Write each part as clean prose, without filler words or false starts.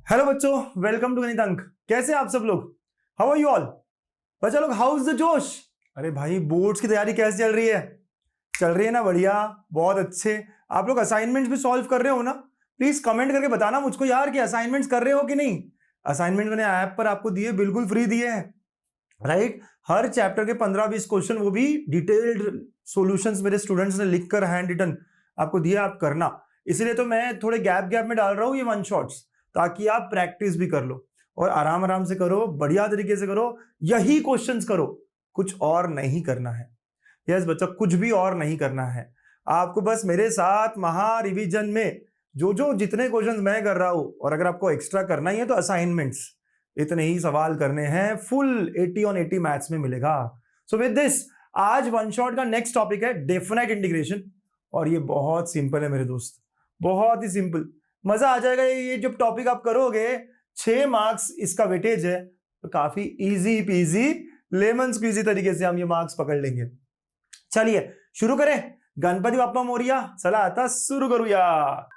Hello बच्चों, welcome to गणित अंक। कैसे आप सब लोग? How are you all? बच्चा लोग, हाउ इज द जोश? अरे भाई, बोर्ड्स की तैयारी कैसे चल रही है? चल रही है ना? बढ़िया, बहुत अच्छे। आप लोग असाइनमेंट्स भी सॉल्व कर रहे हो ना? प्लीज कमेंट करके बताना मुझको यार कि असाइनमेंट्स कर रहे हो कि नहीं। असाइनमेंट मैंने ऐप पर आपको दिए, बिल्कुल फ्री दिए हैं, राइट? हर चैप्टर के 15-20 क्वेश्चन, वो भी डिटेल्ड सॉल्यूशंस मेरे स्टूडेंट्स ने लिखकर हैंड रिटन आपको दिया, आप करना। इसलिए तो मैं थोड़े गैप गैप में डाल रहा हूँ ये वन शॉट्स, ताकि आप प्रैक्टिस भी कर लो और आराम आराम से करो, बढ़िया तरीके से करो, यही क्वेश्चंस करो, कुछ और नहीं करना है। यस बच्चा, कुछ भी और नहीं करना है आपको। बस मेरे साथ महा रिवीजन में जो जितने क्वेश्चंस मैं कर रहा हूं, और अगर आपको एक्स्ट्रा करना ही है तो असाइनमेंट्स, इतने ही सवाल करने हैं, फुल 80 ऑन 80 मैथ्स में मिलेगा। सो विद दिस, आज वन शॉट का नेक्स्ट टॉपिक है डेफिनेट इंटीग्रेशन, और ये बहुत सिंपल है मेरे दोस्त, बहुत ही सिंपल। मजा आ जाएगा ये जब टॉपिक आप करोगे। 6 मार्क्स इसका वेटेज है, तो काफी इजी पीजी लेमन स्क्वीजी तरीके से हम ये मार्क्स पकड़ लेंगे। चलिए शुरू करें। गणपति बाप्पा मोरिया, चला आता शुरू करूया।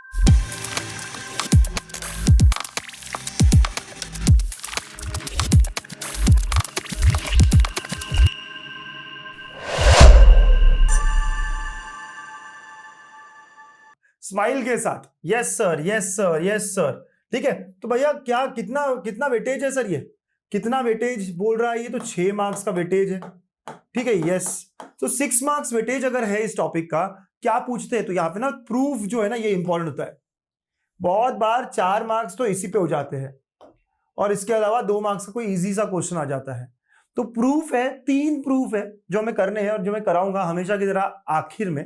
स्माइल के साथ, yes sir, yes sir, yes sir. ठीक है, तो भैया क्या कितना कितना वेटेज है सर? ये कितना वेटेज बोल रहा है? ये तो 6 मार्क्स का वेटेज है। ठीक है, यस। तो 6 मार्क्स वेटेज अगर है इस टॉपिक का, क्या पूछते हैं? तो यहाँ पे ना प्रूफ जो है ना, ये इंपॉर्टेंट होता है। बहुत बार 4 मार्क्स तो इसी पे हो जाते हैं, और इसके अलावा 2 मार्क्स का कोई इजी सा क्वेश्चन आ जाता है। तो प्रूफ है, 3 प्रूफ है जो हमें करने हैं, और जो मैं कराऊंगा हमेशा की तरह आखिर में,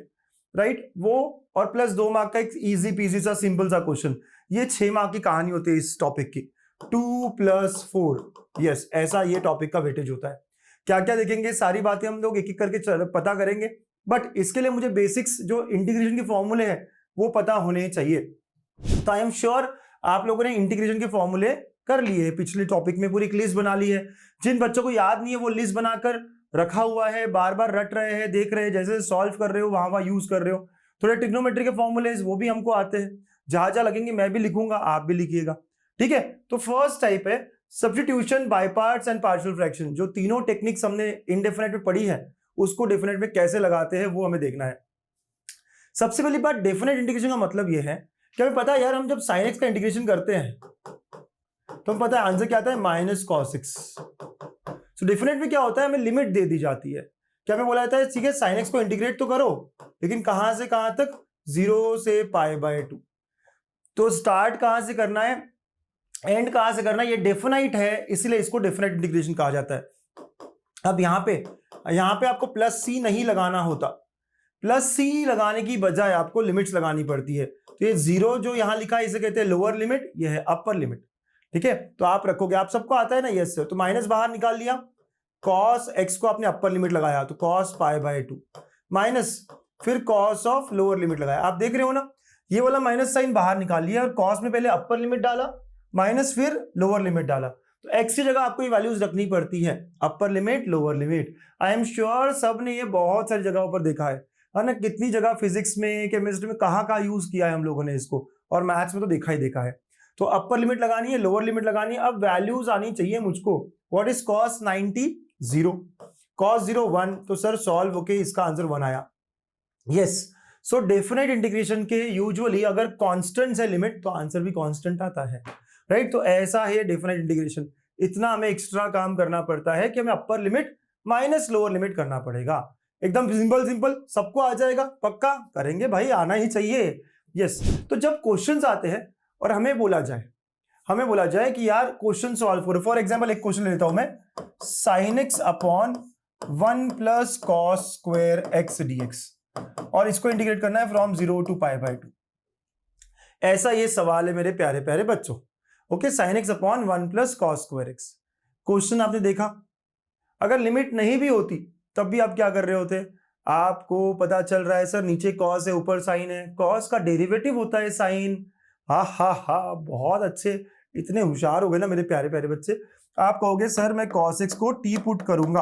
राइट? वो और प्लस 2 मार्क का एक इजी पीजी सा सिंपल सा क्वेश्चन। ये 6 मार्क की कहानी होती है इस टॉपिक की। 2 + 4, यस, ऐसा ये टॉपिक का वेटेज होता है। क्या क्या देखेंगे, सारी बातें हम लोग एक एक करके पता करेंगे, बट इसके लिए मुझे बेसिक्स जो इंटीग्रेशन के फॉर्मूले हैं वो पता होने चाहिए। तो आई एम श्योर आप लोगों ने इंटीग्रेशन के फॉर्मूले कर लिए, पिछले टॉपिक में पूरी एक लिस्ट बना ली है। जिन बच्चों को याद नहीं है, वो लिस्ट बनाकर रखा हुआ है, बार बार रट रहे हैं, देख रहे हैं, जैसे सॉल्व कर रहे हो वहां वहां यूज कर रहे हो। थोड़े ट्रिग्नोमेट्री के फॉर्मूले वो भी हमको आते हैं, जहां जहां लगेंगे मैं भी लिखूंगा, आप भी लिखिएगा। ठीक है, तो फर्स्ट टाइप है substitution by parts and partial fraction. जो तीनों टेक्निक्स हमने इनडेफिनेट में पढ़ी है, उसको डेफिनेट में कैसे लगाते हैं वो हमें देखना है। सबसे पहली बात, डेफिनेट इंटीग्रेशन का मतलब यह है कि हमें पता है यार, हम जब sin x का इंटीग्रेशन करते हैं तो हमें पता है आंसर क्या आता है, -cos x। सो डेफिनेट में क्या होता है, हमें लिमिट दे दी जाती है। क्या हमें बोला जाता है, ठीक है sin x को इंटीग्रेट तो करो, लेकिन कहां से कहां तक? 0 से π/2। तो स्टार्ट कहां से करना है, एंड कहां से करना है? ये डेफिनाइट है, इसलिए इसको डेफिनेट इंटीग्रेशन कहा जाता है। अब यहां पे आपको +c नहीं लगाना होता। +c लगाने की बजाय आपको लिमिट्स लगानी पड़ती है। तो ये 0 जो यहां लिखा है, इसे कहते हैं लोअर लिमिट, ये है अपर लिमिट। ठीक है, तो आप रखोगे, आप सबको आता है ना, यस सर। तो माइनस बाहर निकाल लिया, cos x को आपने अपर लिमिट लगाया, तो cos π/2 माइनस, फिर cos ऑफ लोअर लिमिट लगाया। आप देख रहे हो ना, ये वाला माइनस साइन बाहर निकाल लिया, और cos में पहले अपर लिमिट डाला, माइनस फिर लोअर लिमिट डाला। तो x की जगह आपको ये वैल्यूज रखनी पड़ती है, upper limit lower limit. I am sure सब ने ये बहुत सारी जगहों पर देखा है ना, कितनी जगह फिजिक्स में, केमिस्ट्री में, कहाँ यूज किया है हम लोगों ने इसको, और मैथ्स में तो देखा ही देखा है। तो अपर लिमिट लगानी है, लोअर लिमिट लगानी है। अब वैल्यूज आनी चाहिए मुझको। What is cos 90? 0, cos 0 1। तो सर सॉल्व होके इसका आंसर 1 आया। यस, सो डेफिनेट इंटीग्रेशन के यूजुअली अगर कांस्टेंट है लिमिट, तो आंसर भी कांस्टेंट आता है, राइट? तो ऐसा है डेफिनेट इंटीग्रेशन। इतना हमें एक्स्ट्रा काम करना पड़ता है कि हमें अपर लिमिट माइनस लोअर लिमिट करना पड़ेगा। एकदम सिंपल सिंपल, सबको आ जाएगा, पक्का करेंगे भाई, आना ही चाहिए। यस, तो जब क्वेश्चंस आते हैं और हमें बोला जाए कि यार क्वेश्चन सॉल्व करो। फॉर एग्जांपल एक क्वेश्चन लेता हूं मैं, sin x upon 1 + cos² x dx, और इसको इंटीग्रेट करना है फ्रॉम 0 to π/2। ऐसा ये सवाल है मेरे प्यारे प्यारे बच्चों। Okay, sin x upon 1 + cos² x। Question आपने देखा, अगर लिमिट नहीं भी होती तब भी आप क्या कर रहे होते? आपको पता चल रहा है सर नीचे cos है, ऊपर sin है, cos का डेरिवेटिव होता है sin। हा, बहुत अच्छे, इतने होशियार हो गए ना मेरे प्यारे प्यारे बच्चे। आप कहोगे सर मैं cos x को t पुट करूंगा,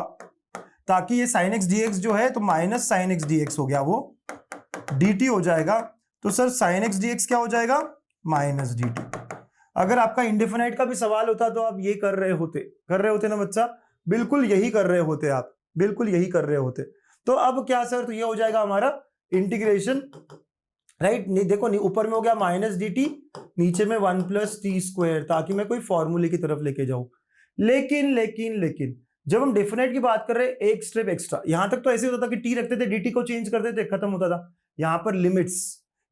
ताकि ये sin x dx जो है, तो माइनस sin x dx हो गया, वो dt हो जाएगा। तो सर sin x dx क्या हो जाएगा? -dt। अगर आपका इंडेफिनाइट का भी सवाल होता तो आप ये कर रहे होते ना बच्चा, बिल्कुल यही कर रहे होते आप, बिल्कुल यही कर रहे होते। तो अब क्या सर, तो ये हो जाएगा हमारा इंटीग्रेशन, राइट। नहीं देखो, नहीं ऊपर में हो गया माइनस डी टी, नीचे में 1 प्लस टी स्क्वायर, ताकि मैं कोई फॉर्मूले की तरफ लेके जाऊं। लेकिन जब हम डेफिनेट की बात कर रहे हैं, एक स्टेप एक्स्ट्रा। यहां तक तो ऐसे होता था कि टी रखते थे, डी को चेंज करते थे, खत्म होता था। यहां पर लिमिट्स,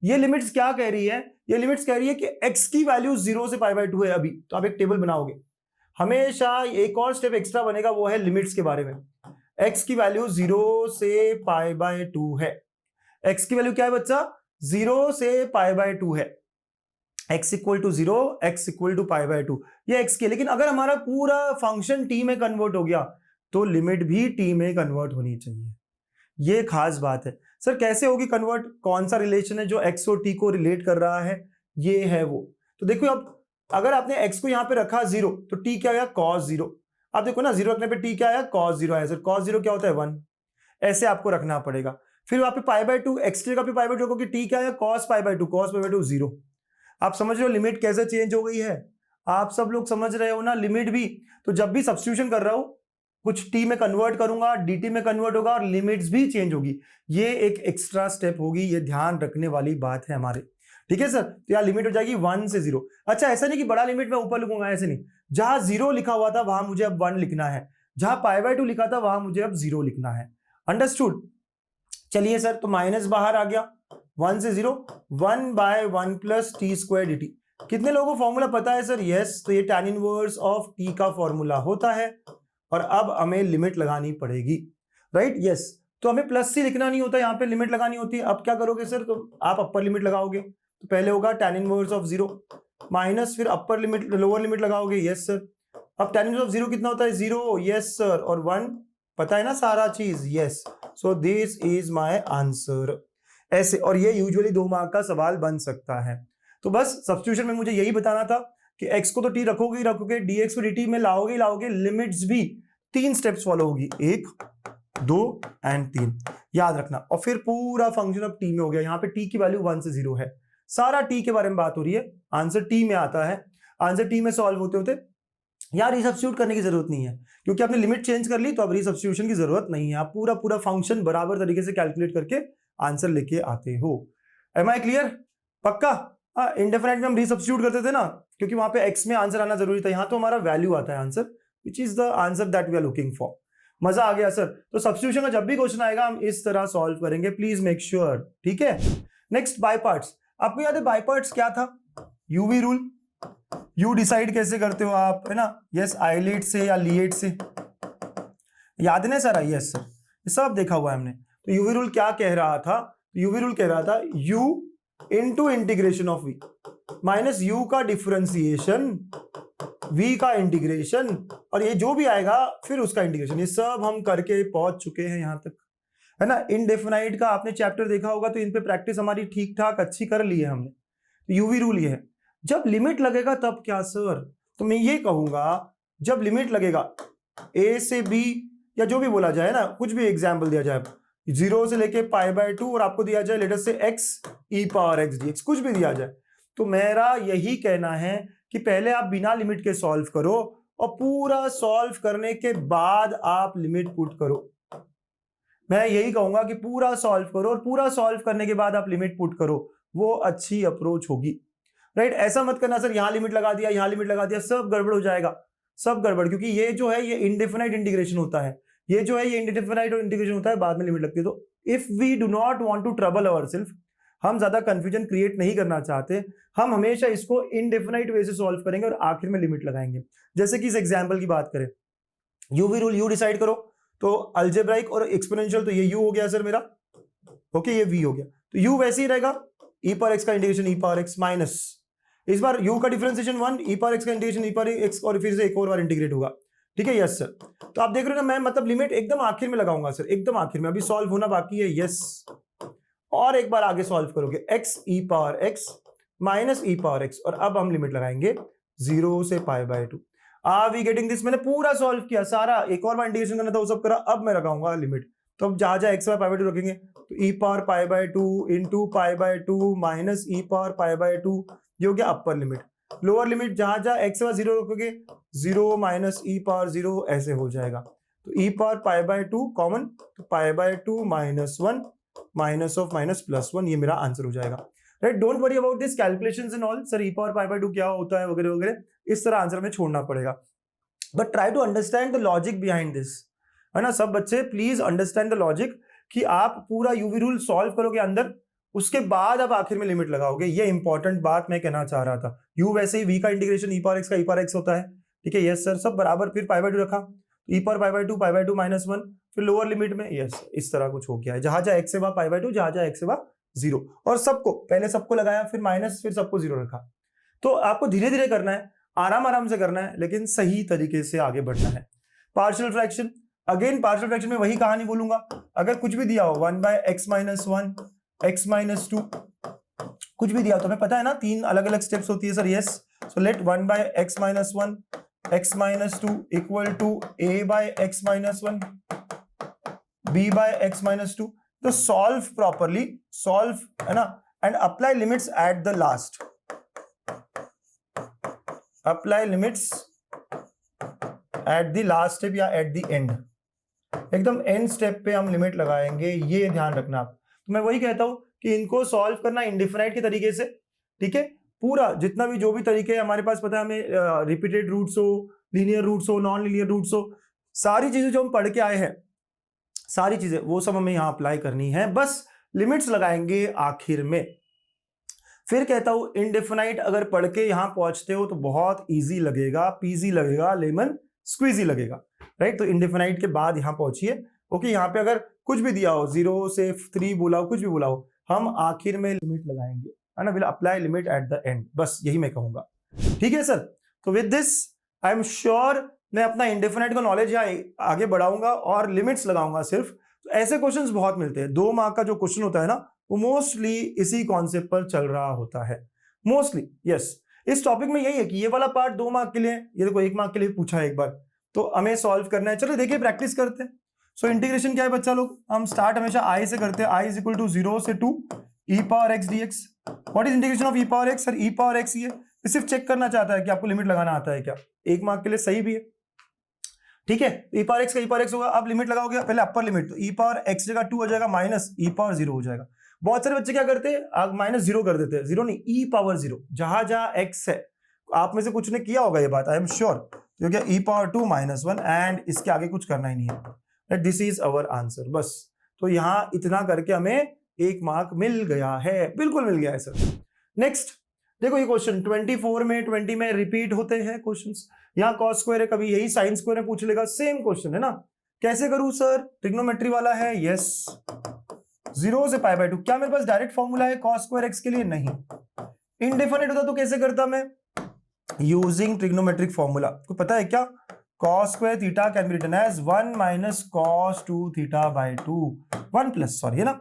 ये लिमिट्स क्या कह रही है, ये लिमिट्स कह रही है कि x की वैल्यू 0 से π/2 है अभी, तो आप एक टेबल बनाओगे, हमेशा एक और स्टेप एक्स्ट्रा बनेगा, वो है लिमिट्स के बारे में। x की वैल्यू 0 से π/2 है। x की वैल्यू क्या है बच्चा, 0 से π/2 है। x equal to 0, x equal to π/2, ये x की। लेकिन अगर हमारा पूरा फंक्शन t में कन्वर्ट हो गया तो लिमिट भी t में कन्वर्ट होनी चाहिए। ये खास बात है। सर कैसे होगी कन्वर्ट, कौन सा रिलेशन है जो x और t को रिलेट कर रहा है, ये है वो। तो देखो अब अगर आपने x को यहां पे रखा 0 तो t क्या आया, cos 0। आप देखो ना, 0 रखने पे t क्या आया, cos 0 आया। सर cos 0 क्या होता है, 1। ऐसे आपको रखना पड़ेगा। फिर वहां पे π/2, x का भी π/2 क्योंकि t क्या है, cos π/2, cos π/2 0। आप समझ रहे हो लिमिट कैसे चेंज हो गई है, आप सब लोग समझ रहे हो ना, लिमिट भी। तो जब भी सब्स्टिट्यूशन कर रहा हूं, कुछ t में कन्वर्ट करूंगा, dt में कन्वर्ट होगा और लिमिट्स भी चेंज होगी। ये एक एक्स्ट्रा स्टेप होगी, ये ध्यान रखने वाली बात है हमारे, ठीक है सर। तो यार लिमिट हो जाएगी 1 से 0। अच्छा ऐसा नहीं कि बड़ा लिमिट मैं ऊपर लिखूंगा, ऐसे नहीं। जहां 0 लिखा हुआ था वहां मुझे अब 1 लिखना है, जहां π/2 लिखा था वहां मुझे अब 0 लिखना है। अंडरस्टूड। चलिए सर, तो माइनस बाहर आ गया, 1 से 0, 1/1 plus T square D T. कितने लोगों को फॉर्मूला पता है सर, यस। तो ये tan इनवर्स ऑफ t का फॉर्मूला होता है, और अब हमें लिमिट लगानी पड़ेगी, राइट, यस। तो हमें प्लस सी लिखना नहीं होता, यहाँ पे लिमिट लगानी होती है। अब क्या करोगे सर, तो आप अपर लिमिट लगाओगे, तो पहले होगा tan इनवर्स ऑफ 0 माइनस, फिर अपर लिमिट लोअर लिमिट लगाओगे, यस सर। अब tan इनवर्स ऑफ 0 कितना होता है, 0, यस सर, और 1 पता है ना सारा चीज, yes. So this is my answer, ऐसे। और ये यूजुअली 2 मार्क का सवाल बन सकता है। तो बस सब्स्टिट्यूशन में मुझे यही बताना था कि x को तो t रखोगे ही रखोगे, dx को dt में लाओगे ही लाओगे, लिमिट्स भी 3 स्टेप्स फॉलो होगी, 1, 2 एंड 3, याद रखना। और फिर पूरा फंक्शन अब t में हो गया। यहाँ पे t की वैल्यू 1 से 0 है, सारा t के बारे में बात हो रही है, आंसर t में आता है। आंसर t में सॉल्व होते होते यार रिसब्स्टिट्यूट करने की जरूरत नहीं है, क्योंकि आपने लिमिट चेंज कर ली, तो अब रिसब्स्टिट्यूशन की जरूरत नहीं है। आप पूरा फंक्शन बराबर तरीके से कैलकुलेट करके आंसर लेके आते हो। एम आई क्लियर, पक्का। इंडेफिनाइट में हम रिसब्स्टिट्यूट करते थे ना, क्योंकि वहां पे x में आंसर आना जरूरी था। यहाँ तो हमारा वैल्यू आता है answer, which is the answer that we are looking for. मजा आ गया सर। तो सब्स्टिट्यूशन का जब भी क्वेश्चन आएगा हम इस तरह सॉल्व करेंगे, प्लीज मेक श्योर, ठीक है। Next by parts. आपको याद है बाय पार्ट्स क्या था, यूवी रूल। यू डिसाइड कैसे करते हो आप, है ना, यस, आईलेट से या लीएट से, याद है ना सारा, यस सर, ये सब देखा हुआ है हमने। तो यूवी रूल क्या कह रहा था, यूवी रूल कह रहा था u into integration of v minus u का डिफरेंशिएशन, v का इंटीग्रेशन, और ये जो भी आएगा फिर उसका इंटीग्रेशन। ये सब हम करके पहुंच चुके हैं यहाँ तक, है ना। इनडेफिनाइट का आपने चैप्टर देखा होगा, तो इन पे प्रैक्टिस हमारी ठीक ठाक अच्छी कर ली है हमने। तो यूवी रूल ये है, जब लिमिट लगेगा तब क्या सर, तो मैं ये कहूंगा जब लिमिट लगेगा a से b, या जो भी बोला जाए ना, कुछ भी एग्जाम्पल दिया जाए, 0 से लेके π/2 और आपको दिया जाए लेटर से x e power x dx, कुछ भी दिया जाए, तो मेरा यही कहना है कि पहले आप बिना लिमिट के सॉल्व करो, और पूरा सॉल्व करने के बाद आप लिमिट पुट करो। मैं यही कहूंगा कि पूरा सॉल्व करो, और पूरा सॉल्व करने के बाद आप लिमिट पुट करो, वो अच्छी अप्रोच होगी, राइट। ऐसा मत करना सर यहां लिमिट लगा दिया, यहां लिमिट लगा दिया, सब गड़बड़ हो जाएगा, सब गड़बड़। क्योंकि ये जो है ये इंडेफिनाइट इंटीग्रेशन होता है, ये जो है ये इंडेफिनाइट इंटीग्रेशन होता है, बाद में लिमिट लगती है। तो if we do not want to trouble ourselves, हम ज्यादा कंफ्यूजन क्रिएट नहीं करना चाहते, हम हमेशा इसको इंडेफिनाइट वे से सॉल्व करेंगे और आखिर में लिमिट लगाएंगे। जैसे कि इस एग्जाम्पल की बात करें, यूवी रूल, यू डिसाइड करो, तो अल्जेब्राइक और एक्सपोनेंशियल, तो ये यू हो गया सर मेरा, ओके, ये वी हो गया। तो यू वैसे ही रहेगा, ई पावर एक्स का इंटीग्रेशन ई पावर एक्स माइनस, इस बार u का डिफरेंशिएशन 1, e पावर x का इंटीग्रेशन e पावर x, और फिर से एक और बार इंटीग्रेट होगा, ठीक है, यस सर। तो आप देख रहे हो ना, मैं मतलब लिमिट एकदम आखिर में लगाऊंगा सर, एकदम आखिर में, अभी सॉल्व होना बाकी है, यस। और एक बार आगे सॉल्व करोगे, x e power x minus e power x, और अब हम लिमिट लगाएंगे 0 से π/2। Are we getting this? मैंने पूरा सॉल्व किया सारा, एक और बार इंटीग्रेशन करना था वो सब करा, अब मैं लगाऊंगा लिमिट। तो अब जहां जहां x बाय π/2 रखेंगे, तो e power π/2 into π/2 minus e power π/2, ये हो गया अपर लिमिट। लोअर लिमिट जहां जहां x से 0 रखोगे 0 माइनस ई पावर 0 ऐसे हो जाएगा। तो ई पावर पाई बाय 2 कॉमन, तो पाई by 2 minus 1 minus of minus plus 1, ये मेरा आंसर हो जाएगा। Right, don't worry about this calculations and all, sir E power pi by 2 क्या होता है वगैरह वगैरह, इस तरह आंसर में छोड़ना पड़ेगा। But try to understand the logic behind this, है ना। सब बच्चे प्लीज अंडरस्टैंड द लॉजिक कि आप पूरा यूवी रूल सॉल्व करोगे अंदर, उसके बाद आप आखिर में लिमिट लगाओगे। ये इंपॉर्टेंट बात मैं कहना चाह रहा था। यू वैसे ही v का इंटीग्रेशन ई पावर एक्स का ई पावर एक्स होता है, ठीक है, यस सर, सब बराबर। फिर पाई बाय 2 रखा, ई पावर पाई बाय 2 माइनस 1, फिर लोअर लिमिट में यस इस तरह कुछ हो गया है, जहां जहां एक्स से वहां पाई बाय 2, जहां जहां एक्स से वहां 0, और सबको पहले सबको लगाया, फिर माइनस, फिर सबको 0 रखा। तो आपको धीरे धीरे करना है, आराम आराम से करना है, लेकिन सही तरीके से आगे बढ़ना है। Partial fraction, again partial fraction में वही कहानी बोलूंगा। अगर कुछ भी दिया हो 1 by x minus 1, x minus 2, कुछ भी दिया हो तो हमें पता है ना 3 अलग अलग स्टेप्स होती है sir, yes. So let 1 by x minus 1, x minus 2 equal to a by x minus 1, b by x minus 2। तो सॉल्व प्रॉपरली, सॉल्व, है ना, and apply limits at the last, apply limits at the last step या at the end, एकदम end step पे हम limit लगाएंगे, ये ध्यान रखना आप। तो मैं वही कहता हूं कि इनको सॉल्व करना इंडिफिनाइट के तरीके से, ठीक है, पूरा जितना भी जो भी तरीके हमारे पास पता है हमें, रिपीटेड रूट्स हो, लीनियर रूट्स हो, नॉन लीनियर रूट्स हो, सारी चीजें जो हम पढ़ के आए हैं, सारी चीजें वो सब हमें यहां अप्लाई करनी है, बस लिमिट्स लगाएंगे आखिर में। फिर कहता हूं इनडेफिनाइट अगर पढ़ के यहां पहुंचते हो तो बहुत इजी लगेगा, पीजी लगेगा, लेमन स्क्वीजी लगेगा, राइट। तो इनडेफिनाइट के बाद यहां पहुंचिए। ओके, यहां पे अगर कुछ भी दिया हो 0 से 3 बोला हो, कुछ भी बोला हो, हम आखिर में लिमिट लगाएंगे, है ना, will apply limit at the and, बस यही मैं कहूंगा, ठीक है सर। तो with this I am sure मैं अपना इंडेफिनाइट का नॉलेज यहाँ आगे बढ़ाऊंगा और लिमिट्स लगाऊंगा सिर्फ। तो ऐसे क्वेश्चंस बहुत मिलते हैं, 2 मार्क का जो क्वेश्चन होता है ना, वो मोस्टली इसी कॉन्सेप्ट पर चल रहा होता है, मोस्टली, यस। इस टॉपिक में यही है कि ये वाला पार्ट 2 मार्क के लिए, ये देखो 1 मार्क के लिए पूछा है एक बार, तो हमें सॉल्व करना है। चलो देखिए, प्रैक्टिस करते हैं। सो इंटीग्रेशन क्या है बच्चा लोग, हम स्टार्ट हमेशा i से करते हैं, i इज इक्वल टू 0 से 2 e power x dx। What is integration of e power x? Sir e power x ही है, सिर्फ चेक करना चाहता है कि आपको लिमिट लगाना आता है क्या, 1 मार्क के लिए सही भी है, ठीक है। e पावर x का e पावर x होगा, आप लिमिट लगाओगे पहले अपर लिमिट, तो e पावर x जगह 2 हो जाएगा माइनस e पावर 0 हो जाएगा। बहुत सारे बच्चे क्या करते हैं, माइनस 0 कर देते हैं, 0 नहीं, e पावर 0, जहां जहां x है, आप में से कुछ ने किया होगा ये बात, आई एम श्योर, क्योंकि e पावर 2 माइनस 1, एंड इसके आगे कुछ करना ही नहीं है, दिस इज अवर आंसर, बस। तो यहां इतना करके हमें 1 मार्क मिल गया है, बिल्कुल मिल गया है सर। नेक्स्ट देखो, ये क्वेश्चन 24 में 20 में रिपीट होते हैं क्वेश्चंस। यहाँ कॉस स्क्वायर है, कभी यही साइन स्क्वायर में पूछ लेगा, सेम क्वेश्चन है ना। कैसे करूं सर, ट्रिग्नोमेट्री वाला है, यस। 0 से पाई बाय 2, क्या मेरे पास डायरेक्ट फॉर्मूला है कॉस स्क्वायर एक्स के लिए? नहीं। इनडेफिनिट होता तो कैसे करता मैं, यूजिंग ट्रिग्नोमेट्रिक फॉर्मूला। को पता है क्या, cos square theta can be written as 1 minus cos 2 theta by 2, 1 plus, sorry, है ना,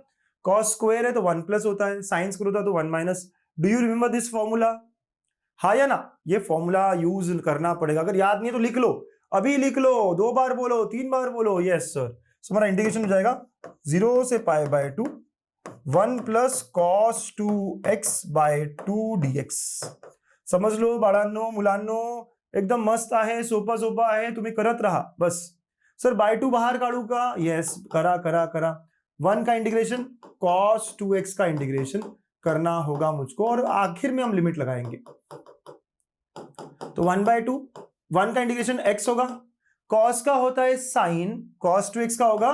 cos square है तो 1 plus होता है, sin square होता है तो 1 minus। Do you remember this formula? हाँ या ना, ये फॉर्मूला यूज करना पड़ेगा, अगर याद नहीं है तो लिख लो, अभी लिख लो, 2 बार बोलो, 3 बार बोलो, यस सर। सो हमारा इंटीग्रेशन हो जाएगा 0 से pi by 2 1 plus cos 2x by 2 dx। समझ लो बाळांनो मुलांनो, एकदम मस्त आहे, सोपा सोपा आहे, तुम्ही करत रहा बस। सर बाय 2 बाहर काढू का? यस, करा करा करा। 1 का इंटीग्रेशन, cos 2x का इंटीग्रेशन करना होगा मुझको, और आखिर में हम लिमिट लगाएंगे। तो 1 बाय 2, 1 का इंटीग्रेशन x होगा, cos का होता है sin, cos 2x का होगा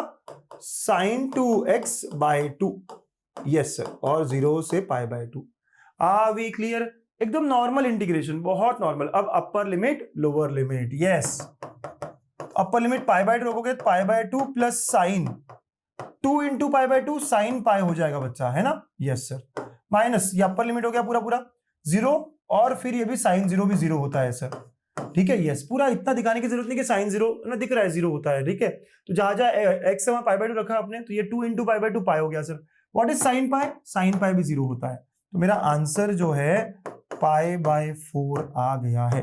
sin 2x bye 2, yes sir, और 0 से pi by 2। Are we clear? एकदम नॉर्मल इंटीग्रेशन, बहुत नॉर्मल। अब upper limit lower limit, yes. Upper limit pi by 2 रखोगे, pi by 2 plus sine 2 into pi by 2 sine pi हो जाएगा बच्चा, है ना, यस सर। माइनस ये अपर लिमिट हो गया पूरा पूरा 0, और फिर ये भी साइन 0 भी 0 होता है सर, ठीक है, यस। पूरा इतना दिखाने की जरूरत नहीं कि साइन 0 ना दिख रहा है, 0 होता है, ठीक है। तो जहां जहां एक्स से वहां पाई बाय 2 रखा आपने, तो ये 2 इंटू पाई बाय 2 पाई हो गया sir. What is sine pi? Sine pi भी 0 होता है। तो मेरा आंसर जो है पाई बाय 4 आ गया है।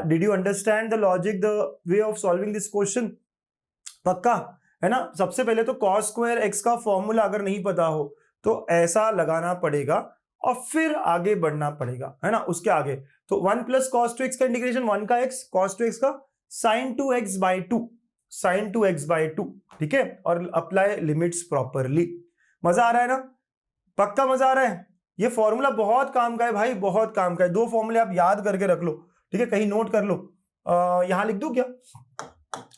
Did you understand the logic, the way of solving this question? पक्का है ना। सबसे पहले तो cos स्क्वायर x का फॉर्मूला अगर नहीं पता हो तो ऐसा लगाना पड़ेगा, और फिर आगे बढ़ना पड़ेगा, है ना, उसके आगे। तो 1 प्लस कॉस टू एक्स का इंटीग्रेशन 1 का x कॉस टू एक्स का sign to x by two, sign to x by two, ठीक है, और अप्लाई लिमिट्स प्रॉपरली। मजा आ रहा है ना, पक्का मजा आ रहा है। ये फॉर्मूला बहुत काम का है भाई, बहुत काम का है। 2 फॉर्मूले आप याद करके रख लो, ठीक है, कहीं नोट कर लो। यहां लिख दूं क्या?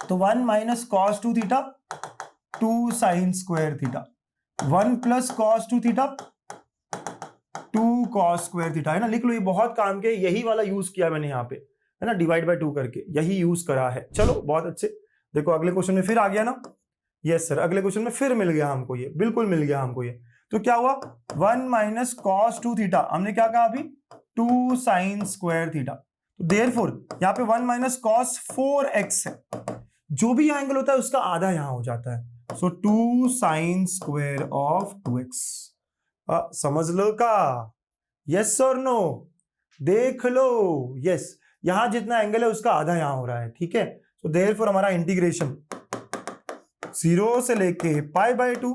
तो 1 minus cos two theta 2 sine square theta, 1 plus cos two theta 2 cos square theta, है ना, लिख लो। ये बहुत काम के, यही वाला यूज किया मैंने यहाँ पे, है ना, डिवाइड बाय 2 करके यही यूज करा है। चलो बहुत अच्छे। देखो अगले क्वेश्चन में फिर आ गया ना, यस सर, अगले क्वेश्चन में फिर मिल गया हमको ये, बिल्कुल मिल गया हमको ये। तो क्या हुआ? 1 माइनस कॉस टू थीटा, हमने क्या कहा अभी? 2 साइन स्क्वायर थीटा। तो देयरफॉर यहाँ पे 1 माइनस कॉस 4x है, जो भी एंगल होता है उसका आधा यहां हो जाता है। सो 2 साइन स्क्वायर ऑफ 2x। समझ लो का? यस और नो? देख लो, यस, यहां जितना एंगल है उसका आधा यहां हो रहा है, ठीक है। तो देयरफॉर हमारा इंटीग्रेशन 0 से लेके pi by 2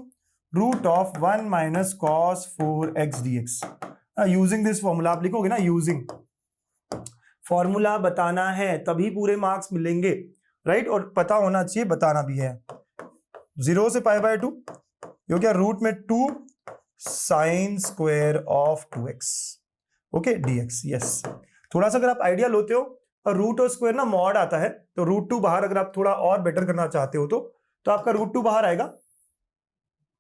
root of 1 minus cos 4x dx। Using this formula, आप लिखोगे ना यूजिंग फॉर्मूला, बताना है तभी पूरे मार्क्स मिलेंगे, राइट, और पता होना चाहिए, बताना भी है। 0 से पाई बाई 2 ये क्या? रूट में 2 sine square of 2x, okay, dx। Yes, थोड़ा सा अगर आप आइडिया लेते हो, और रूट और स्क्वायर ना मॉड आता है, तो रूट 2 बाहर, अगर आप थोड़ा और बेटर करना चाहते हो तो आपका रूट 2 बाहर आएगा,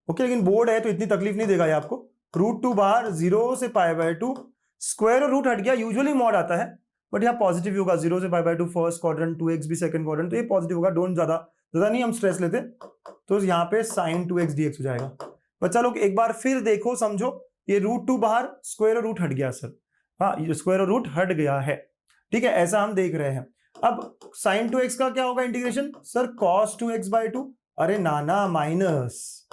ओके। लेकिन बोर्ड है तो इतनी तकलीफ नहीं देगा ये आपको। रूट 2 बाहर, 0 से पाई बाई 2, स्क्वायर और रूट हट गया, यूजुअली मॉड आता है, बट यहाँ पॉजिटिव होगा। 0 से pi by 2 first quadrant, 2x भी सेकंड क्वाड्रेंट, तो ये पॉजिटिव होगा। डोंट ज्यादा नहीं हम स्ट्रेस लेते, तो यहाँ पे साइन 2x dx हो जाएगा। बच्चा लोग एक बार फिर देखो, समझो, ये रूट 2 बाहर, स्क्वायर और रूट हट गया सर, हाँ, ये स्क्वायर और रूट हट गया है, ठीक है, ऐसा हम देख रहे हैं। अब साइन 2x का क्या होगा integration? Sir cos 2x by 2, अरे नाना माइनस,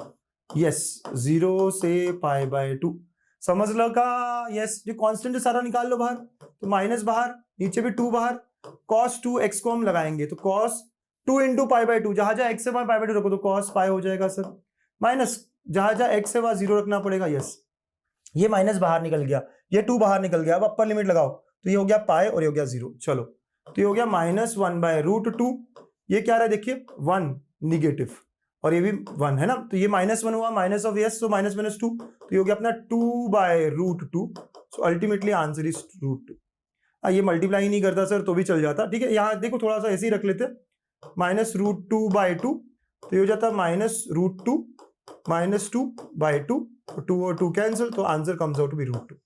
यस, 0 से पाई बाई 2, समझ लो का? यस, जो कांस्टेंट है सारा निकाल लो बाहर, तो माइनस बाहर, नीचे भी 2 बाहर, cos 2x को हम लगाएंगे, तो cos 2 इंटू पाई बाई 2, जहां जहां x से पाई बाई 2 रखो तो cos पाई हो जाएगा सर, माइनस जहां जहां x से वहां 0 रखना पड़ेगा। यस, ये माइनस बाहर निकल गया, ये 2 बाहर निकल गया। अब अपर लिमिट लगाओ, तो ये हो गया पाई और ये हो गया 0। चलो, तो ये हो गया -1 बाय रूट 2, ये क्या रहा है देखिए 1 निगेटिव, और ये भी 1 है ना, तो ये -1 हुआ, माइनस ऑफ यस, तो माइनस माइनस 2, तो ये हो गया अपना 2 by root 2। So ultimately answer is root 2। ये मल्टीप्लाई नहीं करता सर तो भी चल जाता, ठीक है। यहाँ देखो थोड़ा सा ऐसे ही रख लेते, माइनस रूट 2 बाई 2, तो ये हो जाता माइनस रूट 2 माइनस 2 बाई 2, 2 और 2 कैंसिल, तो answer comes out to be root 2।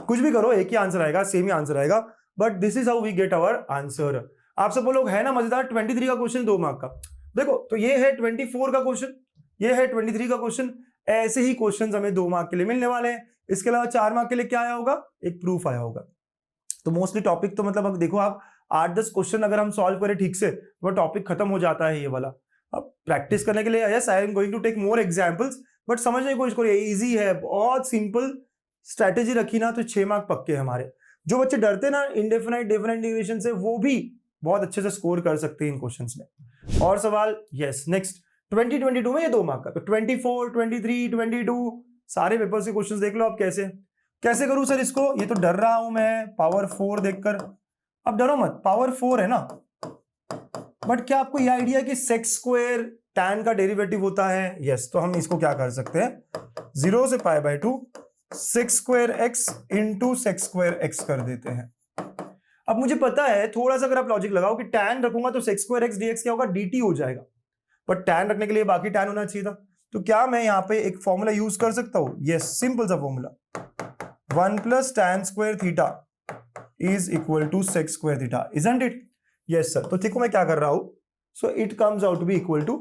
कुछ भी करो एक ही आंसर आएगा, सेम ही आंसर आएगा, but this is how we get our answer. आप सब लोग है ना मजेदार? 23 का क्वेश्चन 2 मार्क का, देखो, तो ये है 24 का क्वेश्चन, ये है 23 का क्वेश्चन। ऐसे ही क्वेश्चन हमें 2 मार्क के लिए मिलने वाले हैं। इसके अलावा 4 मार्क के लिए क्या आया होगा? एक प्रूफ आया होगा। तो मोस्टली टॉपिक तो मतलब अब देखो आप 8-10 क्वेश्चन अगर हम सॉल्व करें ठीक से, वो टॉपिक खत्म हो जाता है ये वाला। अब प्रैक्टिस करने के लिए yes I am going to take more examples, but समझने की कोशिश करिए, इजी है, बहुत सिंपल स्ट्रैटेजी रखी ना तो 6 मार्क पक्के हमारे। जो बच्चे डरते ना इंडेफिनाइट डेफिनाइट इंटीग्रेशन से, वो भी बहुत अच्छे से स्कोर कर सकते हैं इन क्वेश्चंस में। और सवाल, यस, नेक्स्ट 2022 में ये 2 मार्क का, तो 24, 23, 22 सारे पेपर्स के क्वेश्चंस देख लो आप। कैसे करूं सर इसको? ये तो डर रहा हूं मैं पावर 4 देखकर। अब डरो मत, पावर 4 है ना, बट क्या आपको ये आइडिया है कि सेक स्क्वायर tan का डेरिवेटिव होता है? यस, तो हम इसको क्या कर सकते हैं, 0 से pi by 2 sec square x into sec square x कर देते हैं। अब मुझे पता है, थोड़ा सा अगर आप लॉजिक लगाओ कि tan रखूंगा तो सेक स्क्वायर x dx क्या होगा, dt हो जाएगा, बट tan रखने के लिए बाकी tan होना चाहिए था। तो क्या मैं यहाँ पे एक फॉर्मूला यूज कर सकता हूं? यस, सिंपल सा formula, 1 plus tan square theta is equal to sec square theta, isn't it? Yes sir. तो देखो मैं क्या कर रहा हूं, so it comes out to be equal to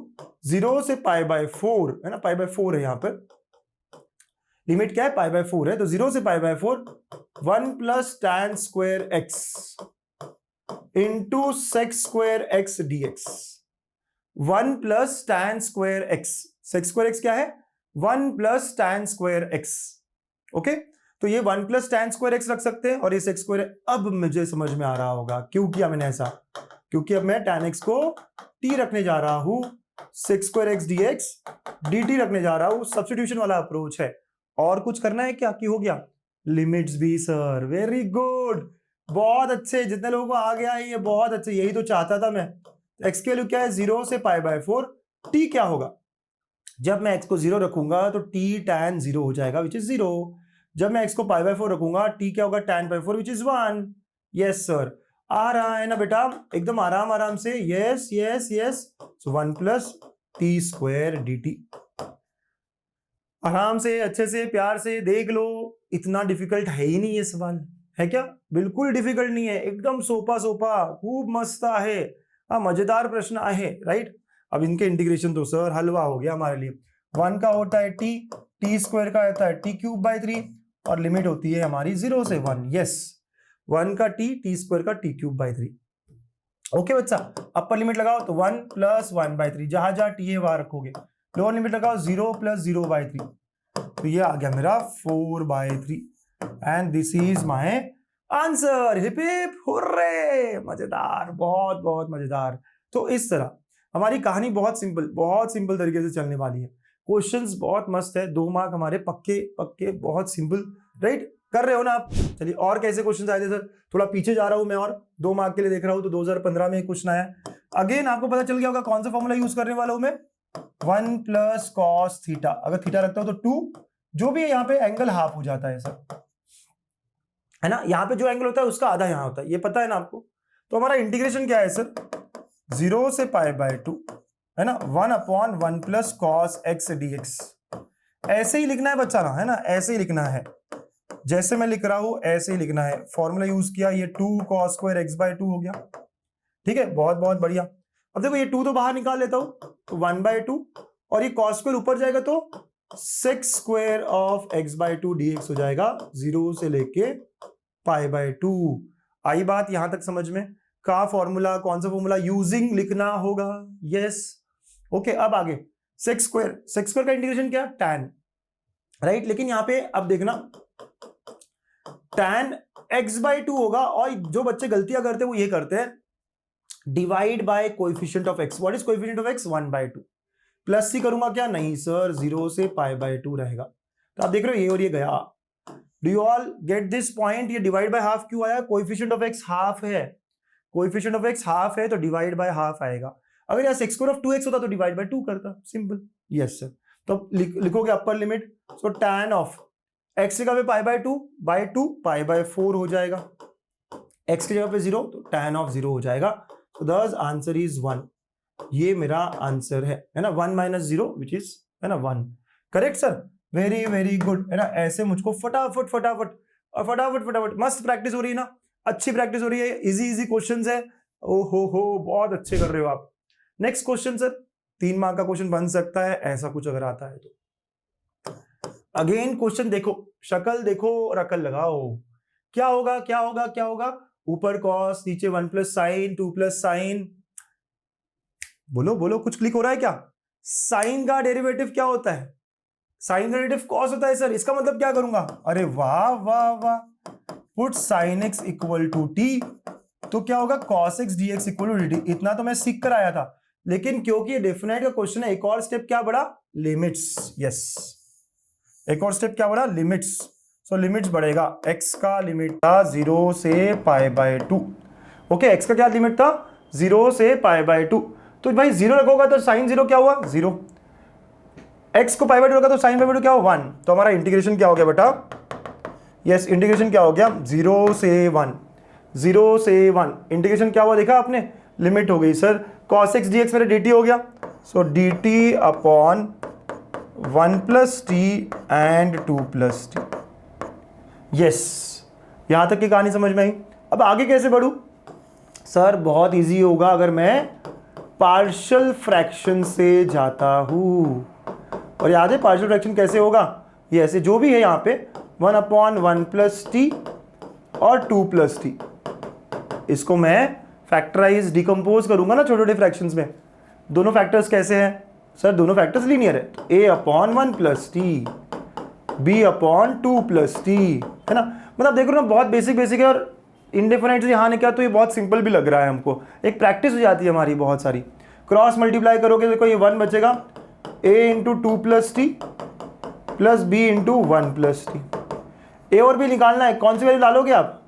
0 से पाई बाय 4, है ना, पाई बाय 4 है यहाँ पर, लिमिट क्या है, पाई बाय 4 है, तो 0 से pi by 4 1 plus tan square x into sec square x dx, 1 plus tan square x, sec square x क्या है, 1 plus tan square x, okay. तो ये 1 प्लस tan स्क्वायर एक्स रख सकते हैं, और ये सेक स्क्वायर, अब मुझे समझ में आ रहा होगा क्यों किया मैंने ऐसा, क्योंकि अब मैं tan x को t रखने जा रहा हूं, sec square x dx dt रखने जा रहा हूं, सब्स्टिट्यूशन वाला अप्रोच है। और कुछ करना है क्या कि हो गया? लिमिट्स भी सर, वेरी गुड, बहुत अच्छे, जितने लोगों को आ गया है ये बहुत अच्छे, यही तो चाहता था मैं। एक्स की वैल्यू क्या है? 0 से π/4। टी क्या होगा? जब मैं x को 0 रखूंगा तो t tan 0 हो जाएगा विच इज 0। जब मैं x को π/4 रखूंगा t क्या होगा? tan π/4 which is 1। Yes sir, आ रहा है ना बेटा? एकदम आराम आराम से, yes yes yes. So 1 plus T square dt। आराम से, अच्छे से, प्यार से देख लो, इतना डिफिकल्ट है ही नहीं ये सवाल, है क्या? बिल्कुल डिफिकल्ट नहीं है, एकदम सोपा सोपा, खूब मस्त है, मजेदार प्रश्न आहे, राइट। अब इनके इंटीग्रेशन तो सर हलवा हो गया हमारे लिए। 1 का होता है टी स्क्वायर का होता है t³/3 और लिमिट होती है हमारी 0 से 1। यस, 1 का टी स्क्वायर का t³/3। ओके बच्चा, अपर लिमिट लगाओ तो 1 + 1/3, जहां जहां टी है वहां रखोगे। लोअर लिमिट लगाओ 0 + 0/3, तो ये आ गया मेरा 4/3 and this is my answer. Hip hip hurray, मजेदार, बहुत बहुत मजेदार। तो इस तरह हमारी कहानी बहुत सिंपल तरीके से चलने वाली है। क्वेश्चंस बहुत मस्त है, 2 मार्क हमारे पक्के पक्के, बहुत सिंपल, राइट। कर रहे हो ना आप? चलिए, और कैसे क्वेश्चंस आए थे सर? थोड़ा पीछे जा रहा हूं मैं, और 2 मार्क के लिए देख रहा हूं तो 2015 में एक क्वेश्चन आया। अगेन आपको पता चल गया होगा कौन सा फॉर्मूला यूज करने वाला हूं मैं? 1 + cos थीटा। अगर थीटा रखता हूं तो 2, जो भी है यहाँ पे एंगल हाफ हो जाता है सर, है ना। यहाँ पे जो एंगल होता है उसका आधा यहाँ होता है, ये पता है ना आपको। तो हमारा इंटीग्रेशन क्या है सर? 0 से π/2, है ना, 1/1 + cos x dx। ऐसे ही लिखना है बच्चा ना, है ना, ऐसे ही लिखना है, जैसे मैं लिख रहा हूं ऐसे ही लिखना है। फॉर्मूला यूज किया, ये 2 cos² x/2 हो गया, ठीक है, बहुत बहुत बढ़िया। अब देखो ये 2 तो बाहर निकाल लेता हूं, तो 1/2, और ये cos² ऊपर जाएगा तो 6² of x/2 dx हो जाएगा, 0 से लेके π/2। आई बात यहां तक समझ में? का फॉर्मूला, कौन सा फॉर्मूला यूजिंग लिखना होगा? Yes, okay. अब आगे sec² का इंटीग्रेशन क्या? tan, right. लेकिन यहां पे अब देखना, tan x/2 होगा, और जो बच्चे गलतियां करते हैं वो ये करते हैं, divide by coefficient of x। What is coefficient of x? 1/2। Plus C करूंगा क्या? नहीं सर, 0 से π/2 रहेगा। तो आप देख रहे हो ये और ये गया। Do you all get this point? ये डिवाइड बाय हाफ क्यों आया? कोएफिशिएंट ऑफ x हाफ है, कोएफिशिएंट ऑफ x हाफ है तो डिवाइड बाय हाफ आएगा। अगर यहाँ sec² होता तो डिवाइड बाय 2 करता, सिंपल। यस सर, तो लिखोगे upper limit, so tan of x की जगह पे π/2 π/4 हो जाएगा, x की जगह पे 0 तो tan ऑफ 0 हो जाएगा। तो दस आंसर इज 1। ये मेरा आंसर है ना, 1 - 0 विच इज, है ना, 1। Correct sir, very very good, है ना। ऐसे मुझको फटाफट मस्त प्रैक्टिस हो रही है ना, अच्छी प्रैक्टिस हो रही है, इजी क्वेश्चंस है। ओ हो, बहुत अच्छे कर रहे हो आप। नेक्स्ट क्वेश्चन सर, 3 मार्क का क्वेश्चन बन सकता है, ऐसा कुछ अगर आता है तो। अगेन क्वेश्चन देखो, शक्ल देखो और अकल लगाओ। क्या होगा क्या होगा क्या होगा? ऊपर कॉस, नीचे 1 + sin, 2 + sin। बोलो बोलो, कुछ क्लिक हो रहा है क्या? साइन का डेरिवेटिव क्या होता है? साइन का डेरिवेटिव कॉस होता है सर। इसका मतलब क्या करूंगा? अरे वाह वाह वाह, पुट sin x = t, तो क्या होगा? cos x dx = dt। इतना तो मैं सीख कर आया था, लेकिन क्योंकि ये डेफिनेट का क्वेश्चन है, एक और स्टेप क्या बढ़ा? लिमिट्स। यस, एक और स्टेप क्या बढ़ा? लिमिट्स। सो लिमिट्स बढ़ेगा, x का लिमिट था 0 से π/2। ओके, x का क्या लिमिट था? 0 से π/2। तो भाई 0 रखोगा तो sin 0 क्या हुआ? 0। x को π/2 रखा तो sin π/2 क्या हुआ? 1। तो हमारा इंटीग्रेशन क्या हो गया बेटा? यस, इंटीग्रेशन क्या हो गया? 0 से 1, 0 से 1। इंटीग्रेशन क्या हुआ देखा आपने? लिमिट हो गई सर, cos x dx मेरे dt हो गया, सो dt upon 1 + t and 2 + t। Yes, यहां तक की कहानी समझ में आई। अब आगे कैसे बढ़ूं? सर बहुत इजी होगा अगर मैं पार्शियल फ्रैक्शन से जाता हूं। और याद है पार्शियल फ्रैक्शन कैसे होगा? ये ऐसे जो भी है यहाँ पे 1/1 + t और 2 + t, इसको मैं फैक्टराइज डिकम्पोज करूंगा ना छोटे छोटे फ्रैक्शंस में। दोनों फैक्टर्स कैसे हैं सर? दोनों फैक्टर्स लीनियर है, तो a/1 + t, b/2 + t, है ना। मतलब देखो ना, बहुत बेसिक है, और इंडेफिनाइट से यहाँ ने क्या, तो ये बहुत सिंपल भी लग रहा है हमको। एक प्रैक्टिस हो जाती है हमारी बहुत सारी। क्रॉस मल्टीप्लाई करोगे देखो ये 1 बचेगा, a × 2 + t plus B into 1 plus T. A और बी निकालना है, कौन सी वैल्यू डालोगे आप?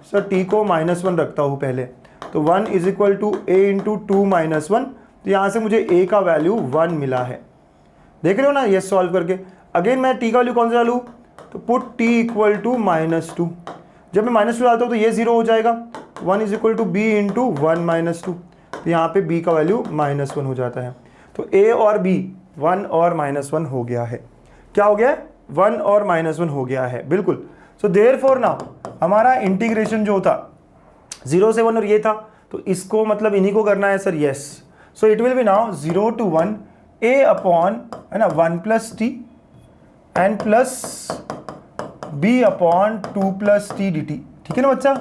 सर टी को -1 रखता हूँ पहले, तो 1 is equal to a into 2 - 1, तो यहाँ से मुझे ए का वैल्यू 1 मिला है। देख रहे हो ना ये सॉल्व करके। अगेन मैं टी का वैल्यू कौन सा डालूँ? तो पुट टी इक्वल टू -2। जब मैं -2 डालता हूँ तो ये 0 हो जाएगा। 1 is equal to b into 1 - 2, तो यहाँ पे b का वैल्यू -1 हो जाता है। तो a और b 1 और -1 हो गया है। क्या हो गया है? 1 और -1 हो गया है, बिल्कुल। सो देयरफॉर नाउ हमारा इंटीग्रेशन जो था 0 से 1 और ये था, तो इसको मतलब इन्हीं को करना है sir, yes. So it will B now 0 to 1 a upon, है ना, 1 plus T and plus b upon 2 plus T d T. ठीक है ना बच्चा?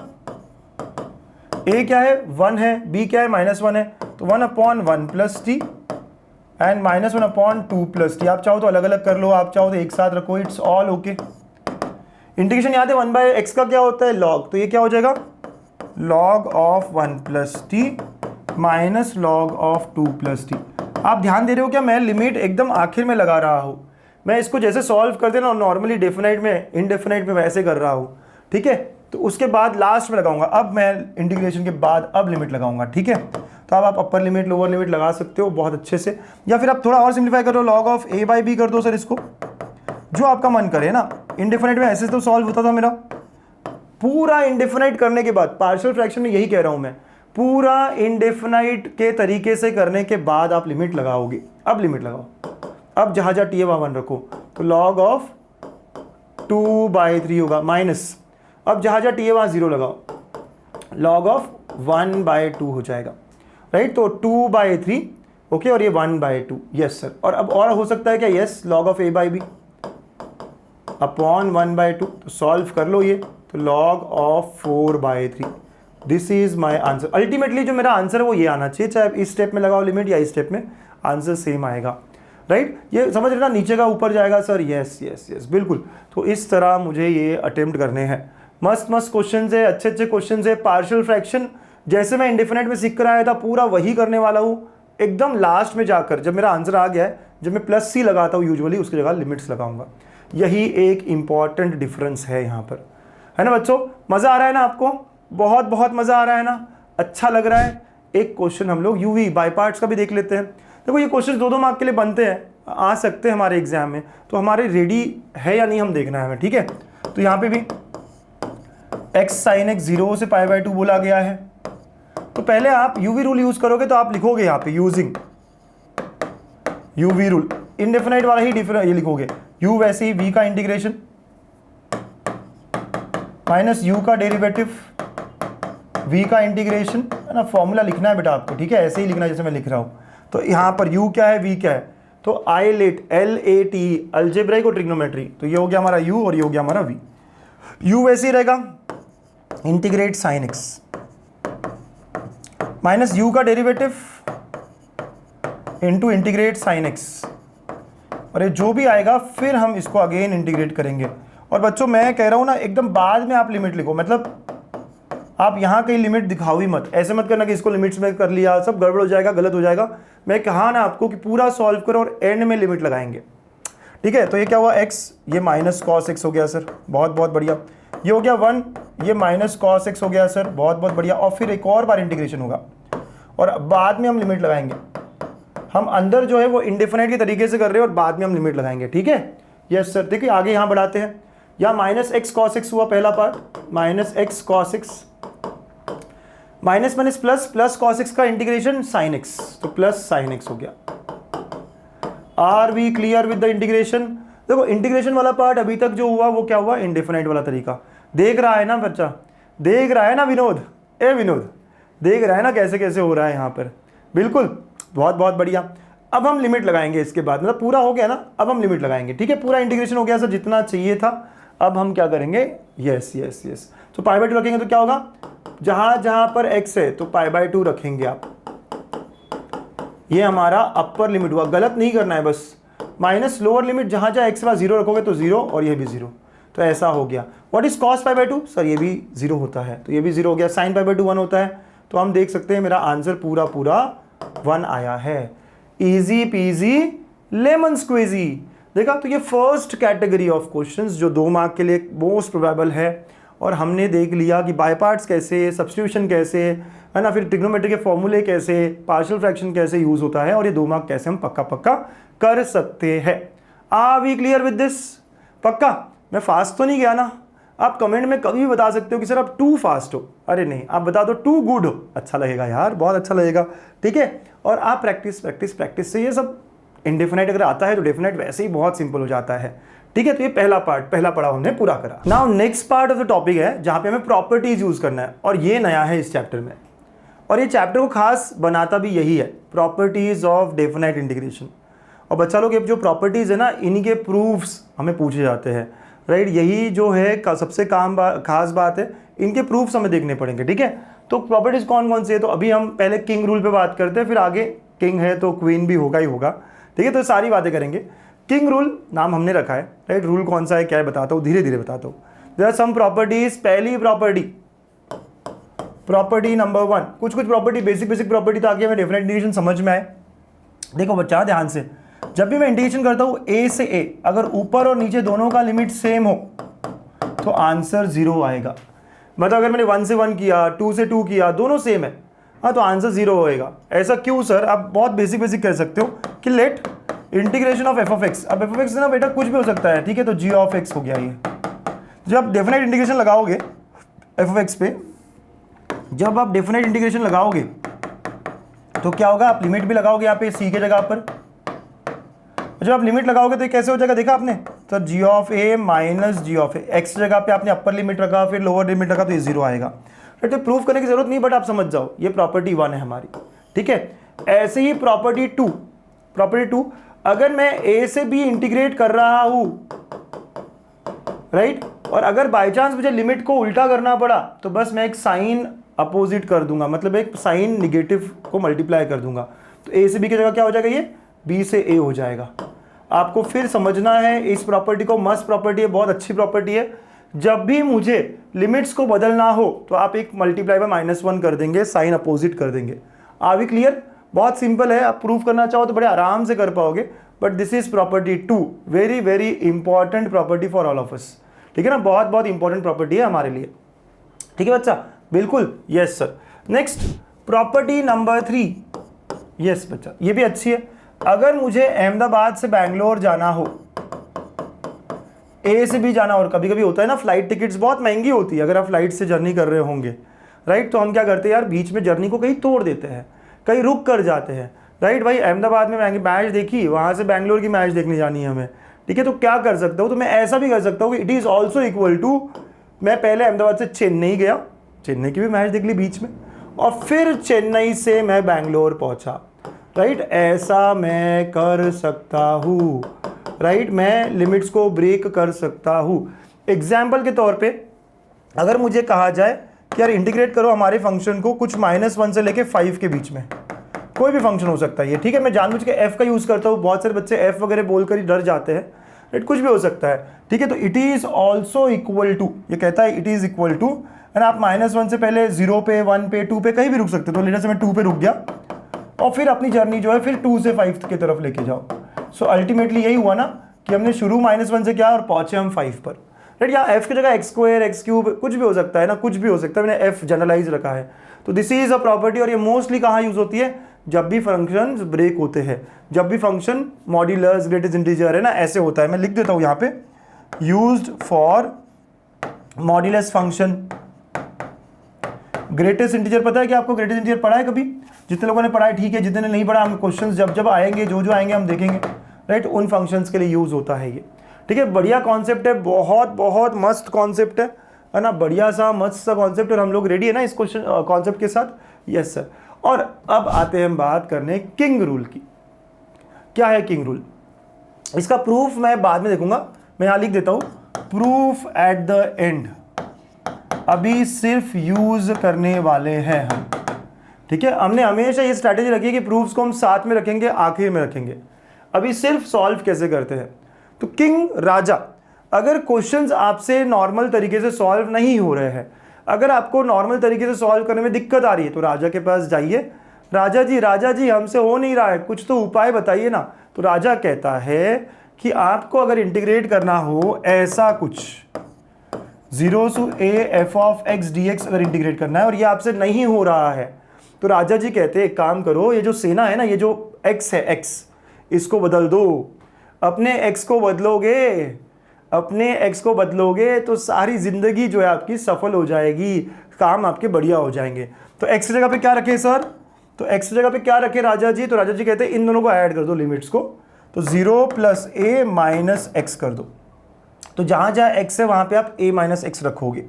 a क्या है? 1 है, b क्या है? -1 है, तो 1 upon 1 plus T and -1 upon 2 plus T. आप चाहो तो अलग अलग कर लो, आप चाहो तो एक साथ रखो, इट्स ऑल ओके। इंटीग्रेशन याद है 1/x का क्या होता है? लॉग। तो ये क्या हो जाएगा? Log of 1 plus T minus log of 2 plus T. आप ध्यान दे रहे हो क्या? मैं लिमिट एकदम आखिर में लगा रहा हूँ। मैं इसको जैसे सॉल्व करते ना नॉर्मली डेफिनाइट में, इनडेफिनाइट में, वैसे कर रहा हूँ। ठीक है, तो उसके बाद लास्ट में लगाऊंगा। अब मैं इंटीग्रेशन के बाद अब लिमिट लगाऊंगा। ठीक है, तो अब आप अपर लिमिट लोअर लिमिट लगा सकते हो बहुत अच्छे से, या फिर आप थोड़ा और सिंप्लीफाई करो, log of a by b कर दो सर इसको, जो आपका मन करे ना। इंडेफिनाइट में ऐसे तो सॉल्व होता था मेरा। पूरा इंडेफिनाइट करने के बाद, पार्शियल फ्रैक्शन में यही कह रहा हूं मैं, पूरा इंडेफिनाइट के तरीके से करने के बाद आप लिमिट लगाओगे। अब लिमिट लगाओ, अब जहां जहां टी है वहां 1 रखो, तो लॉग ऑफ 2/3 होगा माइनस, अब जहां जहां टी है वहां 0 लगाओ, लॉग ऑफ 1/2 हो जाएगा, राइट। तो 2/3 ओके, और ये 1/2, यस सर। और अब और हो सकता है क्या? Yes, log of a by b upon 1/2, तो सॉल्व कर लो ये, तो log of 4/3। This is my answer. Ultimately जो मेरा आंसर है वो ये आना चाहिए, चाहे इस स्टेप में लगाओ लिमिट या इस स्टेप में, आंसर सेम आएगा, राइट। ये समझ रहे ना, नीचे का ऊपर जाएगा सर, यस यस यस, बिल्कुल। तो इस तरह मुझे ये अटेम्प्ट करने हैं। मस्त मस्त क्वेश्चन है, अच्छे अच्छे क्वेश्चन है। पार्शियल फ्रैक्शन जैसे मैं इंडेफिनाइट में सीख कर आया था पूरा वही करने वाला हूँ। एकदम लास्ट में जाकर जब मेरा आंसर आ गया है, जब मैं प्लस सी लगाता हूँ यूजुअली, उसकी जगह लिमिट्स लगाऊंगा। यही एक इंपॉर्टेंट डिफरेंस है यहाँ पर, है ना बच्चों? मज़ा आ रहा है ना आपको? बहुत बहुत मज़ा आ रहा है ना? अच्छा लग रहा है? एक क्वेश्चन हम लोग यूवी बाय पार्ट्स का भी देख लेते हैं। देखो ये क्वेश्चन 2-2 मार्क के लिए बनते हैं, आ सकते हैं हमारे एग्जाम में, तो हमारे रेडी है या नहीं हम देखना है हमें। ठीक है, तो यहाँ पे भी x sin x 0 से π/2 बोला गया है। तो पहले आप यूवी रूल यूज करोगे, तो आप लिखोगे यहाँ पे यूजिंग यूवी रूल, इनडेफिनाइट वाला ही ये लिखोगे। u वैसे ही v का इंटीग्रेशन माइनस u का डेरिवेटिव v का इंटीग्रेशन, है ना। फॉर्मूला लिखना है बेटा आपको, ठीक है, ऐसे ही लिखना है जैसे मैं लिख रहा हूँ। तो यहाँ पर u क्या है, v क्या है, तो आइलेट LAT अल्जेब्रिक और ट्रिग्नोमेट्री, तो ये हो गया हमारा u और ये हो गया हमारा v। u वैसे ही रहेगा, integrate sine x minus u का derivative into integrate sine x, और ये जो भी आएगा फिर हम इसको अगेन इंटीग्रेट करेंगे। और बच्चों मैं कह रहा हूँ ना, एकदम बाद में आप लिमिट लिखो, मतलब आप यहाँ कहीं लिमिट दिखाओ ही मत। ऐसे मत करना कि इसको लिमिट्स में कर लिया, सब गड़बड़ हो जाएगा, गलत हो जाएगा। मैं कहा ना आपको कि पूरा सॉल्व करो और एंड में लिमिट लगाएंगे। ठीक है, तो ये क्या हुआ x, ये माइनस कॉस x हो गया सर, बहुत बहुत बढ़िया। ये हो गया 1, ये माइनस कॉस x हो गया सर, बहुत बहुत बढ़िया। और फिर एक और बार इंटीग्रेशन होगा और बाद में हम लिमिट लगाएंगे। हम अंदर जो है वो इंडेफिनाइट के तरीके से कर रहे हैं और बाद में हम लिमिट लगाएंगे। ठीक है, यस सर। देखिए आगे यहाँ बढ़ाते हैं। यहाँ माइनस एक्स कॉस एक्स हुआ पहला part, minus x cos x, minus minus plus, plus cos x का इंटीग्रेशन साइन एक्स, तो प्लस साइन एक्स हो गया। Are we clear with the integration? देखो इंटीग्रेशन वाला पार्ट अभी तक जो हुआ वो क्या हुआ, इंडेफिनाइट वाला तरीका। देख रहा है ना बच्चा, देख रहा है ना विनोद, ए विनोद, देख रहा है ना कैसे कैसे हो रहा है यहाँ पर? बिल्कुल, बहुत बहुत बढ़िया। अब हम लिमिट लगाएंगे इसके बाद, मतलब पूरा हो गया ना, अब हम लिमिट लगाएंगे। ठीक है, पूरा इंटीग्रेशन हो गया सर, जितना चाहिए था। अब हम क्या करेंगे, यस यस यस, तो π/2 रखेंगे तो क्या होगा, जहां जहां पर x है तो π/2 रखेंगे आप। ये हमारा अपर लिमिट हुआ, गलत नहीं करना है बस। माइनस लोअर लिमिट, जहां जहां x के बाद 0 रखोगे तो 0 और ये भी 0, तो ऐसा हो गया। What is cos π/2? सर ये भी 0 होता है, तो ये भी 0 हो गया। sin π/2 1 होता है, तो हम देख सकते हैं मेरा आंसर पूरा पूरा 1 आया है। Easy peasy lemon squeezy. देखा, तो ये फर्स्ट कैटेगरी ऑफ क्वेश्चंस जो 2 मार्क के लिए मोस्ट प्रोबेबल है। और हमने देख लिया कि बाय पार्ट्स कैसे, सब्स्टिट्यूशन कैसे है ना, फिर ट्रिग्नोमेट्री के फॉर्मूले कैसे, पार्शियल फ्रैक्शन कैसे यूज होता है, और ये 2 मार्क कैसे हम पक्का पक्का कर सकते हैं। Are we clear with this? पक्का? मैं फास्ट तो नहीं गया ना? आप कमेंट में कभी भी बता सकते हो कि सर आप टू फास्ट हो। अरे नहीं, आप बता दो टू गुड हो, अच्छा लगेगा यार, बहुत अच्छा लगेगा। ठीक है, और आप प्रैक्टिस प्रैक्टिस प्रैक्टिस से ये सब इंडेफिनाइट अगर आता है तो डेफिनाइट वैसे ही बहुत सिंपल हो जाता है। ठीक है, तो ये पहला पड़ाव हमने पूरा करा। Now next part of the topic है जहां पे हमें प्रॉपर्टीज यूज करना है, और ये नया है इस चैप्टर में, और ये चैप्टर को खास बनाता भी यही है, प्रॉपर्टीज ऑफ डेफिनाइट इंटीग्रेशन। और बच्चा लोग, ये जो प्रॉपर्टीज है ना, इन्हीं के प्रूफ्स हमें पूछे जाते हैं, राइट। यही जो है सबसे खास बात है, इनके प्रूफ्स हमें देखने पड़ेंगे। ठीक है, तो प्रॉपर्टीज कौन कौन सी है, तो अभी हम पहले किंग रूल पे बात करते हैं, फिर आगे किंग है तो क्वीन भी होगा ही होगा। ठीक है, तो सारी बातें करेंगे। किंग रूल नाम हमने रखा है, राइट। रूल कौन सा है क्या है बताता हूँ, धीरे धीरे बताता हूँ। There are some properties. पहली प्रॉपर्टी नंबर 1, कुछ प्रॉपर्टी बेसिक प्रॉपर्टी, ताकि हमें डेफिनेट इंटीग्रेशन समझ में आए। देखो बच्चा ध्यान से, जब भी मैं इंटीग्रेशन करता हूँ a से a, अगर ऊपर और नीचे दोनों का लिमिट सेम हो तो आंसर 0 आएगा। मतलब अगर मैंने 1 से 1 किया, 2 से 2 किया, दोनों सेम है, हाँ, तो आंसर 0 होएगा। ऐसा क्यों सर? आप बहुत बेसिक कर सकते हो कि let integration of f of x. अब एफ ऑफ एक्स ना बेटा कुछ भी हो सकता है, ठीक है, तो जी ऑफ एक्स हो गया ये। जब आप डेफिनेट इंटीग्रेशन लगाओगे एफ ऑफ एक्स पे, जब आप डेफिनेट इंटीग्रेशन लगाओगे तो क्या होगा, आप लिमिट भी लगाओगे यहाँ पे सी के जगह पर। जब आप लिमिट लगाओगे तो ये कैसे हो जाएगा, देखा आपने, तो G of A minus G of A, X जगह पे आपने अपर लिमिट रखा, फिर लोअर लिमिट रखा, तो ये 0 आएगा। तो प्रूफ करने की जरूरत नहीं, बट आप समझ जाओ ये प्रॉपर्टी 1 है हमारी। ठीक है, ऐसे ही प्रॉपर्टी 2, अगर मैं ए से बी इंटीग्रेट कर रहा हूं, राइट, और अगर बाय चांस मुझे लिमिट को उल्टा करना पड़ा तो बस मैं एक साइन अपोजिट कर दूंगा, मतलब एक साइन निगेटिव को मल्टीप्लाई कर दूंगा, तो ए से बी की जगह क्या हो जाएगा, ये बी से ए हो जाएगा। आपको फिर समझना है इस प्रॉपर्टी को, मस्त प्रॉपर्टी है, बहुत अच्छी प्रॉपर्टी है। जब भी मुझे लिमिट्स को बदलना हो तो आप एक मल्टीप्लाई बाय -1 कर देंगे, साइन अपोजिट कर देंगे। Are we clear? बहुत सिंपल है, आप प्रूफ करना चाहो तो बड़े आराम से कर पाओगे, but this is property 2, very very important property for all of us. ठीक है ना, बहुत इंपॉर्टेंट प्रॉपर्टी है हमारे लिए। ठीक है बच्चा, बिल्कुल, yes sir. Next property number 3, yes बच्चा, ये भी अच्छी है। अगर मुझे अहमदाबाद से बैंगलोर जाना हो, ए से भी जाना, और कभी कभी होता है ना फ्लाइट टिकट्स बहुत महंगी होती है अगर आप फ्लाइट से जर्नी कर रहे होंगे, राइट, तो हम क्या करते हैं यार, बीच में जर्नी को कहीं तोड़ देते हैं, कहीं रुक कर जाते हैं, राइट। भाई अहमदाबाद में मैच देखी, वहाँ से बैंगलोर की मैच देखने जानी है हमें, ठीक है, तो क्या कर सकता हूँ, तो मैं ऐसा भी कर सकता हूँ कि it is also equal to, मैं पहले अहमदाबाद से चेन्नई गया, चेन्नई की भी मैच देख ली बीच में, और फिर चेन्नई से मैं बैंगलोर पहुँचा, राइट, ऐसा मैं कर सकता हूँ, राइट, मैं लिमिट्स को ब्रेक कर सकता हूँ। एग्जाम्पल के तौर पे अगर मुझे कहा जाए कि यार इंटीग्रेट करो हमारे फंक्शन को कुछ -1 से लेके 5 के बीच में, कोई भी फंक्शन हो सकता है ये, ठीक है, मैं जानबूझ के f का यूज़ करता हूँ, बहुत सारे बच्चे f वगैरह बोलकर ही डर जाते हैं, राइट, कुछ भी हो सकता है, ठीक है, तो it is also equal to, ये कहता है it is equal to, and आप -1 से पहले 0 पे, 1 पे, 2 पे कहीं भी रुक सकते हो, तो लेटर से मैं 2 पे रुक गया, और फिर अपनी जर्नी जो है फिर 2 से 5 की तरफ लेके जाओ। सो अल्टीमेटली यही हुआ ना कि हमने शुरू -1 से किया और पहुंचे हम 5 पर, राइट। यहाँ f की जगह x² x³ कुछ भी हो सकता है ना, कुछ भी हो सकता है, मैंने f जनरलाइज रखा है। तो दिस इज अ प्रॉपर्टी, और ये मोस्टली कहाँ यूज होती है, जब भी फंक्शन ब्रेक होते हैं, जब भी फंक्शन मॉड्यूलस, ग्रेटेस्ट इंटीजर है ना, ऐसे होता है। मैं लिख देता हूँ यहाँ पे, used for modulus function. Greatest integer पता है कि आपको ग्रेटेस्ट इंटीजर पढ़ा है कभी? जितने लोगों ने पढ़ा है ठीक है, जितने नहीं पढ़ा, हम क्वेश्चंस जब आएंगे, जो आएंगे हम देखेंगे, राइट, उन फंक्शंस के लिए यूज होता है ये, ठीक है। बढ़िया कॉन्सेप्ट है, बहुत मस्त कॉन्सेप्ट है ना, बढ़िया सा मस्त सा कॉन्सेप्ट, और हम लोग रेडी है ना इस क्वेश्चन कॉन्सेप्ट के साथ, यस सर। और अब आते हैं हम बात करने किंग रूल की। क्या है किंग रूल? इसका प्रूफ मैं बाद में देखूंगा, मैं यहाँ लिख देता हूँ, प्रूफ एट द एंड, अभी सिर्फ यूज करने वाले हैं हम, ठीक है। हमने हमेशा ये स्ट्रैटेजी रखी है कि प्रूफ्स को हम साथ में रखेंगे, आखिर में रखेंगे, अभी सिर्फ सॉल्व कैसे करते हैं। तो किंग राजा, अगर क्वेश्चंस आपसे नॉर्मल तरीके से सॉल्व नहीं हो रहे हैं, अगर आपको नॉर्मल तरीके से सॉल्व करने में दिक्कत आ रही है, तो राजा के पास जाइए, राजा जी हमसे हो नहीं रहा है, कुछ तो उपाय बताइए ना। तो राजा कहता है कि आपको अगर इंटीग्रेट करना हो ऐसा कुछ 0 to a f of x dx अगर इंटीग्रेट करना है और ये आपसे नहीं हो रहा है, तो राजा जी कहते हैं एक काम करो, ये जो सेना है ना, ये जो x है x, इसको बदल दो। अपने x को बदलोगे तो सारी जिंदगी जो है आपकी सफल हो जाएगी, काम आपके बढ़िया हो जाएंगे। तो x की जगह पे क्या रखे सर? तो x की जगह पे क्या रखे राजा जी? तो राजा जी कहते हैं इन दोनों को ऐड कर दो, लिमिट्स को। तो 0 + a - x कर दो। तो जहां जहां x है वहां पे आप a - x रखोगे,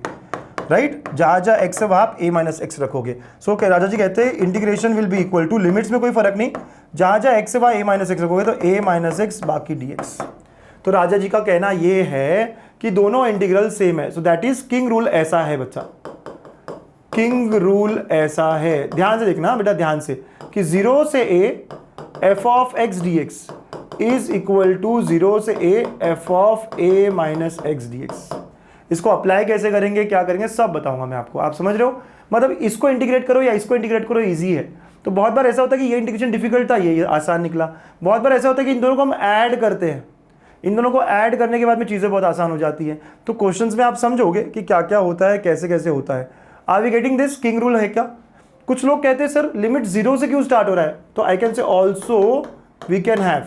राइट? जहां जहां x है वहां आप a - x रखोगे। सो राजा जी कहते हैं integration will be equal to, limits में कोई फर्क नहीं, जहां जहां x है वहां a - x रखोगे तो a - x बाकी dx। तो राजा जी का कहना ये है कि दोनों इंटीग्रल सेम है। So that is king rule ऐसा है बच्चा, किंग रूल ऐसा है। ध्यान से देखना बेटा, ध्यान से, कि 0 से a f of x dx is equal to 0 से a f of a - x dx। इसको अप्लाई कैसे करेंगे, क्या करेंगे, सब बताऊंगा मैं आपको। आप समझ रहे हो? मतलब इसको इंटीग्रेट करो या इसको इंटीग्रेट करो, इजी है। तो बहुत बार ऐसा होता है कि ये इंटीग्रेशन डिफिकल्ट था, ये आसान निकला। बहुत बार ऐसा होता है कि इन दोनों को हम ऐड करते हैं, इन दोनों को ऐड करने के बाद में चीज़ें बहुत आसान हो जाती हैं। तो क्वेश्चंस में आप समझोगे कि क्या क्या होता है, कैसे कैसे होता है। Are we getting this? King rule है क्या? कुछ लोग कहते हैं सर लिमिट 0 से क्यों स्टार्ट हो रहा है? तो I can say also we can have,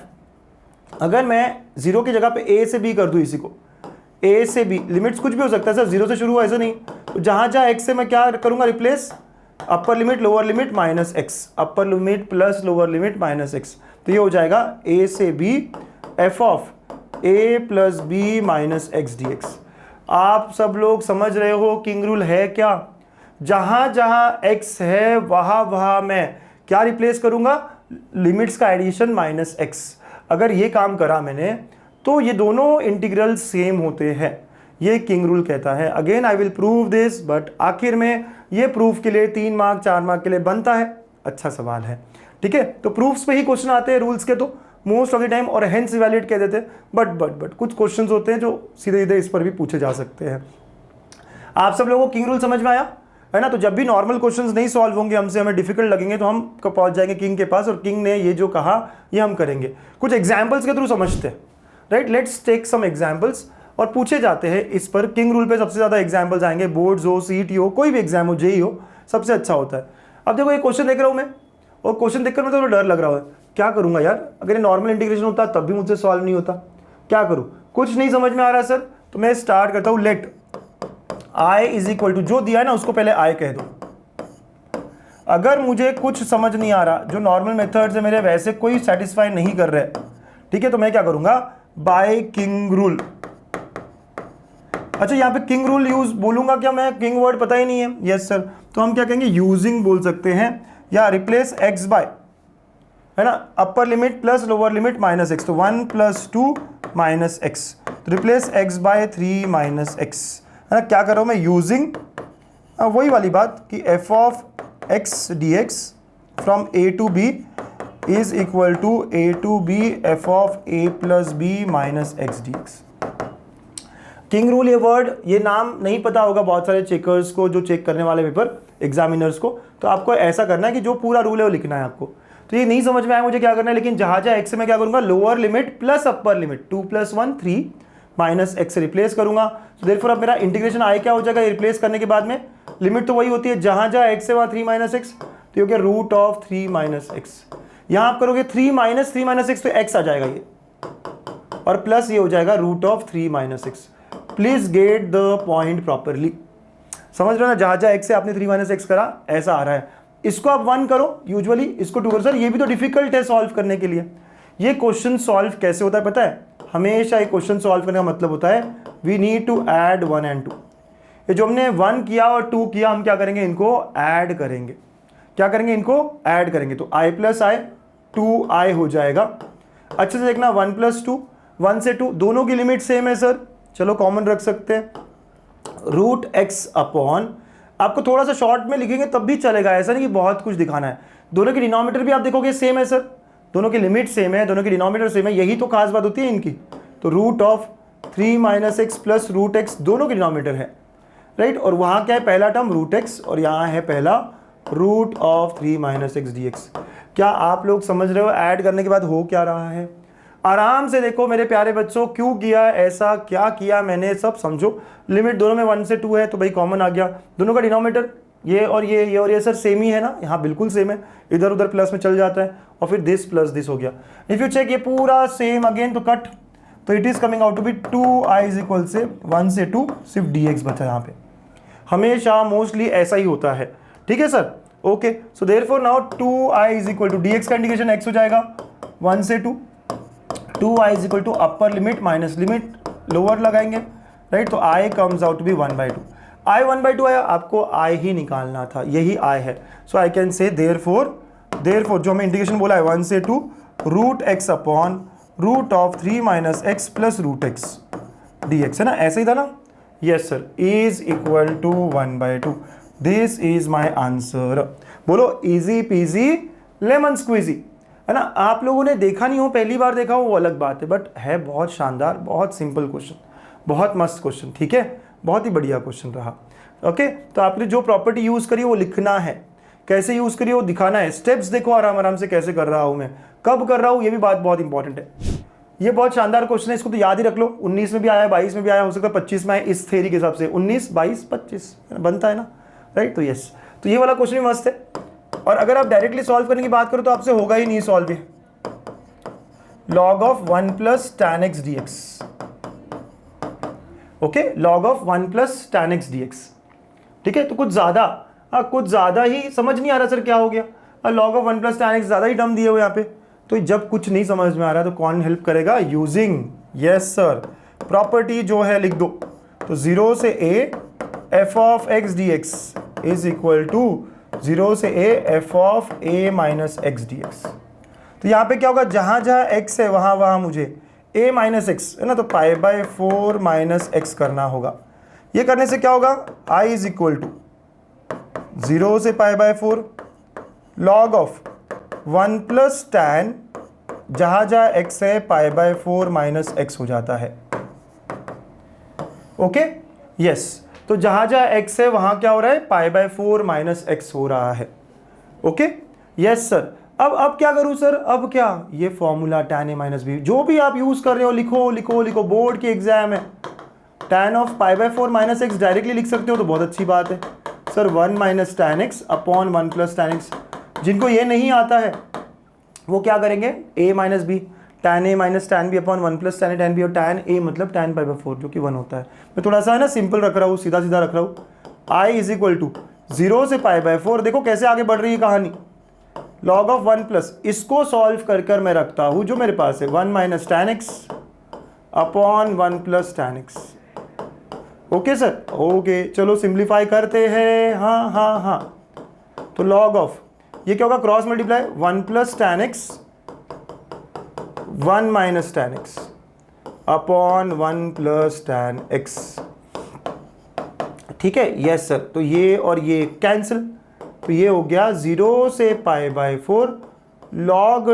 अगर मैं 0 की जगह पे a से b कर दूं, इसी को a से b, लिमिट्स कुछ भी हो सकता है सर, 0 से शुरू हुआ ऐसा नहीं। तो जहां जहां x से मैं क्या करूंगा, रिप्लेस अपर limit lower limit minus x, upper limit plus lower limit minus x। तो ये हो जाएगा a से b f of a + b - x dx। आप सब लोग समझ रहे हो किंग रूल है क्या? जहां जहां x है वहां मैं क्या रिप्लेस करूंगा, लिमिट्स का एडिशन माइनस x। अगर ये काम करा मैंने तो ये दोनों इंटीग्रल सेम होते हैं, ये किंग रूल कहता है। Again I will prove this, but आखिर में ये प्रूफ के लिए 3 मार्क 4 मार्क के लिए बनता है। अच्छा सवाल है, ठीक है। तो प्रूफ्स पे ही क्वेश्चन आते हैं रूल्स के, तो मोस्ट ऑफ द टाइम, और हेंस इवैल्यूएट कह देते हैं। बट कुछ क्वेश्चंस होते हैं जो सीधे सीधे इस पर भी पूछे जा सकते हैं। आप सब लोगों को किंग रूल समझ में आया है ना? तो जब भी नॉर्मल क्वेश्चंस नहीं सॉल्व होंगे हमसे, हमें डिफिकल्ट लगेंगे, तो हम पहुंच जाएंगे किंग के पास, और किंग ने ये जो कहा ये हम करेंगे। कुछ एग्जाम्पल्स के थ्रू समझते हैं, right? Let's take some examples और पूछे जाते हैं इस पर। किंग रूल पे सबसे ज़्यादा एग्जाम्पल्स आएंगे, बोर्ड्स हो, सीटी हो, कोई भी एग्जाम हो, जेई हो, सबसे अच्छा होता है। अब देखो ये क्वेश्चन देख रहा हूँ मैं, और क्वेश्चन देखकर मुझे थोड़ा डर लग रहा है, क्या करूँगा यार, अगर ये नॉर्मल इंटीग्रेशन होता तब भी मुझसे सॉल्व नहीं होता, क्या करूँ, कुछ नहीं समझ में आ रहा सर। तो मैं स्टार्ट करता हूँ, let i is equal to, जो दिया है ना उसको पहले i कह दो। अगर मुझे कुछ समझ नहीं आ रहा, जो नॉर्मल मेथड से मेरे वैसे कोई सेटिस्फाई नहीं कर रहे, ठीक है, तो मैं क्या करूंगा, बाय किंग रूल। अच्छा यहाँ पे किंग रूल यूज बोलूंगा क्या मैं? किंग वर्ड पता ही नहीं है। यस सर, तो हम क्या कहेंगे, यूजिंग बोल सकते हैं, या रिप्लेस x बाय, है ना, upper limit plus lower limit minus x, तो 1 + 2 - x, तो रिप्लेस x बाय 3 - x, है ना। क्या कर रहा हूँ मैं, यूजिंग वही वाली बात कि f of x dx from a to b is equal to a to b f of a + b - x dx। King rule ये वर्ड, ये नाम नहीं पता होगा बहुत सारे चेकर्स को, जो चेक करने वाले पेपर एग्जामिनर्स को। तो आपको ऐसा करना है कि जो पूरा रूल है वो लिखना है आपको। तो ये नहीं समझ में आया मुझे क्या करना है, लेकिन जहां जहां x से मैं क्या करूंगा, lower limit plus upper limit 2 + 1 3 minus x से रिप्लेस करूंगा। तो देयरफॉर अब मेरा इंटीग्रेशन i क्या हो जाएगा, रिप्लेस करने के बाद में लिमिट तो वही होती है, जहां जहां x है वहां 3 - x, तो ये हो गया √3 - x। यहां आप करोगे 3 - 3 - x, तो x आ जाएगा ये, और प्लस ये हो जाएगा √3 - x। Please get the point properly, समझ रहे हो ना? जहां जहां x से आपने 3 - x करा, ऐसा आ रहा है। इसको आप 1 करो, यूजुअली इसको 2 करो। सर ये भी तो डिफिकल्ट है सॉल्व करने के लिए। ये क्वेश्चन सॉल्व कैसे होता है पता है? हमेशा एक क्वेश्चन सॉल्व करने का मतलब होता है we need to add 1 and 2। ये जो हमने 1 किया और 2 किया, हम क्या करेंगे, इनको ऐड करेंगे। क्या करेंगे, इनको ऐड करेंगे। तो i + i 2i हो जाएगा। अच्छे से देखना, 1 + 2, 1 से 2, दोनों की लिमिट सेम है सर, चलो कॉमन रख सकते हैं, √x अपॉन, आपको थोड़ा सा शॉर्ट में लिखेंगे तब भी चलेगा, ऐसा नहीं कि बहुत कुछ दिखाना है। दोनों की डिनोमिनेटर भी आप देखोगे सेम है सर, दोनों की लिमिट सेम है, दोनों की डिनोमिनेटर सेम है, यही तो खास बात होती है इनकी। तो √3 - x प्लस √x दोनों की डिनोमिनेटर है, राइट। और वहाँ क्या है, पहला टर्म √x, और यहाँ है पहला √3 - x dx। क्या आप लोग समझ रहे हो ऐड करने के बाद हो क्या रहा है? आराम से देखो मेरे प्यारे बच्चों, क्यों किया ऐसा, क्या किया मैंने, सब समझो। लिमिट दोनों में 1 से 2 है तो भाई कॉमन आ गया। दोनों का डिनोमिनेटर ये और ये सर सेम ही है ना, यहाँ बिल्कुल सेम है, इधर उधर प्लस में चल जाता है और फिर दिस प्लस दिस हो गया। इफ यू चेक ये पूरा सेम अगेन तो कट, तो it is coming out to be 2i is equal से 1 से 2, सिर्फ dx बचा यहाँ पे। हमेशा मोस्टली ऐसा ही होता है, ठीक है sir. Okay, so therefore now 2i is equal to dx का इंडिकेशन x हो जाएगा 1 से 2, 2i is equal to upper limit minus limit lower लगाएंगे, राइट। तो i comes out to be 1/2। i 1/2 आया, आपको i ही निकालना था, यही i है। सो आई कैन से देयरफॉर जो हमें इंडिकेशन बोला है 1 से 2 root x upon root of 3 minus x plus root x dx, है ना, ऐसे ही था ना। Yes sir, is equal to 1/2। This is my answer. बोलो इजी पीजी लेमन स्क्वीजी, है ना। आप लोगों ने देखा नहीं हो, पहली बार देखा हो वो अलग बात है, बट है बहुत शानदार, बहुत सिंपल क्वेश्चन, बहुत मस्त क्वेश्चन, ठीक है, बहुत ही बढ़िया क्वेश्चन रहा। ओके, तो आपने जो प्रॉपर्टी यूज करी वो लिखना है, कैसे यूज करी वो दिखाना है। स्टेप्स देखो आराम आराम से कैसे कर रहा हूं मैं, कब कर रहा हूं, ये भी बात बहुत इंपॉर्टेंट है। ये बहुत शानदार क्वेश्चन है, इसको तो याद ही रख लो। 19 में भी आया, 22 में भी आया, हो सकता है 25 में आए, इस थ्योरी के हिसाब से 19, 22, 25 बनता है ना, राइट। तो यस, तो ये वाला क्वेश्चन भी मस्त है। और अगर आप डायरेक्टली सॉल्व करने की बात करो तो आपसे होगा ही नहीं solve. log of 1 plus tan x dx, okay, log of 1 plus tan x dx, ठीक है। तो कुछ ज्यादा ही समझ नहीं आ रहा सर क्या हो गया, log of 1 plus tan x ज्यादा ही टर्म दिए हो यहाँ पे। तो जब कुछ नहीं समझ में आ रहा तो कौन हेल्प करेगा, यूजिंग, यस सर, प्रॉपर्टी जो है लिख दो। तो 0 से a f of x dx is equal to 0 से a f of a minus x dx। तो यहाँ पे क्या होगा, जहाँ जहाँ x है वहाँ मुझे a माइनस एक्स, है ना, तो π/4 माइनस एक्स करना होगा। ये करने से क्या होगा, i इज इक्वल टू 0 से π/4 log ऑफ 1 प्लस tan, जहाँ जहाँ x है π/4 माइनस एक्स हो जाता है। ओके, यस, तो जहाँ जहाँ x है वहाँ क्या हो रहा है, π/4 माइनस एक्स हो रहा है। Okay, yes sir. अब क्या करूँ सर, अब क्या, ये formula tan a minus b जो भी आप यूज़ कर रहे हो लिखो लिखो लिखो, बोर्ड की एग्जाम है। tan of π/4 minus X directly लिख सकते हो तो बहुत अच्छी बात है sir. 1 minus tan x upon 1 plus tan x। जिनको ये नहीं आता है वो क्या करेंगे, a minus b, tan a minus tan b upon 1 plus tan a tan b, और tan a मतलब tan π/4 जो कि 1 होता है। मैं थोड़ा सा है ना सिंपल रख रहा हूँ, सीधा सीधा रख रहा हूँ। i इज इक्वल टू 0 से π/4, देखो कैसे आगे बढ़ रही है कहानी। log ऑफ 1 प्लस, इसको सॉल्व कर कर मैं रखता हूँ जो मेरे पास है 1 minus tan x upon 1 plus tan x। Okay sir, okay, चलो सिंप्लीफाई करते हैं। हाँ, तो log ऑफ, ये क्या होगा, cross multiply 1 plus tan x 1 minus tan x upon 1 plus tan x, ठीक है। यस सर, तो ये और ये कैंसिल, तो ये हो गया 0 से π/4 log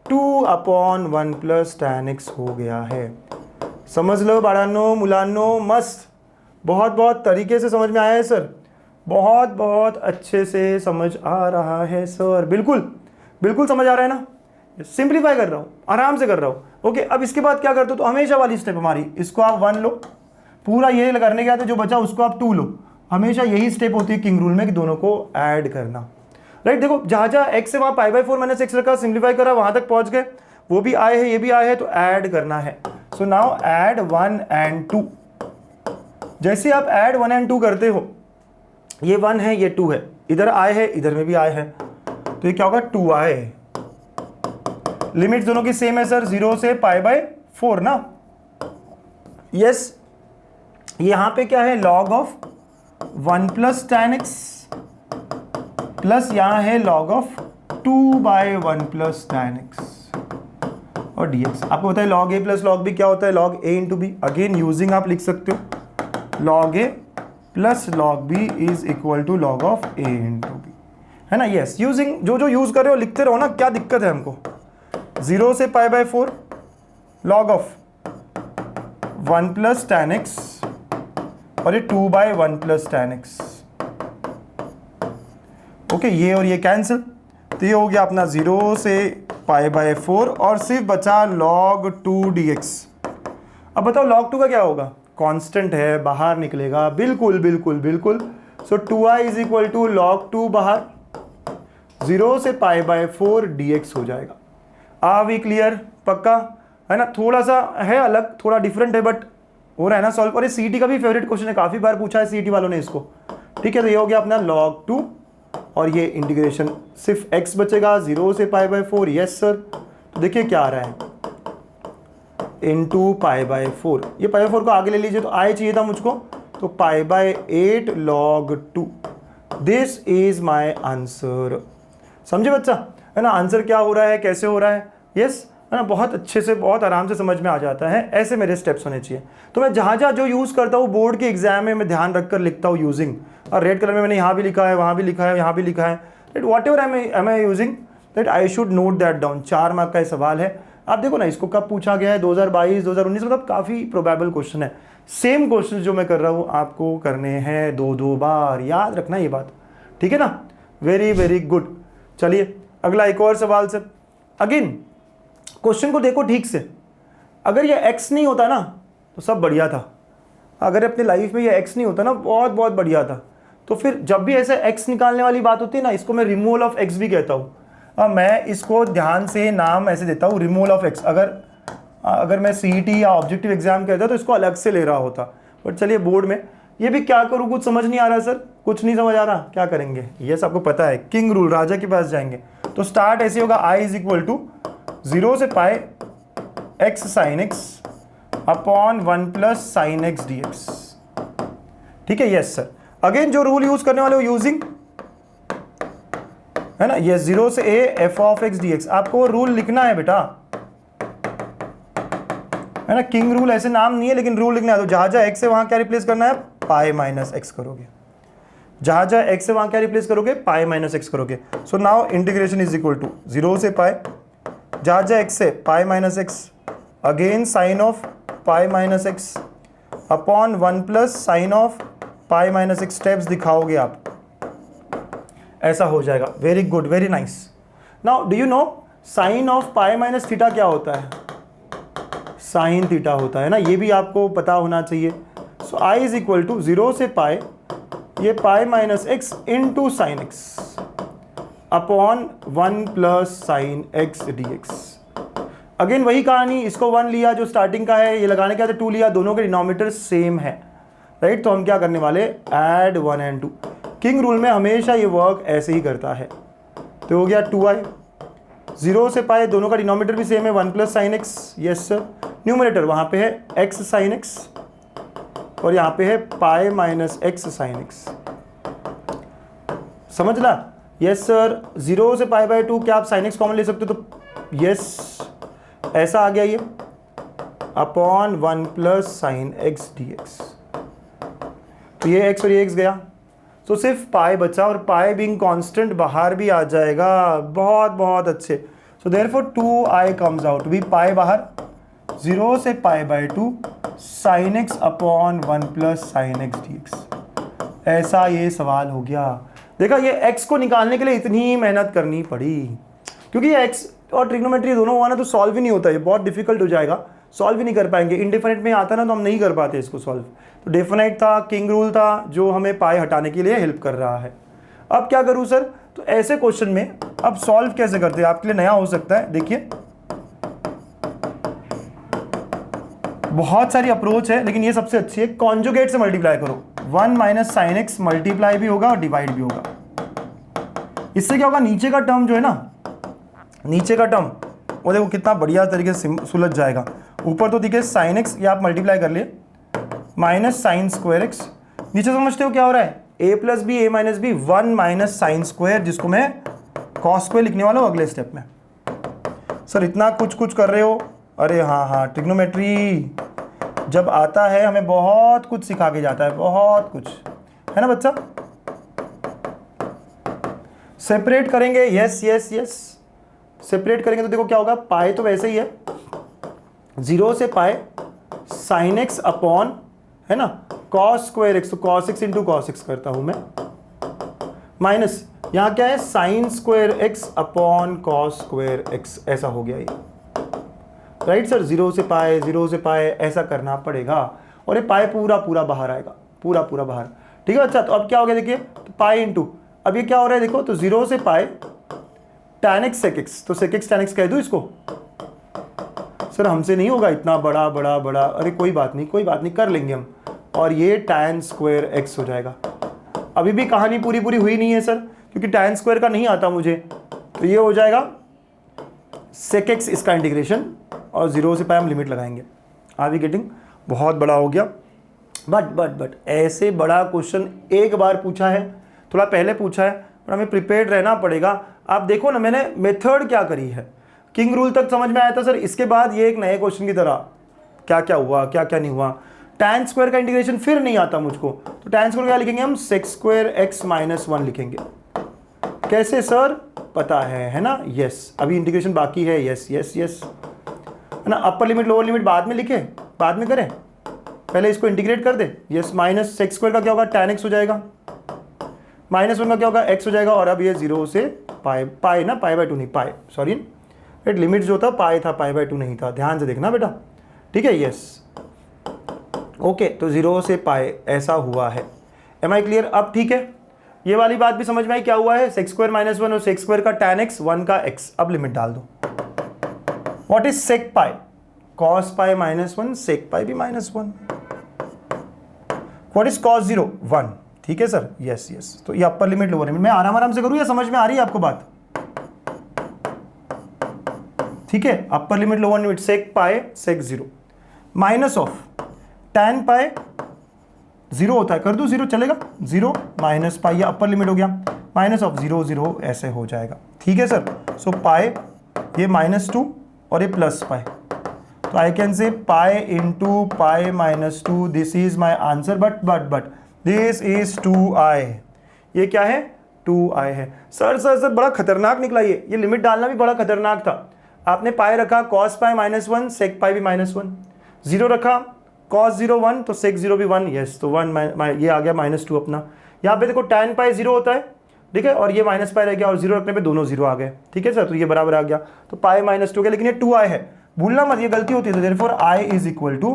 2 upon 1 plus tan x हो गया है। समझ लो बाड़ानो मुलानो, मस्त, बहुत तरीके से समझ में आया है सर, बहुत अच्छे से समझ आ रहा है सर, बिल्कुल समझ आ रहा है ना। सिंप्लीफाई कर रहा हूँ, आराम से कर रहा हूँ। ओके, अब इसके बाद क्या करते हो, तो हमेशा वाली स्टेप हमारी, इसको आप 1 लो, पूरा ये करने के बाद जो बचा उसको आप 2 लो। हमेशा यही स्टेप होती है किंग रूल में कि दोनों को ऐड करना, राइट। देखो जहाँ जहाँ x से वहाँ π/4 माइनस एक्स रखा, सिंप्लीफाई करा, वहाँ तक पहुँच गए, वो भी आए है ये भी आए है, तो ऐड करना है। So now add 1 and 2। जैसे आप ऐड 1 एंड 2 करते हो, ये 1 है ये 2 है, इधर आए है इधर में भी आए है, तो ये क्या होगा 2 आए। लिमिट दोनों की सेम है सर, 0 से π/4 ना। यस, यहां पे क्या है, log of 1 plus tan x plus यहां है log of 2/1 plus tan x और dx। आपको पता है log a plus log b क्या होता है, log a into b. Again using आप लिख सकते हो log a plus log b is equal to log of a into b, है ना। यस, यूजिंग जो यूज कर रहे हो लिखते रहो ना, क्या दिक्कत है हमको। 0 से π/4 log of 1 plus tan x और ये 2/1 प्लस tan x। ओके, ये और ये कैंसिल, तो ये हो गया अपना 0 से π/4 और सिर्फ बचा log 2 dx। अब बताओ log 2 का क्या होगा, कांस्टेंट है, बाहर निकलेगा, बिल्कुल बिल्कुल बिल्कुल। So 2i is equal to log 2 बाहर, 0 से π/4 dx हो जाएगा। Are we clear? पक्का है ना? थोड़ा सा है अलग, थोड़ा डिफरेंट है, बट हो रहा है ना सॉल्व। और ये सीईटी का भी फेवरेट क्वेश्चन है, काफी बार पूछा है सीईटी वालों ने इसको। ठीक है, तो ये हो गया अपना log 2 और ये इंटीग्रेशन सिर्फ x बचेगा 0 से π/4। Yes sir. तो देखिए क्या आ रहा है, इंटू π/4। ये π/4 को आगे ले लीजिए, तो i चाहिए था मुझको, तो π/8 log 2। This is my answer. समझे बच्चा? है ना, आंसर क्या हो रहा है, कैसे हो रहा है? यस है ना, बहुत अच्छे से, बहुत आराम से समझ में आ जाता है। ऐसे मेरे स्टेप्स होने चाहिए। तो मैं जहाँ जहाँ जो यूज़ करता हूँ बोर्ड के एग्जाम में मैं ध्यान रखकर लिखता हूँ यूजिंग। और रेड कलर में मैंने यहाँ भी लिखा है, वहाँ भी लिखा है, यहाँ भी लिखा है, that what ever M I using, that I should note that down. 4 mark का ये सवाल है। आप देखो ना, इसको कब पूछा गया है, 2022 2019, मतलब काफ़ी प्रोबेबल क्वेश्चन है। सेम क्वेश्चन जो मैं कर रहा हूँ आपको करने हैं 2-2 बार, याद रखना ये बात। ठीक है ना? Very very good. चलिए अगला एक और सवाल सर। अगेन क्वेश्चन को देखो ठीक से। अगर ये x नहीं होता ना तो सब बढ़िया था। अगर अपने लाइफ में ये x नहीं होता ना, बहुत बहुत बढ़िया था। तो फिर जब भी ऐसे x निकालने वाली बात होती है ना, इसको मैं रिमूवल ऑफ x भी कहता हूँ। अब मैं इसको ध्यान से नाम ऐसे देता हूँ, रिमूवल ऑफ x। अगर मैं सीईटी या ऑब्जेक्टिव एग्जाम कहता तो इसको अलग से ले रहा होता। बट चलिए बोर्ड में ये भी क्या करूँ, कुछ समझ नहीं आ रहा सर, कुछ नहीं समझ आ रहा, क्या करेंगे? ये सबको पता है, किंग रूल, राजा के पास जाएंगे। तो स्टार्ट ऐसे होगा, i इज इक्वल टू 0 से pi x sine x upon 1 plus sine x dx। ठीक है, यस सर। अगेन जो रूल यूज करने वाले हो यूजिंग, है ना, ये 0 से a f of x dx। आपको रूल लिखना है बेटा, है ना। किंग रूल ऐसे नाम नहीं है, लेकिन रूल लिखना है। तो जहां जहां x से वहां क्या रिप्लेस करना है, पाई माइनस x करोगे। जहां जहां x से वहां क्या रिप्लेस करोगे, पाई माइनस x करोगे। So now integration is equal to 0 से पाई, जहां जहां x से pi minus x, again sine of pi minus x upon 1 plus sine of pi minus x। Steps दिखाओगे आप, ऐसा हो जाएगा। Very good, very nice. Now do you know sine of pi minus theta क्या होता है? Sine theta होता है ना, ये भी आपको पता होना चाहिए। सो i इज इक्वल टू 0 से पाई, ये पाई minus x into sine x upon 1 plus sine x dx। Again वही कहानी, इसको 1 लिया जो स्टार्टिंग का है, ये लगाने के बाद 2 लिया, दोनों के डिनोमिनेटर सेम है, राइट। तो हम क्या करने वाले, ऐड 1 एंड 2। किंग रूल में हमेशा ये वर्क ऐसे ही करता है। तो हो गया 2i, 0 से पाए, दोनों का डिनोमिनेटर भी सेम है, 1 plus sine x. Yes sir. Numerator वहाँ पे है x साइन x और यहाँ पे है pi minus x sine x। समझ ला? Yes sir. 0 से π/2 क्या आप साइन x कॉमन ले सकते हो? तो यस, ऐसा आ गया ये, upon 1 plus sine x dx। तो ये x और ये x गया, तो सिर्फ पाई बचा, और पाई बीइंग कांस्टेंट बाहर भी आ जाएगा। बहुत बहुत अच्छे। सो देयरफॉर 2i कम्स आउट, भी पाई बाहर, 0 से π/2 sine x upon 1 plus sine x dx। ऐसा ये सवाल हो गया। देखा, ये x को निकालने के लिए इतनी मेहनत करनी पड़ी, क्योंकि ये x और ट्रिग्नोमेट्री दोनों हुआ ना तो सॉल्व ही नहीं होता, ये बहुत डिफिकल्ट हो जाएगा, सॉल्व ही नहीं कर पाएंगे। इंडेफिनिट में आता ना तो हम नहीं कर पाते इसको सॉल्व। तो डेफिनेट था, किंग रूल था, जो हमें पाई हटाने के लिए हेल्प कर रहा है। अब क्या करूँ सर? तो ऐसे क्वेश्चन में अब सॉल्व कैसे करते हैं, आपके लिए नया हो सकता है। देखिए, बहुत सारी अप्रोच है, लेकिन ये सबसे अच्छी है। कॉन्जुगेट से मल्टीप्लाई करो, 1 माइनस साइन एक्स मल्टीप्लाई भी होगा और डिवाइड भी होगा। इससे क्या होगा, नीचे का टर्म जो है ना, नीचे का टर्म वो देखो कितना बढ़िया तरीके से सुलझ जाएगा। ऊपर तो दिखे साइन एक्स, ये आप मल्टीप्लाई कर लिए, माइनस साइन स्क्वायर एक्स। नीचे समझते हो क्या हो रहा है, a plus b, a minus b, 1 minus sine square, जिसको मैं कॉस स्क्वायर लिखने वाला हूँ अगले स्टेप में। सर इतना कुछ कुछ कर रहे हो? अरे हाँ हाँ, ट्रिग्नोमेट्री जब आता है हमें बहुत कुछ सिखा के जाता है, बहुत कुछ, है ना बच्चा। सेपरेट करेंगे, यस यस यस, सेपरेट करेंगे तो देखो क्या होगा, पाई तो वैसे ही है, 0 से पाई साइन एक्स अपॉन, है ना, कॉस स्क्वायर एक्स, तो cos x into cos x करता हूं मैं, माइनस यहाँ क्या है, sine square x upon cos square x, ऐसा हो गया ये, राइट सर। 0 से पाए, 0 से पाए, ऐसा करना पड़ेगा और ये पाए पूरा पूरा बाहर आएगा, पूरा पूरा बाहर, ठीक है। अच्छा तो अब क्या हो गया देखिए, तो पाए इंटू, अब ये क्या हो रहा है देखो, तो 0 से पाए tan x sec x, तो sec x tan x कह दूँ इसको। सर हमसे नहीं होगा इतना बड़ा बड़ा बड़ा, अरे कोई बात नहीं, कोई बात नहीं, कर लेंगे हम। और ये tan स्क्वायर x हो जाएगा। अभी भी कहानी पूरी पूरी हुई नहीं है सर, क्योंकि tan स्क्वायर का नहीं आता मुझे, तो ये हो जाएगा sec x इसका इंटीग्रेशन, और 0 से पाए हम लिमिट लगाएंगे। Are we getting? बहुत बड़ा हो गया। बट ऐसे बड़ा क्वेश्चन एक बार पूछा है, थोड़ा पहले पूछा है, पर हमें प्रिपेयर्ड रहना पड़ेगा। आप देखो ना, मैंने मेथड क्या करी है, किंग रूल तक समझ में आया था सर, इसके बाद ये एक नए क्वेश्चन की तरह क्या क्या हुआ, क्या क्या नहीं हुआ। tan स्क्वायर का इंटीग्रेशन फिर नहीं आता मुझको, तो tan स्क्वायर क्या लिखेंगे हम, sec स्क्वायर x माइनस 1 लिखेंगे। कैसे सर? पता है ना? यस, अभी इंटीग्रेशन बाकी है, यस यस यस, है ना। अपर लिमिट लोअर लिमिट बाद में लिखे, बाद में करें, पहले इसको इंटीग्रेट कर दे। यस, माइनस सेक्स स्क्वायर का क्या होगा, tan x हो जाएगा, माइनस 1 का क्या होगा, x हो जाएगा। और अब ये 0 से पाई, पाई ना, पाई बाय 2 नहीं, पाई, सॉरी राइट, लिमिट जो था पाई था, पाई बाय 2 नहीं था, ध्यान से देखना बेटा, ठीक है। यस ओके, तो 0 से पाई ऐसा हुआ है। Am I clear? अब ठीक है, ये वाली बात भी समझ में आई, क्या हुआ है, सेक्स स्क्वायर माइनस 1 और सेक्स स्क्वायर का tan x, 1 का x। अब लिमिट डाल दो। What is sec pi, cos pi minus 1, sec pi भी माइनस 1। व्हाट इज कॉस 0, 1, ठीक है सर। यस यस, तो ये अपर लिमिट लोअर लिमिट, मैं आराम आराम से करूँ या समझ में आ रही है आपको बात? ठीक है, upper limit lower limit, sec pi sec 0 minus of tan pi 0 होता है, कर दूं 0 चलेगा, 0 माइनस पाई, ये अपर लिमिट हो गया, माइनस ऑफ 0 0 ऐसे हो जाएगा, ठीक है सर। सो पाई ये -2 और ये प्लस पाई, तो आई कैन से pi into pi minus 2, this is my answer. But this is 2i, ये क्या है, 2i है। सर बड़ा खतरनाक निकला ये लिमिट डालना भी बड़ा खतरनाक था। आपने पाई रखा cos पाई -1, sec पाई भी -1, 0 रखा cos 0 1, तो sec 0 भी 1, यस, तो 1 ये आ गया -2 अपना। यहाँ पे देखो tan पाई 0 होता है, ठीक है, और ये माइनस पाई रह गया, और 0 रखने पे दोनों 0 आ गए, ठीक है सर, तो ये बराबर आ गया, तो पाई -2 गया, लेकिन ये 2i है, भूलना मत, ये गलती होती है। Therefore i is equal to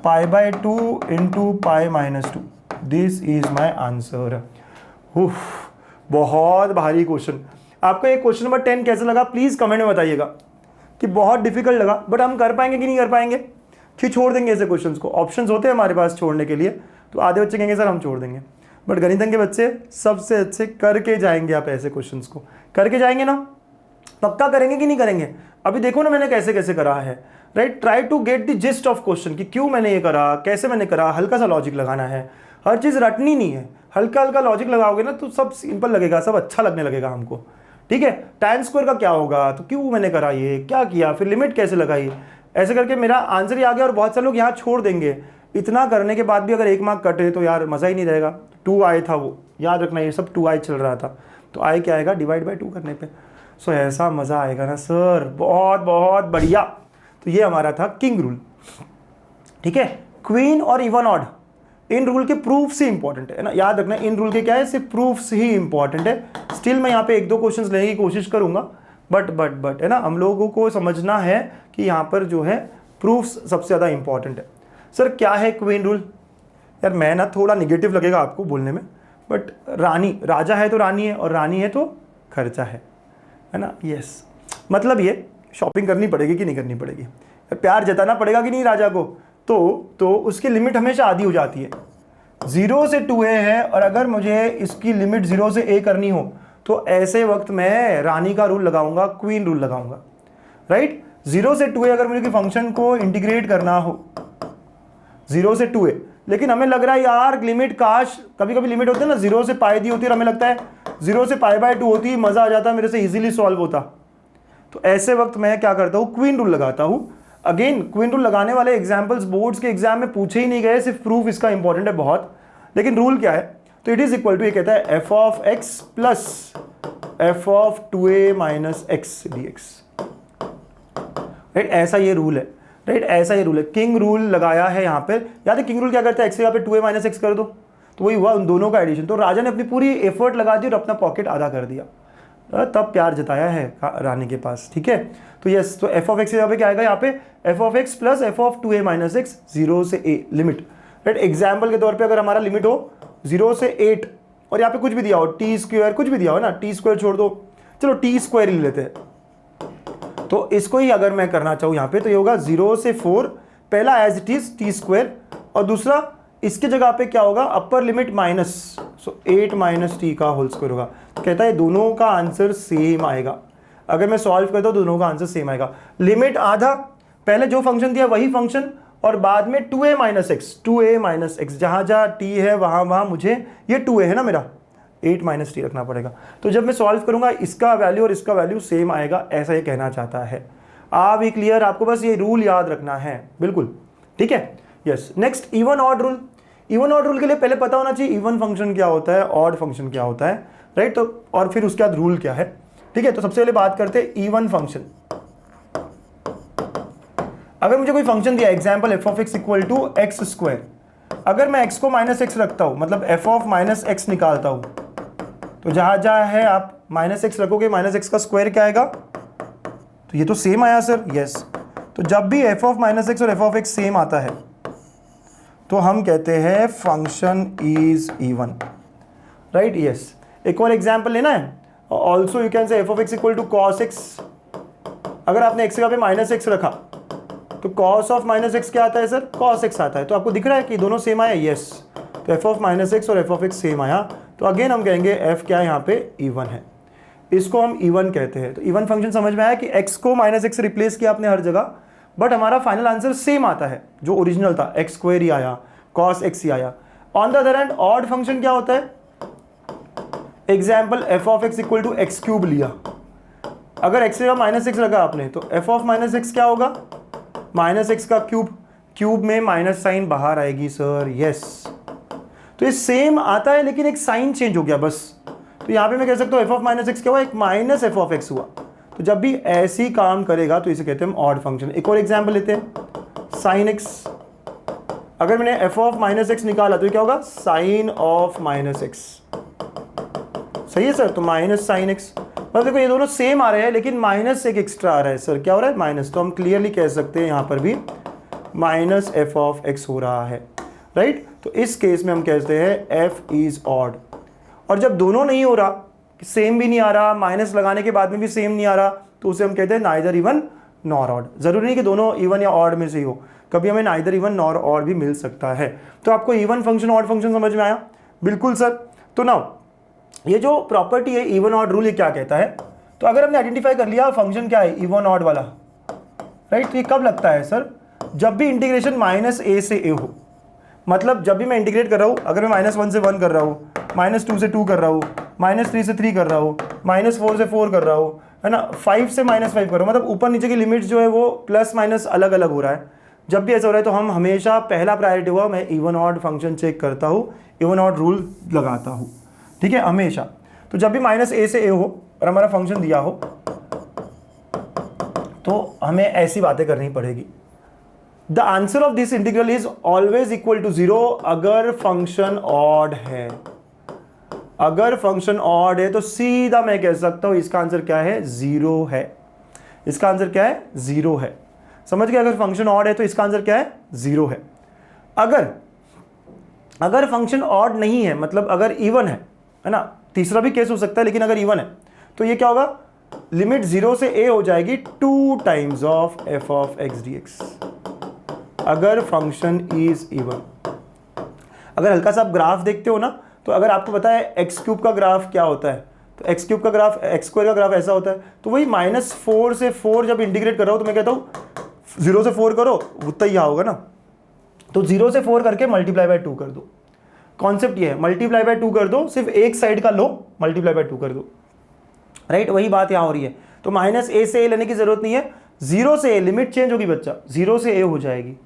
pi by 2 into pi -2, this is my answer. बहुत भारी क्वेश्चन। आपको ये क्वेश्चन नंबर 10 कैसा लगा, प्लीज कमेंट में बताइएगा कि बहुत डिफिकल्ट लगा, बट हम कर पाएंगे कि नहीं कर पाएंगे, कि छोड़ देंगे ऐसे क्वेश्चंस को। ऑप्शंस होते हैं हमारे पास छोड़ने के लिए, तो आधे बच्चे कहेंगे सर हम छोड़ देंगे, बट गणितज्ञ के बच्चे सबसे अच्छे करके जाएंगे। आप ऐसे क्वेश्चंस को करके जाएंगे ना, पक्का करेंगे कि नहीं करेंगे? अभी देखो ना मैंने कैसे कैसे करा है, right. Try to get the gist of question कि क्यों मैंने ये करा, कैसे मैंने करा, हल्का सा लॉजिक लगाना है, हर चीज़ रटनी नहीं है, हल्का हल्का लॉजिक लगाओगे ना तो सब सिंपल लगेगा, सब अच्छा लगने लगेगा हमको, ठीक है। tan स्क्वायर का क्या होगा, तो क्यों मैंने करा, ये क्या किया, फिर लिमिट कैसे लगाई, ऐसे करके मेरा आंसर ही आ गया। और बहुत सारे लोग यहाँ छोड़ देंगे, इतना करने के बाद भी अगर 1 मार्क कटे तो यार मज़ा ही नहीं रहेगा। 2i था वो, याद रखना, ये सब 2i चल रहा था, तो i क्या आएगा, डिवाइड बाई 2 करने पे। सो ऐसा मज़ा आएगा ना सर, बहुत बहुत बढ़िया। तो ये हमारा था किंग रूल, ठीक है। क्वीन और इवन ऑड, इन रूल के प्रूफ से इंपॉर्टेंट है ना, याद रखना, इन रूल के क्या है, सिर्फ प्रूफ्स ही इंपॉर्टेंट है। स्टिल मैं यहाँ पे 1-2 क्वेश्चंस लेने की कोशिश करूंगा, बट है ना, हम लोगों को समझना है कि यहाँ पर जो है प्रूफ्स सबसे ज़्यादा इंपॉर्टेंट है। सर क्या है क्वीन रूल? यार मैं ना, थोड़ा निगेटिव लगेगा आपको बोलने में, बट रानी, राजा है तो रानी है, और रानी है तो खर्चा है ना। यस, मतलब ये शॉपिंग करनी पड़ेगी कि नहीं करनी पड़ेगी, प्यार जताना पड़ेगा कि नहीं राजा को, तो उसकी लिमिट हमेशा आधी हो जाती है। 0 से 2a है, और अगर मुझे इसकी लिमिट 0 से a करनी हो तो ऐसे वक्त मैं रानी का रूल लगाऊंगा, क्वीन रूल लगाऊंगा, राइट। 0 से 2a अगर मुझे फंक्शन को इंटीग्रेट करना हो 0 से 2a, लेकिन हमें लग रहा है यार लिमिट काश, कभी कभी लिमिट होती है ना 0 से पाई दी होती है और हमें लगता है 0 से पाई बाय 2 होती, मज़ा आ जाता, मेरे से इजीली सॉल्व होता, तो ऐसे वक्त मैं क्या करता हूँ, क्वीन रूल लगाता हूँ। अगेन क्वीन रूल लगाने वाले एग्जाम्पल्स बोर्ड्स के एग्जाम में पूछे ही नहीं गए, सिर्फ प्रूफ इसका इंपॉर्टेंट है बहुत, लेकिन रूल क्या है, तो इट इज इक्वल टू, ये कहता है f of x plus f of 2a minus x dx, right. ऐसा ये रूल है, राइट, ऐसा ये रूल है। किंग रूल लगाया है यहाँ पे, याद है किंग रूल क्या करता है, x की जगह पे 2a माइनस एक्स कर दो, तो वही हुआ उन दोनों का एडिशन। तो राजा ने अपनी पूरी एफर्ट लगा दी और अपना पॉकेट आधा कर दिया, तब प्यार जताया है रानी के पास। ठीक है, तो यस, तो एफ ऑफ एक्स यहाँ पे क्या आएगा, यहाँ पे f of x plus F of 2a minus x 0 से a लिमिट, राइट। एग्जाम्पल के तौर पे अगर हमारा लिमिट हो 0 से 8 और यहाँ पे कुछ भी दिया हो टी स्क्वायर, कुछ भी दिया हो ना, टी स्क्वायर छोड़ दो, चलो टी स्क्वायर ही लेते हैं। तो इसको ही अगर मैं करना चाहूँ यहाँ पे तो ये होगा 0 से 4, पहला as it is t square और दूसरा इसके जगह पे क्या होगा, upper limit minus, so 8 minus t का होल स्क्वायर होगा। तो कहता है दोनों का आंसर सेम आएगा। अगर मैं सॉल्व करता हूँ दोनों का आंसर सेम आएगा। लिमिट आधा, पहले जो फंक्शन दिया वही फंक्शन और बाद में 2a माइनस एक्स, जहाँ जहाँ टी है वहाँ मुझे ये 2a है ना मेरा, 8 माइनस टी रखना पड़ेगा। तो जब मैं सॉल्व करूँगा इसका वैल्यू और इसका वैल्यू सेम आएगा, ऐसा ये कहना चाहता है। आप भी क्लियर, आपको बस ये रूल याद रखना है, बिल्कुल ठीक है। Yes, next even odd rule. Even odd rule के लिए पहले पता होना चाहिए इवन फंक्शन क्या होता है, ऑड फंक्शन क्या होता है, राइट। तो और फिर उसके बाद रूल क्या है, ठीक है। तो सबसे पहले बात करते हैं इवन फंक्शन। अगर मुझे कोई फंक्शन दिया, example f of x equal to x square, अगर मैं एक्स को माइनस एक्स रखता हूं, मतलब एफ ऑफ माइनस एक्स निकालता हूं, तो जहां जहां है आप माइनस एक्स रखोगे, माइनस एक्स का स्क्वायर क्या आएगा, तो ये तो सेम आया सर, यस। तो जब भी एफ ऑफ माइनस एक्स और एफ ऑफ एक्स सेम आता है तो हम कहते हैं function is even, right, yes. एक और एग्जाम्पल लेना है, also you can say f of x equal to cos x. अगर आपने एक्स का पे माइनस एक्स रखा तो कॉस ऑफ माइनस एक्स क्या आता है सर, कॉस एक्स आता है। तो आपको दिख रहा है कि दोनों सेम आया, यस। तो एफ ऑफ माइनस एक्स और एफ ऑफ एक्स सेम आया, तो अगेन हम कहेंगे एफ क्या है यहाँ पे, इवन है। इसको हम इवन कहते हैं। तो इवन फंक्शन समझ में आया कि एक्स को माइनस एक्स रिप्लेस किया आपने हर जगह, बट हमारा फाइनल आंसर सेम आता है, जो ओरिजिनल था एक्स स्क्वायर ही आया, कॉस एक्स ही आया। On the other hand odd function क्या होता है, example f of x equal to x cube लिया, अगर एक्स का माइनस एक्स रखा आपने तो एफ ऑफ माइनस एक्स क्या होगा, माइनस एक्स का क्यूब, क्यूब में माइनस साइन बाहर आएगी सर, यस। तो ये सेम आता है लेकिन एक साइन चेंज हो गया बस। तो यहाँ पे मैं कह सकता हूँ एफ ऑफ माइनस एक्स क्या हुआ, एक माइनस एफ ऑफ एक्स हुआ। तो जब भी ऐसी काम करेगा तो इसे कहते हैं हम ऑड फंक्शन। एक और एग्जाम्पल लेते हैं, साइन एक्स, अगर मैंने एफ ऑफ माइनस एक्स निकाला तो ये क्या होगा, साइन ऑफ माइनस एक्स, सही है सर। तो माइनस साइन एक्स, मतलब देखो ये दोनों सेम आ रहे हैं लेकिन माइनस एक एक्स्ट्रा आ रहा है सर, क्या हो रहा है, माइनस। तो हम क्लियरली कह सकते हैं यहाँ पर भी माइनस एफ ऑफ एक्स हो रहा है, राइट। तो इस केस में हम कहते हैं एफ इज ऑड। और जब दोनों नहीं हो रहा, सेम भी नहीं आ रहा, माइनस लगाने के बाद में भी सेम नहीं आ रहा, तो उसे हम कहते हैं नाइदर इवन नॉर ऑड। जरूरी नहीं कि दोनों इवन या ऑड में से ही हो, कभी हमें नाइदर इवन नॉर ऑड भी मिल सकता है। तो आपको इवन फंक्शन ऑड फंक्शन समझ में आया, बिल्कुल सर। तो नाउ ये जो प्रॉपर्टी है इवन ऑड रूल, ये क्या कहता है, तो अगर हमने आइडेंटिफाई कर लिया फंक्शन क्या है, इवन ऑड वाला, राइट। तो ये कब लगता है सर, जब भी इंटीग्रेशन माइनस ए से ए हो, मतलब जब भी मैं इंटीग्रेट कर रहा हूँ, अगर मैं -1 से 1 कर रहा हूँ, -2 से 2 कर रहा हूँ, -3 से 3 कर रहा हूँ, -4 से 4 कर रहा हूँ, है ना, 5 से -5 कर रहा हूँ, मतलब ऊपर नीचे की लिमिट्स जो है वो प्लस माइनस अलग अलग हो रहा है। जब भी ऐसा हो रहा है तो हम हमेशा पहला प्रायोरिटी हुआ मैं इवन ऑड फंक्शन चेक करता हूँ, इवन ऑड रूल लगाता हूँ, ठीक है, हमेशा। तो जब भी -a से a हो और हमारा फंक्शन दिया हो तो हमें ऐसी बातें करनी पड़ेगी। The answer of this integral is always equal to 0 अगर फंक्शन ऑड है। अगर फंक्शन ऑड है तो सीधा मैं कह सकता हूं इसका आंसर क्या है, 0 है। इसका आंसर क्या है, 0 है। समझ गए, अगर फंक्शन ऑड है तो इसका आंसर क्या है, 0 है। अगर फंक्शन ऑड नहीं है, मतलब अगर इवन है ना, तीसरा भी केस हो सकता है, लेकिन अगर इवन है तो ये क्या होगा, लिमिट 0 से a हो जाएगी 2 times of f of x dx। अगर फंक्शन इज इवन, अगर हल्का सा आप ग्राफ देखते हो ना, तो अगर आपको पता है एक्स क्यूब का ग्राफ क्या होता है, तो एक्स क्यूब का ग्राफ, एक्स स्क्वायर का ग्राफ ऐसा होता है। तो वही -4 से 4 जब इंटीग्रेट कर रहा हूँ तो मैं कहता हूँ 0 से 4 करो, उतना ही होगा ना। तो 0 से 4 करके मल्टीप्लाई बाय 2 कर दो। कॉन्सेप्ट ये है, मल्टीप्लाई बाय 2 कर दो, सिर्फ एक साइड का लो, मल्टीप्लाई बाय 2 कर दो, राइट। वही बात यहाँ हो रही है। तो -a से a लेने की जरूरत नहीं है, 0 से a, लिमिट चेंज होगी बच्चा, 0 से a हो जाएगी।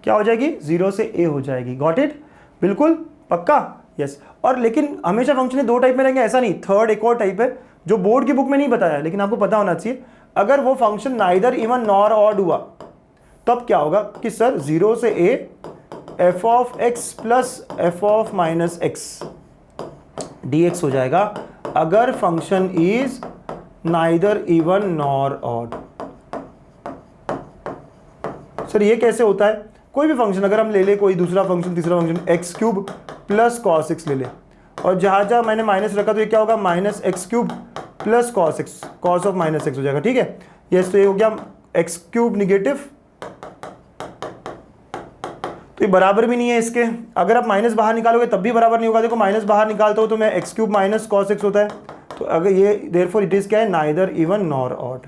क्या हो जाएगी, 0 से a हो जाएगी। गॉट इट, बिल्कुल पक्का, यस। और लेकिन हमेशा फंक्शन 2 टाइप में रहेंगे ऐसा नहीं, थर्ड एक और टाइप है जो बोर्ड की बुक में नहीं बताया, लेकिन आपको पता होना चाहिए। अगर वो function neither even nor odd हुआ तब क्या होगा कि सर 0 से a f of x plus F of minus x dx हो जाएगा अगर function is neither even nor odd. Sir ये कैसे होता है? कोई भी फंक्शन अगर हम ले ले, कोई दूसरा फंक्शन, तीसरा function, x cube plus cos x ले ले, और जहां जहां मैंने माइनस रखा तो ये क्या होगा? Minus x cube plus cos x, cos of minus x हो जाएगा। ठीक है, यस, तो ये हो गया एक्स क्यूब निगेटिव, तो ये बराबर भी नहीं है इसके। अगर आप माइनस बाहर निकालोगे तब भी बराबर नहीं होगा। देखो माइनस बाहर निकालता हूं तो मैं x cube minus cos x होता है, तो अगर ये देयरफॉर इट इज क्या है? Neither even nor odd.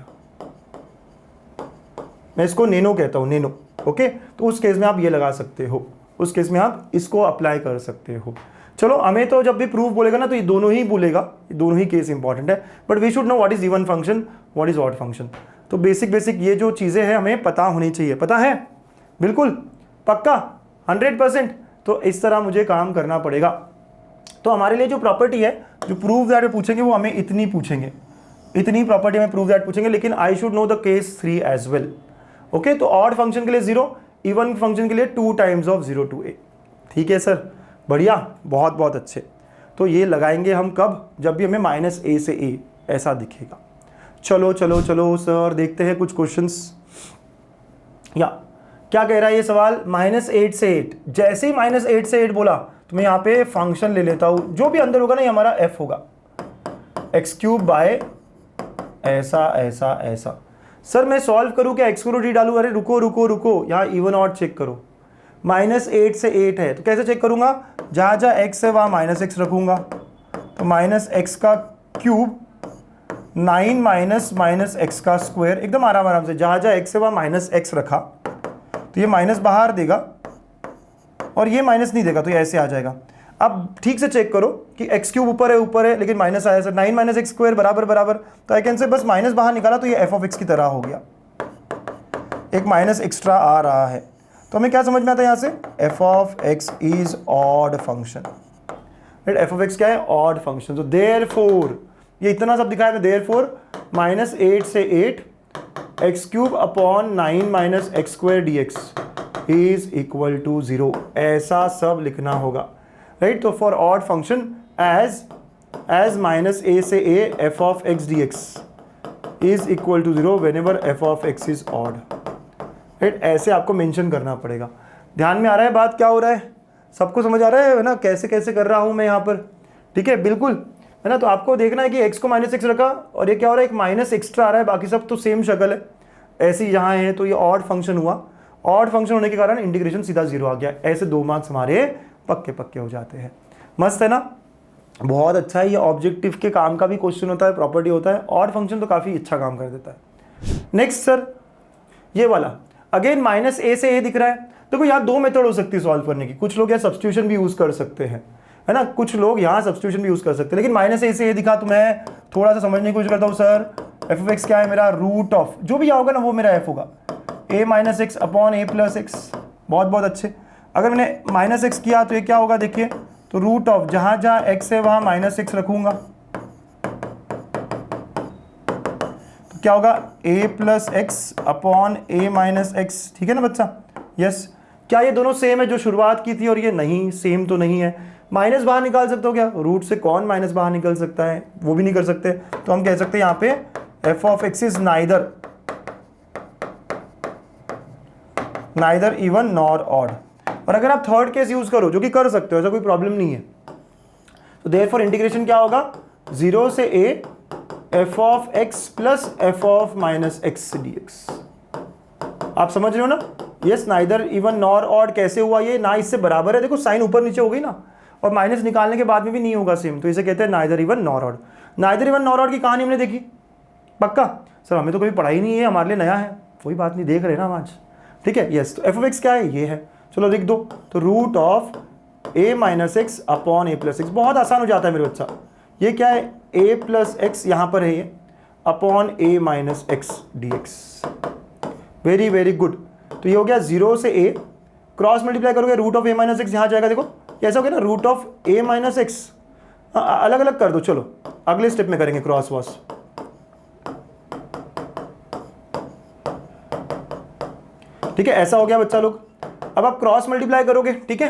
मैं इसको नेनो कहता हूं, नेनो। ओके, तो उस केस में आप ये लगा सकते हो, उस केस में आप इसको अप्लाई कर सकते हो। चलो, हमें तो जब भी प्रूफ बोलेगा ना तो ये दोनों ही बोलेगा, ये दोनों ही केस इंपॉर्टेंट है, but we should know what is even function, what is odd function. तो बेसिक ये जो चीज़ें हैं हमें पता होनी चाहिए। पता है? बिल्कुल पक्का 100%। तो इस तरह मुझे काम करना पड़ेगा। तो हमारे लिए जो प्रॉपर्टी है, जो प्रूव दैट पूछेंगे, वो हमें इतनी पूछेंगे, इतनी प्रॉपर्टी में प्रूव दैट पूछेंगे, लेकिन I should know the case 3 as well. Okay, तो ऑड फंक्शन के लिए 0, इवन फंक्शन के लिए 2 टाइम्स ऑफ 0 to a। ठीक है सर, बढ़िया, बहुत बहुत अच्छे। तो ये लगाएंगे हम कब? जब भी हमें माइनस ए से ए ऐसा दिखेगा। चलो चलो चलो सर, देखते हैं कुछ क्वेश्चंस। या क्या कह रहा है ये सवाल? -8 से 8। जैसे ही -8 से 8 बोला तो मैं यहाँ पे फंक्शन ले लेता हूँ, जो भी अंदर होगा ना ये हमारा f होगा, एक्स क्यूब बाय ऐसा ऐसा ऐसा। सर मैं सॉल्व करूँ क्या? एक्स को डी डालूँ? अरे रुको रुको रुको, यहाँ इवन ऑड चेक करो। -8 से 8 है तो कैसे चेक करूँगा? जहाँ जहाँ x है वहाँ -x रखूँगा, तो -x का क्यूब 9 माइनस x का स्क्वायर, एकदम आराम आराम से। जहाँ जहाँ x है वहाँ -x रखा तो ये माइनस बाहर देगा और ये माइनस नहीं देगा, तो ये ऐसे आ जाएगा। अब ठीक से चेक करो कि एक्स क्यूब ऊपर है लेकिन माइनस आया। सर 9 माइनस एक्स स्क्वायर बराबर बराबर, तो आई कैन से बस माइनस बाहर निकाला तो ये एफ ऑफ एक्स की तरह हो गया, एक माइनस एक्स्ट्रा आ रहा है। तो हमें क्या समझ में आता है यहाँ से? F of x is odd function. Right, F of x क्या है? Odd function. तो देयरफॉर ये इतना सब दिखाया है, देयरफॉर -8 से 8 x cube upon 9 minus x square d x is equal to 0, ऐसा सब लिखना होगा। राइट, तो for odd function as -a से a f of x d x is equal to 0 whenever f of x is odd. Right, ऐसे आपको mention करना पड़ेगा। ध्यान में आ रहा है बात क्या हो रहा है? सबको समझ आ रहा है ना कैसे कैसे कर रहा हूँ मैं यहाँ पर? ठीक है, बिल्कुल है ना। तो आपको देखना है कि x को -x रखा और ये क्या हो रहा है? एक माइनस एक्स्ट्रा आ रहा है, बाकी सब तो सेम शक्ल है, ऐसे ही यहाँ है। तो ये ऑड फंक्शन हुआ, ऑड फंक्शन होने के कारण इंटीग्रेशन सीधा 0 आ गया। ऐसे 2 मार्क्स हमारे पक्के पक्के हो जाते हैं। मस्त है ना, बहुत अच्छा है। ये ऑब्जेक्टिव के काम का भी क्वेश्चन होता है, प्रॉपर्टी होता है। ऑड फंक्शन तो काफ़ी अच्छा काम कर देता है। नेक्स्ट सर, ये वाला अगेन -a से a दिख रहा है। देखो यहाँ 2 मेथड हो सकती है सॉल्व करने की। कुछ लोग यहाँ सब्स्टिट्यूशन भी यूज़ कर सकते हैं, है ना, कुछ लोग यहाँ सब्स्टिट्यूशन भी यूज़ कर सकते हैं। लेकिन -a से a दिखा तो मैं थोड़ा सा समझने की कोशिश करता हूँ। सर एफ ऑफ एक्स क्या है? मेरा रूट ऑफ जो भी यहाँ होगा ना वो मेरा f होगा, a minus x upon a plus x. बहुत बहुत अच्छे। अगर मैंने -x किया तो ये क्या होगा? देखिए, तो रूट ऑफ जहाँ जहाँ x है वहाँ -x रखूँगा, तो क्या होगा? a plus x upon a minus x. ठीक है ना बच्चा? यस। क्या ये दोनों सेम है जो शुरुआत की थी? और ये नहीं, सेम तो नहीं है। माइनस बाहर निकाल सकते हो क्या? रूट से कौन माइनस बाहर निकल सकता है? वो भी नहीं कर सकते। तो हम कह सकते हैं यहाँ पे f of x is neither even nor odd. और अगर आप थर्ड केस यूज करो, जो कि कर सकते हो, ऐसा कोई प्रॉब्लम नहीं है, तो देयरफॉर इंटीग्रेशन क्या होगा? 0 से a f of x plus F of minus x d x. आप समझ रहे हो ना? Yes, neither even nor odd कैसे हुआ? ये ना इससे बराबर है, देखो साइन ऊपर नीचे हो गई ना, और माइनस निकालने के बाद में भी नहीं होगा सेम, तो इसे कहते हैं neither even nor odd. Neither even nor odd की कहानी हमने देखी? पक्का सर, हमें तो कभी पढ़ाई नहीं है, हमारे लिए नया है। कोई बात नहीं, देख रहे ना हम आज। ठीक है, यस। तो एफ ऑफ एक्स क्या है? ये है। चलो लिख दो, तो root of a minus x upon a plus x. बहुत आसान हो जाता है मेरे बच्चा। ये क्या है? a प्लस एक्स यहाँ पर है, ये upon a minus x d x. Very very good. तो ये हो गया 0 से a, क्रॉस मल्टीप्लाई करोगे root of a minus x यहाँ जाएगा। देखो कैसा हो गया ना, root of a minus x. अलग अलग कर दो, चलो अगले स्टेप में करेंगे क्रॉस वॉस। ठीक है, ऐसा हो गया बच्चा लोग। अब आप क्रॉस मल्टीप्लाई करोगे, ठीक है,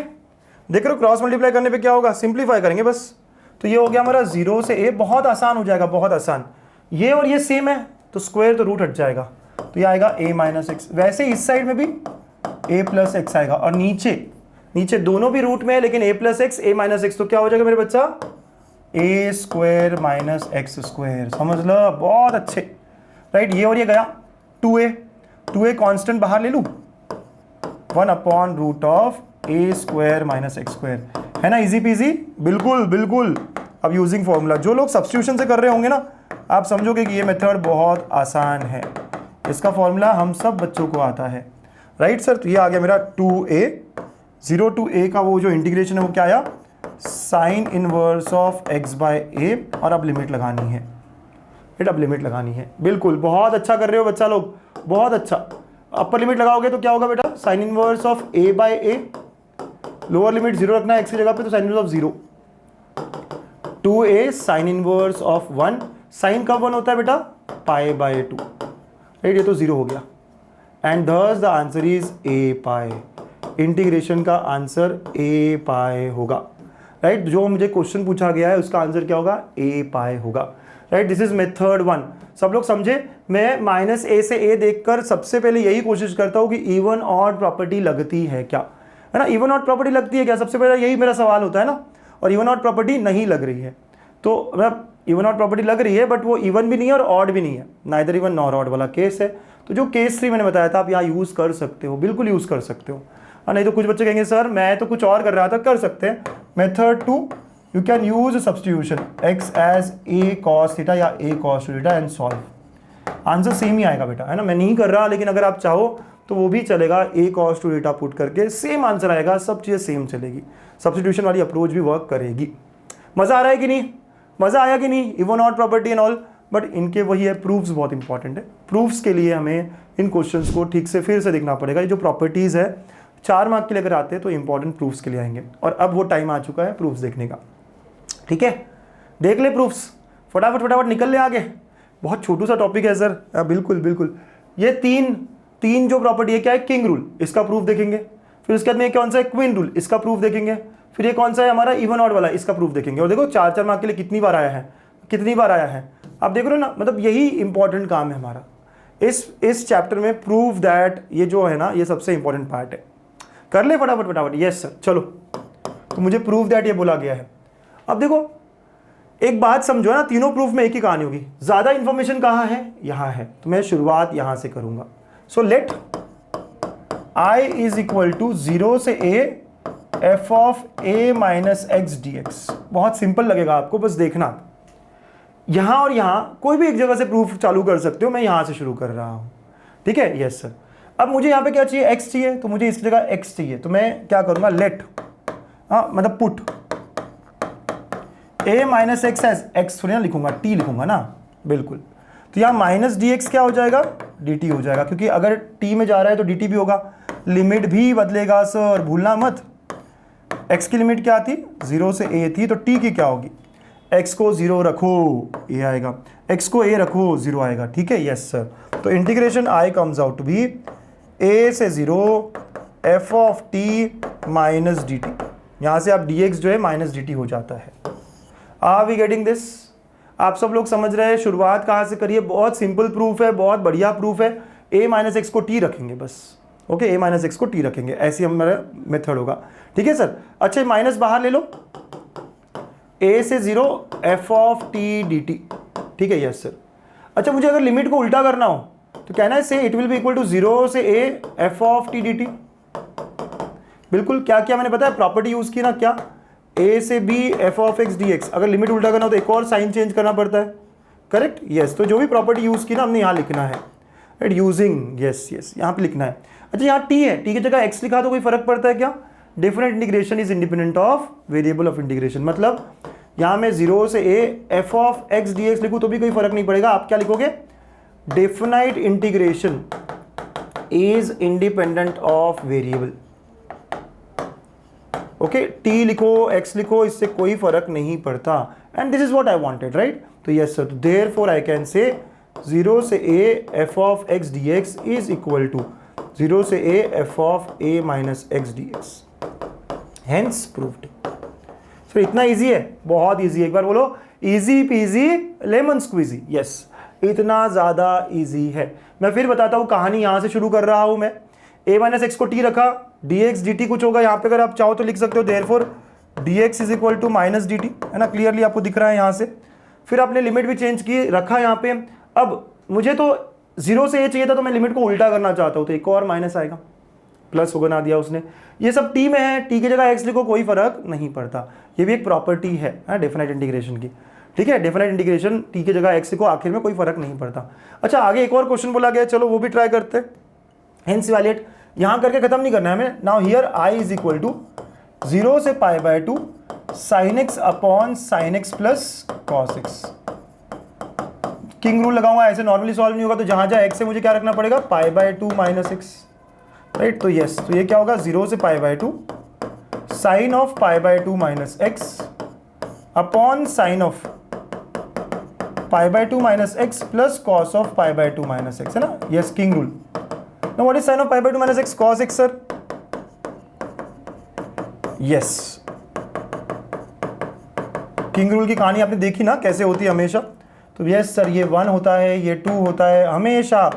देख रहे हो क्रॉस मल्टीप्लाई करने पे क्या होगा, सिंप्लीफाई करेंगे बस, तो ये हो गया हमारा 0 से a, बहुत आसान हो जाएगा, बहुत आसान। ये और ये सेम है तो स्क्वायर तो रूट हट जाएगा, तो ये आएगा a माइनस एक्स। वैसे इस साइड में भी a प्लस एक्स आएगा, और नीचे दोनों भी रूट में है, लेकिन a plus x a minus x, तो क्या हो जाएगा मेरे बच्चा, a square minus x square. समझ लो, बहुत अच्छे, राइट। ये और ये गया 2a कांस्टेंट बाहर ले लूँ, 1/रूट a square minus x square, है ना, इजी पीजी, बिल्कुल। अब यूजिंग फॉर्मूला, जो लोग सब्स्टिट्यूशन से कर रहे होंगे ना, आप समझोगे कि ये मेथड बहुत आसान है, इसका फॉर्मूला हम सब बच्चों को आता है, राइट सर। तो ये आ गया मेरा 2a, 0 to a का वो जो इंटीग्रेशन है वो क्या आया, sine inverse of x by a, और अब लिमिट लगानी है, अब लिमिट लगानी है, बिल्कुल, बहुत अच्छा कर रहे हो बच्चा लोग, बहुत अच्छा। अपर लिमिट लगाओगे तो क्या होगा बेटा, sine inverse of a by a, lower limit 0 रखना है x की जगह पे, तो sine inverse of 0, 2a sine inverse of 1, sine कब 1 होता है बेटा, पाई बाय 2, राइट, ये तो 0 हो गया, एंड दस the answer is a pi, integration का आंसर a पाई होगा, राइट। जो मुझे क्वेश्चन पूछा गया है उसका आंसर क्या होगा, a पाई होगा, राइट। दिस इज मेथड 1, सब लोग समझे। मैं माइनस a से a देखकर सबसे पहले यही कोशिश करता हूँ कि इवन ऑड प्रॉपर्टी लगती है क्या, है ना, इवन ऑड प्रॉपर्टी लगती है क्या, सबसे पहले यही मेरा सवाल होता है ना। और इवन ऑड प्रॉपर्टी नहीं लग रही है, तो मतलब इवन ऑड प्रॉपर्टी लग रही है बट वो इवन भी नहीं है और ऑड भी नहीं है, नाइदर इवन नॉर ऑड वाला केस है। तो जो केस 3 मैंने बताया था आप यहाँ यूज़ कर सकते हो, बिल्कुल यूज़ कर सकते हो। और नहीं तो कुछ बच्चे कहेंगे सर मैं तो कुछ और कर रहा था, कर सकते हैं। Method 2, you can use substitution, x as a cos theta या a cos theta and solve, answer same ही आएगा बेटा, है ना। मैं नहीं कर रहा, लेकिन अगर आप चाहो तो वो भी चलेगा, a cos थीटा पुट करके सेम आंसर आएगा, सब चीज़ें सेम चलेगी, सब्स्टिट्यूशन वाली अप्रोच भी वर्क करेगी। मज़ा आ रहा है कि नहीं, मज़ा आया कि नहीं, even odd property and all. But इनके वही है, प्रूफ्स बहुत इंपॉर्टेंट है, प्रूफ्स के लिए हमें इन क्वेश्चंस को ठीक से फिर से देखना पड़ेगा। ये जो प्रॉपर्टीज़ है 4 मार्क के लिए अगर आते हैं तो इंपॉर्टेंट प्रूफ्स के लिए आएंगे, और अब वो टाइम आ चुका है प्रूफ्स देखने का, ठीक है। देख ले प्रूफ्स, फटाफट निकल ले आगे, बहुत छोटू सा टॉपिक है सर, बिल्कुल। ये तीन जो प्रॉपर्टी है क्या है, किंग रूल, इसका प्रूफ देखेंगे, फिर उसके बाद में कौन सा है, क्वीन रूल, इसका प्रूफ देखेंगे, फिर ये कौन सा है हमारा इवन ऑड वाला, इसका प्रूफ देखेंगे। और देखो 4 मार्क के लिए कितनी बार आया है, आप देख रहे हो ना, मतलब यही इंपॉर्टेंट काम है हमारा इस चैप्टर में, प्रूफ दैट, ये जो है ना ये सबसे इंपॉर्टेंट पार्ट है। कर ले फटाफट, यस सर, चलो। तो मुझे प्रूफ दैट ये बोला गया है। अब देखो एक बात समझो ना, तीनों प्रूफ में एक ही कहानी होगी, ज्यादा इंफॉर्मेशन कहाँ है, यहाँ है, तो मैं शुरुआत यहाँ से करूंगा। So let i is equal to 0 से a f of a minus x d x. बहुत सिंपल लगेगा आपको, बस देखना, यहां और यहां कोई भी एक जगह से प्रूफ चालू कर सकते हो, मैं यहां से शुरू कर रहा हूं, ठीक है, यस सर। अब मुझे यहां पे क्या चाहिए, x चाहिए, तो मुझे इस जगह x चाहिए, तो मैं क्या करूंगा, लेट, मतलब put a minus x as x थोड़ी ना लिखूंगा, t लिखूंगा ना, बिल्कुल। तो यहाँ माइनस डी एक्स क्या हो जाएगा, dt हो जाएगा, क्योंकि अगर t में जा रहा है तो dt भी होगा, लिमिट भी बदलेगा सर, भूलना मत। x की लिमिट क्या थी, 0 से a थी, तो t की क्या होगी, x को 0 रखो a आएगा, x को a रखो 0 आएगा, ठीक है, यस सर। तो integration i comes out to be a से 0 f of t minus d t, यहाँ से आप dx जो है माइनस dt हो जाता है। आर वी गेटिंग दिस, आप सब लोग समझ रहे हैं। शुरुआत कहाँ से करिए, बहुत सिंपल प्रूफ है, बहुत बढ़िया प्रूफ है। a माइनस एक्स को t रखेंगे बस, ओके, a माइनस एक्स को t रखेंगे, ऐसी हमारा मेथड होगा, ठीक है सर। अच्छा माइनस बाहर ले लो, a से 0 f ऑफ t dt, ठीक है, यस सर। अच्छा मुझे अगर लिमिट को उल्टा करना हो तो कहना है say it will be equal to 0 से a f of t dt, बिल्कुल। क्या क्या मैंने बताया, प्रॉपर्टी यूज की ना, क्या, a से b f of x dx। अगर लिमिट उल्टा करना हो तो एक और साइन चेंज करना पड़ता है, करेक्ट, यस। तो जो भी प्रॉपर्टी यूज की ना हमने यहाँ लिखना है, राइट, यूजिंग, यस यहाँ पे लिखना है। अच्छा यहाँ t है, t की जगह x लिखा तो कोई फर्क पड़ता है क्या, different integration is independent of variable of integration, मतलब यहाँ मैं 0 से a f of x dx लिखूँ तो भी कोई फर्क नहीं पड़ेगा। आप क्या लिखोगे, definite integration is independent of variable, okay, t लिखो x लिखो, इससे कोई फर्क नहीं पड़ता, and this is what I wanted, right. तो yes sir, therefore I can say 0 से a f of x dx is equal to 0 से a f of a minus x d x, hence proved. Sir इतना easy है, बहुत easy है, एक बार बोलो easy peasy lemon squeezy. Yes, इतना ज़्यादा इजी है। मैं फिर बताता हूँ कहानी, यहाँ से शुरू कर रहा हूँ मैं। a माइनस एक्स को t रखा, dx dt कुछ होगा यहाँ पे, अगर आप चाहो तो लिख सकते हो therefore dx is equal to minus dt, है ना, क्लियरली आपको दिख रहा है यहाँ से। फिर आपने लिमिट भी चेंज की, रखा यहाँ पे। अब मुझे तो 0 से a चाहिए था, तो मैं लिमिट को उल्टा करना चाहता हूँ, तो एक और माइनस आएगा, प्लस को बना दिया उसने। ये सब t में है, t की जगह x लिखो, कोई फर्क नहीं पड़ता। ये भी एक प्रॉपर्टी है डेफिनेट इंटीग्रेशन की, ठीक है। डेफिनेट इंटीग्रेशन t की जगह x लिखो, आखिर में कोई फर्क नहीं पड़ता। अच्छा, आगे एक और क्वेश्चन बोला गया, चलो वो भी ट्राई करते हैं। हेंस इवैल्यूएट यहाँ करके खत्म नहीं करना है हमें। Now here i is equal to 0 से π/2 sin x upon sin x plus cos x। King rule लगाऊंगा, ऐसे नॉर्मली सॉल्व नहीं होगा, तो जहां जहां x है मुझे क्या रखना पड़ेगा, π/2 माइनस x, राइट। तो यस, तो ये क्या होगा, 0 से π/2 sine of π/2 minus x upon sine of π/2 minus x plus cos of π/2 minus x, है ना। Yes, king rule. Now what is sine of π/2 minus x, cos x sir. Yes, king rule की कहानी आपने देखी ना कैसे होती है हमेशा। तो यस सर, ये 1 होता है, ये 2 होता है, हमेशा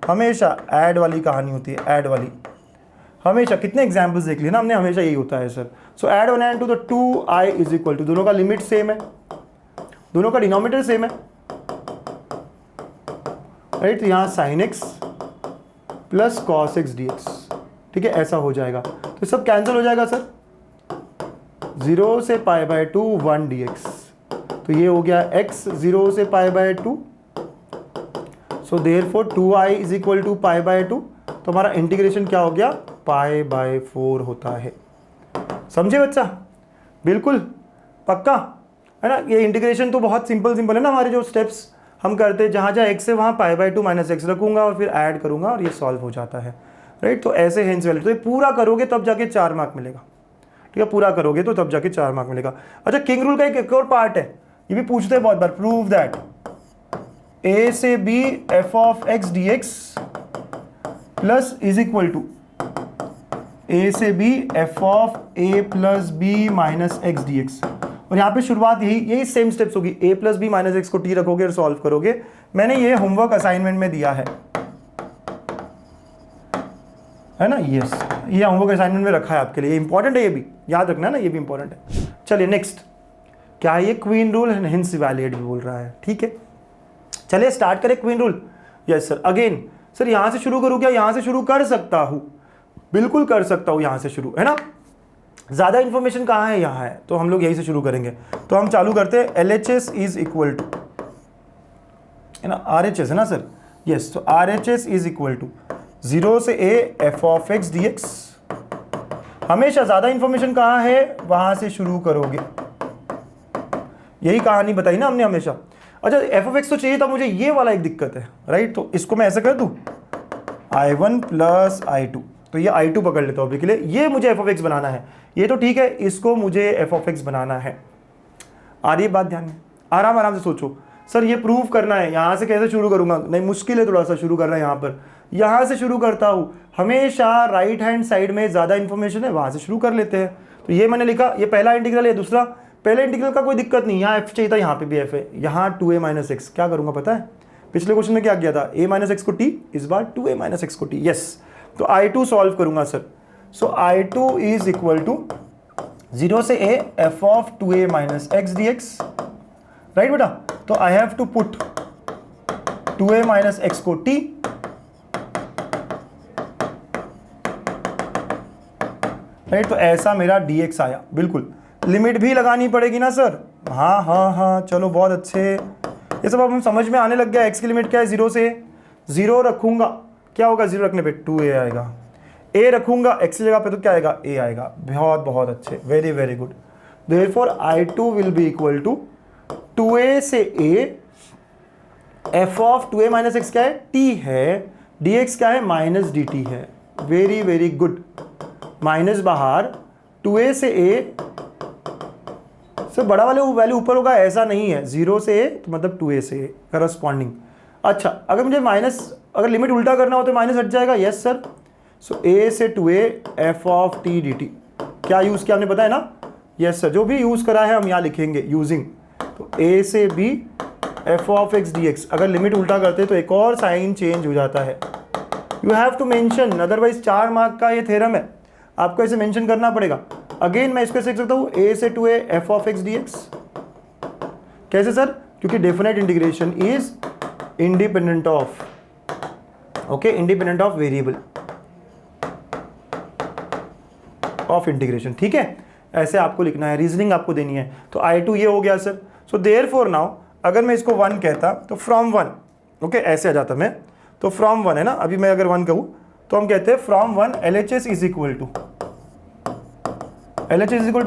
हमेशा ऐड वाली कहानी होती है, ऐड वाली हमेशा। कितने एग्जाम्पल्स देख लिए ना हमने, हमेशा यही होता है सर। सो ऐड 1 एंड 2, तो 2i इज इक्वल टू, दोनों का लिमिट सेम है, दोनों का डिनोमिनेटर सेम है, राइट। तो यहाँ sin x plus cos x dx, ठीक है, ऐसा हो जाएगा। तो सब कैंसिल हो जाएगा सर, 0 से π/2 1 dx, तो ये हो गया x 0 से π/2। So therefore 2i is equal to π/2, तो हमारा इंटीग्रेशन क्या हो गया, π/4 होता है। समझे बच्चा, बिल्कुल पक्का है ना। ये इंटीग्रेशन तो बहुत सिंपल है ना, हमारे जो स्टेप्स हम करते हैं, जहाँ जहाँ x है वहाँ π/2 माइनस एक्स रखूंगा और फिर ऐड करूंगा और ये सॉल्व हो जाता है, राइट। तो ऐसे हेंस वैल्यू, तो ये पूरा करोगे तब जाके 4 मार्क मिलेगा, ठीक है, पूरा करोगे तो तब जाके 4 मार्क मिलेगा। अच्छा, किंग रूल का एक और पार्ट है, ये भी पूछते हैं बहुत बार, प्रूव दैट a से b f of x dx plus is equal to a से b f of a plus b minus x d x. और यहाँ पे शुरुआत यही सेम स्टेप्स होगी, a plus b minus x को t रखोगे और सॉल्व करोगे। मैंने ये होमवर्क असाइनमेंट में दिया है ना। यस, ये होमवर्क असाइनमेंट में रखा है आपके लिए, इंपॉर्टेंट है, ये भी याद रखना है ना, ये भी इंपॉर्टेंट है। चलिए नेक्स्ट, क्या है ये, क्वीन रूल हेंस इवैल्यूएट भी बोल रहा है, ठीक है। चलिए स्टार्ट करें queen rule. Yes sir, again sir यहाँ से शुरू करूँ क्या, यहाँ से शुरू कर सकता हूँ, बिल्कुल कर सकता हूँ यहाँ से शुरू, है ना। ज़्यादा इन्फॉर्मेशन कहाँ है, यहाँ है, तो हम लोग यहीं से शुरू करेंगे। तो हम चालू करते हैं, LHS इज इक्वल टू, है ना, RHS है ना सर। यस, तो RHS इज इक्वल टू 0 से a f of x dx। हमेशा ज़्यादा इन्फॉर्मेशन कहाँ है, वहाँ से शुरू करोगे, यही कहानी बताई ना हमने हमेशा। अच्छा, f ऑफ x तो चाहिए था मुझे, ये वाला एक दिक्कत है, राइट। तो इसको मैं ऐसा कर दूँ, I1 प्लस I2, तो ये I2 पकड़ लेता हूँ अभी के लिए, ये मुझे f ऑफ x बनाना है, ये तो ठीक है, इसको मुझे f ऑफ x बनाना है। आ रही है बात ध्यान में, आराम आराम से सोचो। सर ये प्रूव करना है, यहाँ से कैसे शुरू करूँगा, नहीं मुश्किल है थोड़ा सा शुरू करना है यहाँ पर, यहाँ से शुरू करता हूँ। हमेशा राइट हैंड साइड में ज़्यादा इन्फॉर्मेशन है, वहाँ से शुरू कर लेते हैं। तो ये मैंने लिखा, ये पहला इंटीग्रल है, दूसरा पहले इंटीग्रल का कोई दिक्कत नहीं, यहाँ f चाहिए था, यहाँ पे भी f है, यहाँ 2a माइनस एक्स। क्या करूँगा पता है, पिछले क्वेश्चन में क्या किया था, a माइनस एक्स को t, इस बार 2a माइनस एक्स को t। यस, तो I2 सॉल्व करूँगा sir. So I2 is equal to 0 से a f of 2a minus x d x, right बेटा। तो I have to put 2a minus x को t, राइट। तो ऐसा मेरा dx आया, बिल्कुल। लिमिट भी लगानी पड़ेगी ना सर, हाँ हाँ हाँ, चलो बहुत अच्छे, ये सब अब हम समझ में आने लग गया। x की लिमिट क्या है, 0 से 0 रखूंगा, क्या होगा 0 रखने पे 2a आएगा, a रखूंगा x की जगह पे तो क्या आएगा, a आएगा। बहुत बहुत अच्छे, very very good. Therefore I2 will be equal to 2a से a, f of 2a minus x क्या है, t है, dx क्या है, माइनस dt है। वेरी वेरी गुड, माइनस बाहर, 2a से a, सर बड़ा वाले वैल्यू ऊपर होगा, ऐसा नहीं है, 0 से a तो मतलब 2a से a करस्पॉन्डिंग। अच्छा, अगर मुझे माइनस, अगर लिमिट उल्टा करना हो तो माइनस हट जाएगा, यस सर। सो ए से two a f of t d t. क्या यूज़ किया आपने पता है ना? यस सर, जो भी यूज़ करा है हम यहाँ लिखेंगे यूजिंग। तो ए से b f of x d x. अगर लिमिट उल्टा करते तो एक और साइन चेंज हो जाता है। You have to mention, otherwise 4 mark का ये थ्योरम है, आपको ऐसे मेंशन करना पड़ेगा। अगेन मैं इसको लिख सकता हूँ ए से two a f of x d x. कैसे सर? क्योंकि definite integration is independent of, okay, independent of variable of integration. ठीक है, ऐसे आपको लिखना है, रीजनिंग आपको देनी है। तो I2 ये हो गया सर। सो देयरफॉर नाउ अगर मैं इसको 1 कहता तो फ्रॉम 1, ओके, ऐसे आ जाता मैं। तो फ्रॉम 1 है ना, अभी मैं अगर 1 कहूँ तो हम कहते हैं from 1 LHS is equal to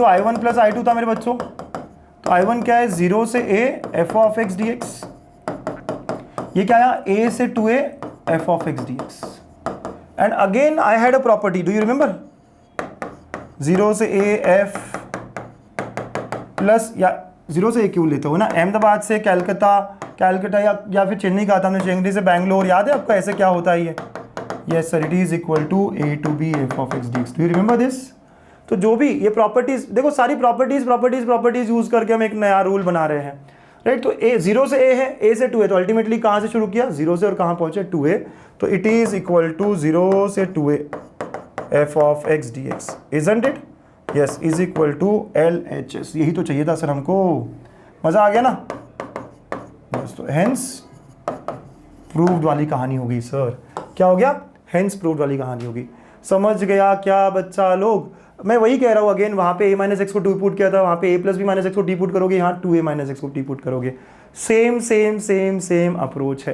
I1 plus I2 था मेरे बच्चों। तो I1 क्या है? 0 से a f of x d x. ये क्या आया? a से 2a f of x d x. And again I had a property, do you remember? 0 से a f प्लस, या 0 से a क्यों लेते हो ना, अहमदाबाद से कैलकाटा या फिर चेन्नई का था हमने, चेन्नई से बैंगलोर, याद है आपको ऐसे क्या होता है ये? Yes sir, it is equal to a to b f of x d x. Do you remember this? तो जो भी ये प्रॉपर्टीज देखो, सारी प्रॉपर्टीज यूज करके हम एक नया रूल बना रहे हैं, राइट? तो ए 0 से a है, a से 2a, तो अल्टीमेटली कहाँ से शुरू किया? 0 से, और कहाँ पहुंचे? 2a। तो इट इज इक्वल टू 0 से 2a f of x d x, isn't it? Yes, is equal to LHS। यही तो चाहिए था सर हमको। मजा आ गया ना? बस, तो हेंस प्रूव्ड वाली कहानी होगी सर। क्या हो गया? हेंस प्रूव्ड वाली कहानी होगी। समझ गया क्या बच्चा लोग? मैं वही कह रहा हूँ अगेन, वहाँ पे a माइनस एक्स को 2 पुट किया था, वहाँ पे a plus b minus x को टी पुट करोगे, यहाँ 2a माइनस एक्स को टी पुट करोगे। सेम अप्रोच है।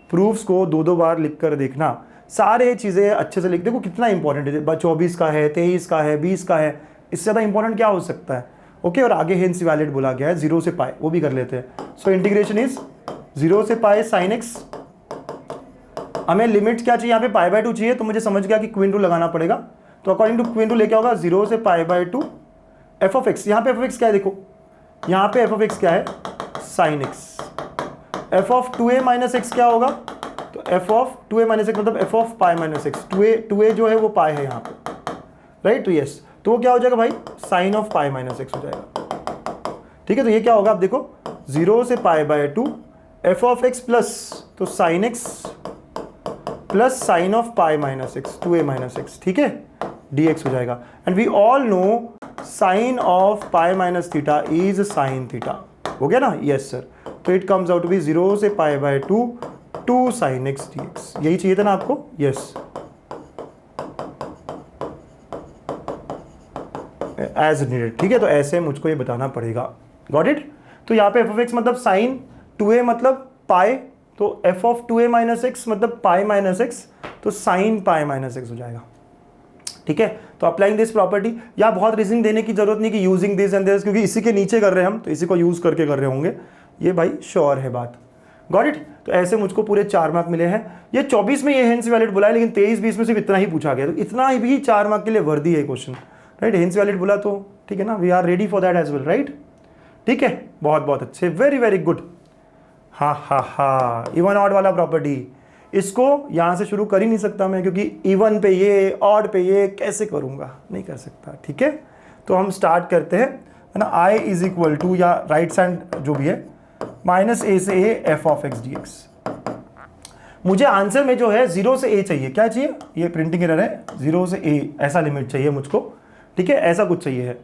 प्रूफ्स को 2 बार लिख कर देखना, सारे चीज़ें अच्छे से लिख। देखो कितना इंपॉर्टेंट है, 24 का है, 23 का है, 20 का है, इससे ज़्यादा इंपॉर्टेंट क्या हो सकता है? ओके, और आगे हेंस वैलिड बोला गया है 0 से पाई, वो भी कर लेते हैं। सो इंटीग्रेशन इज 0 से पाई साइन एक्स। हमें लिमिट क्या चाहिए? यहाँ पे π/2 चाहिए, तो मुझे समझ गया कि क्वीन रूल लगाना पड़ेगा। तो अकॉर्डिंग टू क्वीन रूल क्या होगा? 0 से π/2 एफ ऑफ एक्स। यहाँ पे एफ ऑफ एक्स क्या है? देखो यहाँ पे एफ ऑफ एक्स क्या है? Sine x. F of 2a minus x क्या होगा? तो f of 2a minus x मतलब f of pi minus x. 2a जो है वो पाई है यहाँ पे, राइट? तो यस, तो वो क्या हो जाएगा भाई? Sine of pi minus x हो जाएगा। ठीक है, तो ये क्या होगा? आप देखो 0 से π/2 एफ ऑफ एक्स प्लस, तो sine x plus sine of pi minus x, 2a minus x. ठीक है, dx हो जाएगा। And we all know sine of pi minus theta is sine theta. हो गया ना? Yes sir. तो it comes out to be 0 से π/2 2 sine x dx। यही चाहिए था ना आपको? Yes, as needed. ठीक है, तो ऐसे मुझको ये बताना पड़ेगा। Got it? तो यहाँ पे एफ ऑफ एक्स मतलब साइन, 2a मतलब पाई, तो f of 2a minus x मतलब पाई माइनस एक्स, तो साइन पाई माइनस एक्स हो जाएगा। ठीक है, तो अप्लाइंग दिस प्रॉपर्टी, या बहुत रीजनिंग देने की जरूरत नहीं कि यूजिंग दिस एंड दिस, क्योंकि इसी के नीचे कर रहे हैं हम, तो इसी को यूज करके कर रहे होंगे, ये भाई श्योर है बात। Got it? तो ऐसे मुझको पूरे 4 मार्क मिले हैं। ये 24 में ये हेंस वैलिड बोला है, लेकिन 23-20 में सिर्फ इतना ही पूछा गया, तो इतना ही भी 4 मार्क के लिए वर्दी है क्वेश्चन, राइट? हेंस वैलिड बोला तो ठीक है ना, we are ready for that as well, right? ठीक है, बहुत अच्छे, वेरी गुड। हाँ, इवन ऑड वाला प्रॉपर्टी, इसको यहाँ से शुरू कर ही नहीं सकता मैं, क्योंकि इवन पे ये, ऑड पे ये कैसे करूँगा? नहीं कर सकता। ठीक है, तो हम स्टार्ट करते हैं, है ना? I इज इक्वल टू, या राइट साइड जो भी है, माइनस a से a f of x d x. मुझे आंसर में जो है 0 से a चाहिए। क्या चाहिए? ये प्रिंटिंग एरर है, 0 से a ऐसा लिमिट चाहिए मुझको। ठीक है, ऐसा कुछ चाहिए है।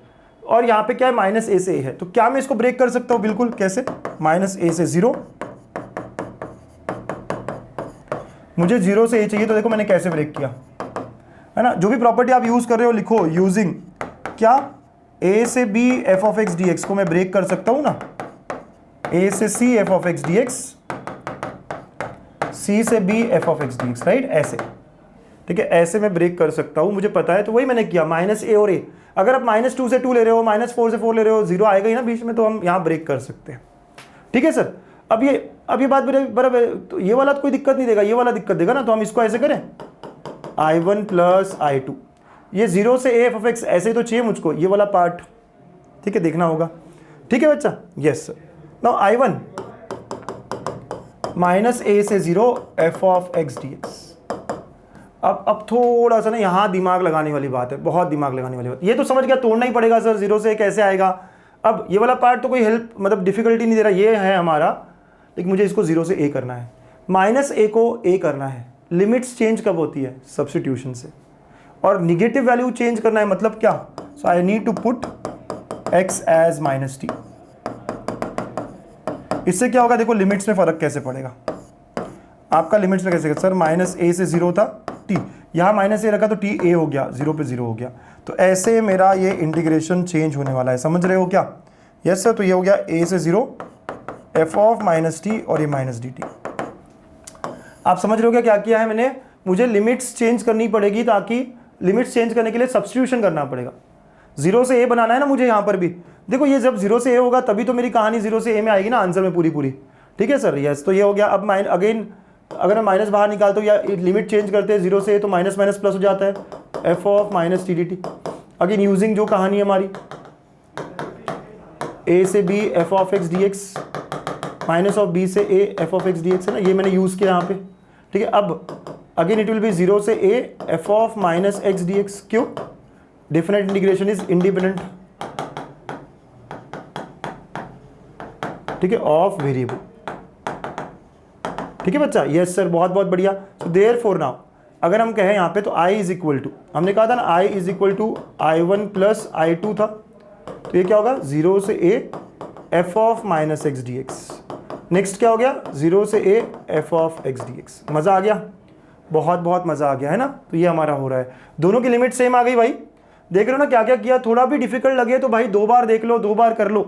और यहाँ पे क्या है? माइनस a से a है। तो क्या मैं इसको ब्रेक कर सकता हूँ? बिल्कुल। कैसे? माइनस a से 0, मुझे 0 से a चाहिए, तो देखो मैंने कैसे ब्रेक किया, है ना? जो भी प्रॉपर्टी आप यूज कर रहे हो लिखो, यूजिंग क्या? a से b F of x d x को मैं ब्रेक कर सकता हूँ ना, a से c F of x d x, c से b F of x d x, right? ऐसे। ठीक है, ऐसे मैं ब्रेक कर सकता हूँ, मुझे पता है, तो वही मैंने किया, माइनस a और a। अगर आप -2 से 2 ले रहे हो, -4 से 4 ले रहे हो, 0 आएगा ही ना बीच में, तो हम यहाँ ब्रेक कर सकते हैं। ठीक है सर, अब ये बात बराबर, तो ये वाला तो कोई दिक्कत नहीं देगा, ये वाला दिक्कत देगा ना, तो हम इसको ऐसे करें, I1 प्लस I2, ये 0 से a एफ ऑफ एक्स, ऐसे ही तो चाहिए मुझको, ये वाला पार्ट। ठीक है, देखना होगा। ठीक है बच्चा? Yes sir. Now I1 minus a से 0 F of x d x, अब थोड़ा सा ना यहाँ दिमाग लगाने वाली बात है, बहुत दिमाग लगाने वाली बात। ये तो समझ गया, तोड़ना ही पड़ेगा सर, 0 से कैसे आएगा। अब ये वाला पार्ट तो कोई हेल्प मतलब डिफिकल्टी नहीं दे रहा, ये है हमारा, लेकिन मुझे इसको 0 से a करना है, -a को a करना है। लिमिट्स चेंज कब होती है? सब्स्टिट्यूशन से। और निगेटिव वैल्यू चेंज करना है मतलब क्या? So I need to put x as -t। इससे क्या होगा, देखो लिमिट्स में फर्क कैसे पड़ेगा आपका, लिमिट्स में कैसे, सर -a से 0 था t, यहाँ -a रखा तो t a हो गया, 0 पे 0 हो गया। तो ऐसे मेरा ये इंटीग्रेशन चेंज होने वाला है, समझ रहे हो क्या? Yes sir. तो ये हो गया a से 0 f ऑफ -t और ये -dt। आप समझ रहे हो क्या किया है मैंने? मुझे लिमिट्स चेंज करनी पड़ेगी, ताकि लिमिट्स चेंज करने के लिए सब्स्टिट्यूशन करना पड़ेगा। 0 से a बनाना है ना मुझे यहाँ पर भी। देखो ये जब 0 से a होगा तभी तो मेरी कहानी 0 से a में आएगी ना आंसर में पूरी। ठीक है सर, यस। तो ये हो गया। अब अगेन अगर मैं माइनस बाहर निकालता हूँ या लिमिट चेंज करते हैं 0 से तो माइनस माइनस प्लस हो जाता है, f of -t dt। Again using जो कहानी हमारी a से b f of x dx minus of b से a f of x dx है ना, ये मैंने यूज़ किया यहाँ पे। ठीक है, अब अगेन इट विल बी 0 से a f of -x dx। क्यों? डिफरेंट इंटीग्रेशन इज इंडिपेंडेंट, ठीक है, ऑफ वेरिएबल। ठीक है बच्चा, यस सर, बहुत बहुत बढ़िया। तो देयरफॉर नाउ अगर हम कहें यहाँ पे तो i इज इक्वल टू, हमने कहा था ना i is equal to i1 plus i2 था, तो ये क्या होगा 0 से a f of -x dx। Next क्या हो गया 0 से a f of x dx। मज़ा आ गया, बहुत बहुत मज़ा आ गया है ना। तो ये हमारा हो रहा है, दोनों की लिमिट सेम आ गई भाई। देख रहे हो ना क्या क्या किया। थोड़ा भी डिफिकल्ट लगे तो भाई 2 बार देख लो, 2 बार कर लो,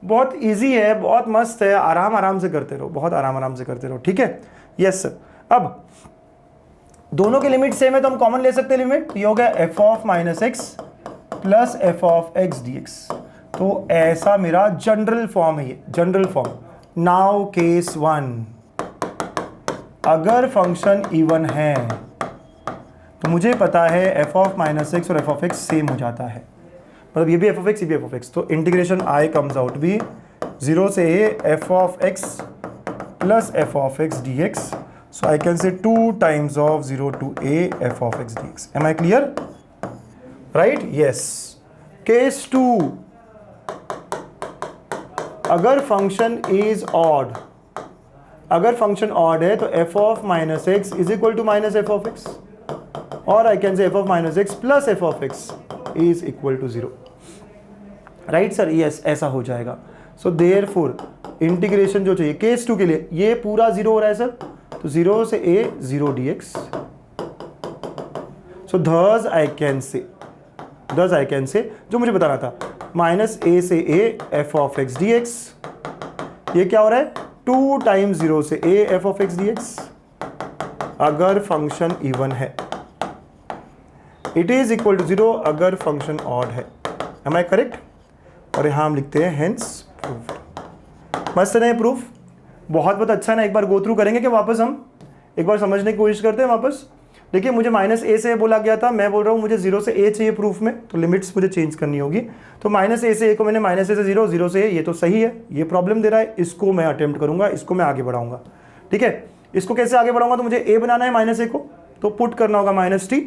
बहुत इजी है, बहुत मस्त है, आराम आराम से करते रहो, बहुत आराम आराम से करते रहो। ठीक है, यस सर। अब दोनों की लिमिट सेम है तो हम कॉमन ले सकते हैं लिमिट। ये हो गया f of -x plus f of x dx। तो ऐसा मेरा जनरल फॉर्म है, ये जनरल फॉर्म। नाउ केस 1, अगर फंक्शन इवन है तो मुझे पता है f ऑफ -x और f ऑफ x सेम हो जाता है, मतलब ये भी f ऑफ x, ये भी f ऑफ x। तो इंटीग्रेशन i कम्स आउट भी 0 से a f of x plus f of x dx। So I can say 2 times of 0 to a f of x dx। Am I clear? Right, yes. Case 2, अगर function is odd, अगर function odd है तो f of -x is equal to -f of x, और I can say f of -x plus f of x is equal to 0। Right sir, yes, ऐसा हो जाएगा। So therefore integration जो चाहिए case 2 के लिए, ये पूरा 0 हो रहा है सर, तो 0 से a 0 dx। So thus I can से जो मुझे बताना था -a से a f of x dx। ये क्या हो रहा है 2 टाइम्स 0 से a f of x dx, अगर फंक्शन इवन है। इट इज इक्वल टू 0 अगर फंक्शन ऑड है। Am I correct? और यहाँ हम लिखते हैं हेंस प्रूव्ड। मस्त है ना ये प्रूफ? बहुत बहुत अच्छा है ना। एक बार गो थ्रू करेंगे कि वापस हम एक बार समझने की कोशिश करते हैं वापस। देखिए मुझे -a से बोला गया था, मैं बोल रहा हूँ मुझे 0 से a चाहिए प्रूफ में, तो लिमिट्स मुझे चेंज करनी होगी। तो -a से a को मैंने -a से 0, 0 से a, ये तो सही है, ये प्रॉब्लम दे रहा है, इसको मैं अटेम्प्ट करूँगा, इसको मैं आगे बढ़ाऊँगा। ठीक है, इसको कैसे आगे बढ़ाऊँगा? तो मुझे a बनाना है -a को, तो पुट करना होगा -t।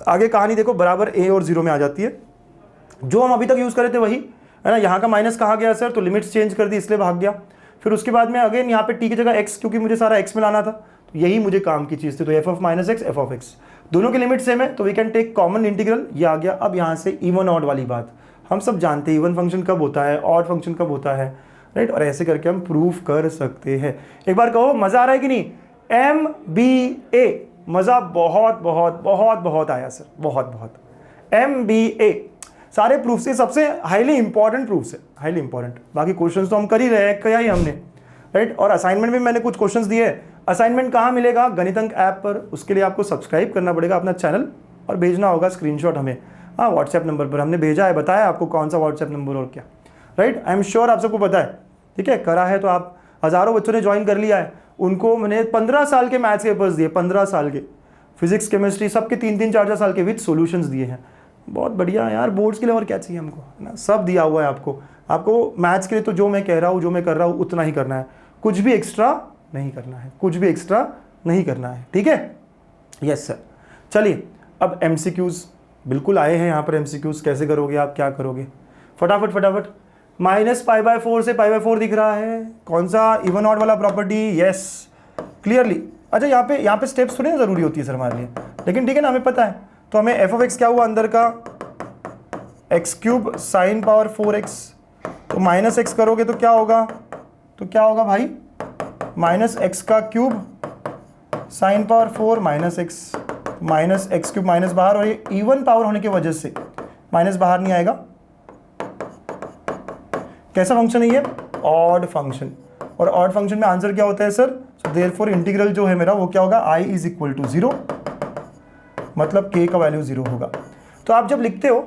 आगे कहानी देखो बराबर a और 0 में आ जाती है, जो हम अभी तक यूज़ कर रहे थे वही है ना। यहाँ का माइनस कहाँ गया सर? तो लिमिट्स चेंज कर दी इसलिए भाग गया। फिर उसके बाद में अगेन यहाँ पे t की जगह x, क्योंकि मुझे सारा x में लाना था, तो यही मुझे काम की चीज़ थी। तो f of -x f of x दोनों की लिमिट सेम है, तो we can take common integral, ये आ गया। अब यहाँ से इवन ऑड वाली बात, हम सब जानते हैं इवन फंक्शन कब होता है, ऑड फंक्शन कब होता है, राइट। और ऐसे करके हम प्रूफ कर सकते हैं। एक बार कहो मज़ा आ रहा है कि नहीं? MBA मज़ा बहुत बहुत बहुत बहुत आया सर, बहुत बहुत। MBA सारे प्रूफ से सबसे हाईली इंपॉर्टेंट प्रूफ है, हाईली इंपॉर्टेंट। बाकी क्वेश्चंस तो हम कर ही रहे हैं, किया ही हमने, राइट। और असाइनमेंट भी मैंने कुछ क्वेश्चंस दिए। असाइनमेंट कहाँ मिलेगा? गणित अंक ऐप पर। उसके लिए आपको सब्सक्राइब करना पड़ेगा अपना चैनल और भेजना होगा स्क्रीनशॉट हमें, हाँ, व्हाट्सएप नंबर पर हमने भेजा है, बताया आपको कौन सा व्हाट्सएप नंबर और क्या, राइट। आई एम श्योर आप सबको पता है, ठीक है। करा है तो आप, हज़ारों बच्चों ने ज्वाइन कर लिया है, उनको मैंने 15 साल के मैथ्स के पेपर्स दिए, 15 साल के, फिजिक्स केमिस्ट्री सबके 3-3 4-4 साल के विद सॉल्यूशंस दिए हैं। बहुत बढ़िया यार, बोर्ड्स के लिए और क्या चाहिए हमको, है ना। सब दिया हुआ है आपको। आपको मैथ्स के लिए तो जो मैं कह रहा हूँ, जो मैं कर रहा हूँ उतना ही करना है, कुछ भी एक्स्ट्रा नहीं करना है, कुछ भी एक्स्ट्रा नहीं करना है, ठीक है। Yes sir. चलिए अब MCQs बिल्कुल आए हैं यहाँ पर। MCQs कैसे करोगे आप, क्या करोगे, फटाफट फटाफट। -π/4 से π/4 दिख रहा है, कौन सा, इवन ऑड वाला प्रॉपर्टी, यस क्लियरली। अच्छा यहाँ पे स्टेप्स थोड़ी ना ज़रूरी होती है सर हमारे लिए, लेकिन ठीक है ना, हमें पता है। तो हमें f(x) क्या हुआ अंदर का, x³ sin पावर 4x, तो -x करोगे तो क्या होगा, भाई -x का cube sin power 4 -x³ minus बाहर, और ये इवन पावर होने की वजह से माइनस बाहर नहीं आएगा। कैसा फंक्शन है ये, ऑड फंक्शन, और ऑड फंक्शन में आंसर क्या होता है सर, सो देयरफॉर इंटीग्रल जो है मेरा वो क्या होगा, i = 0, मतलब k का वैल्यू 0 होगा। तो आप जब लिखते हो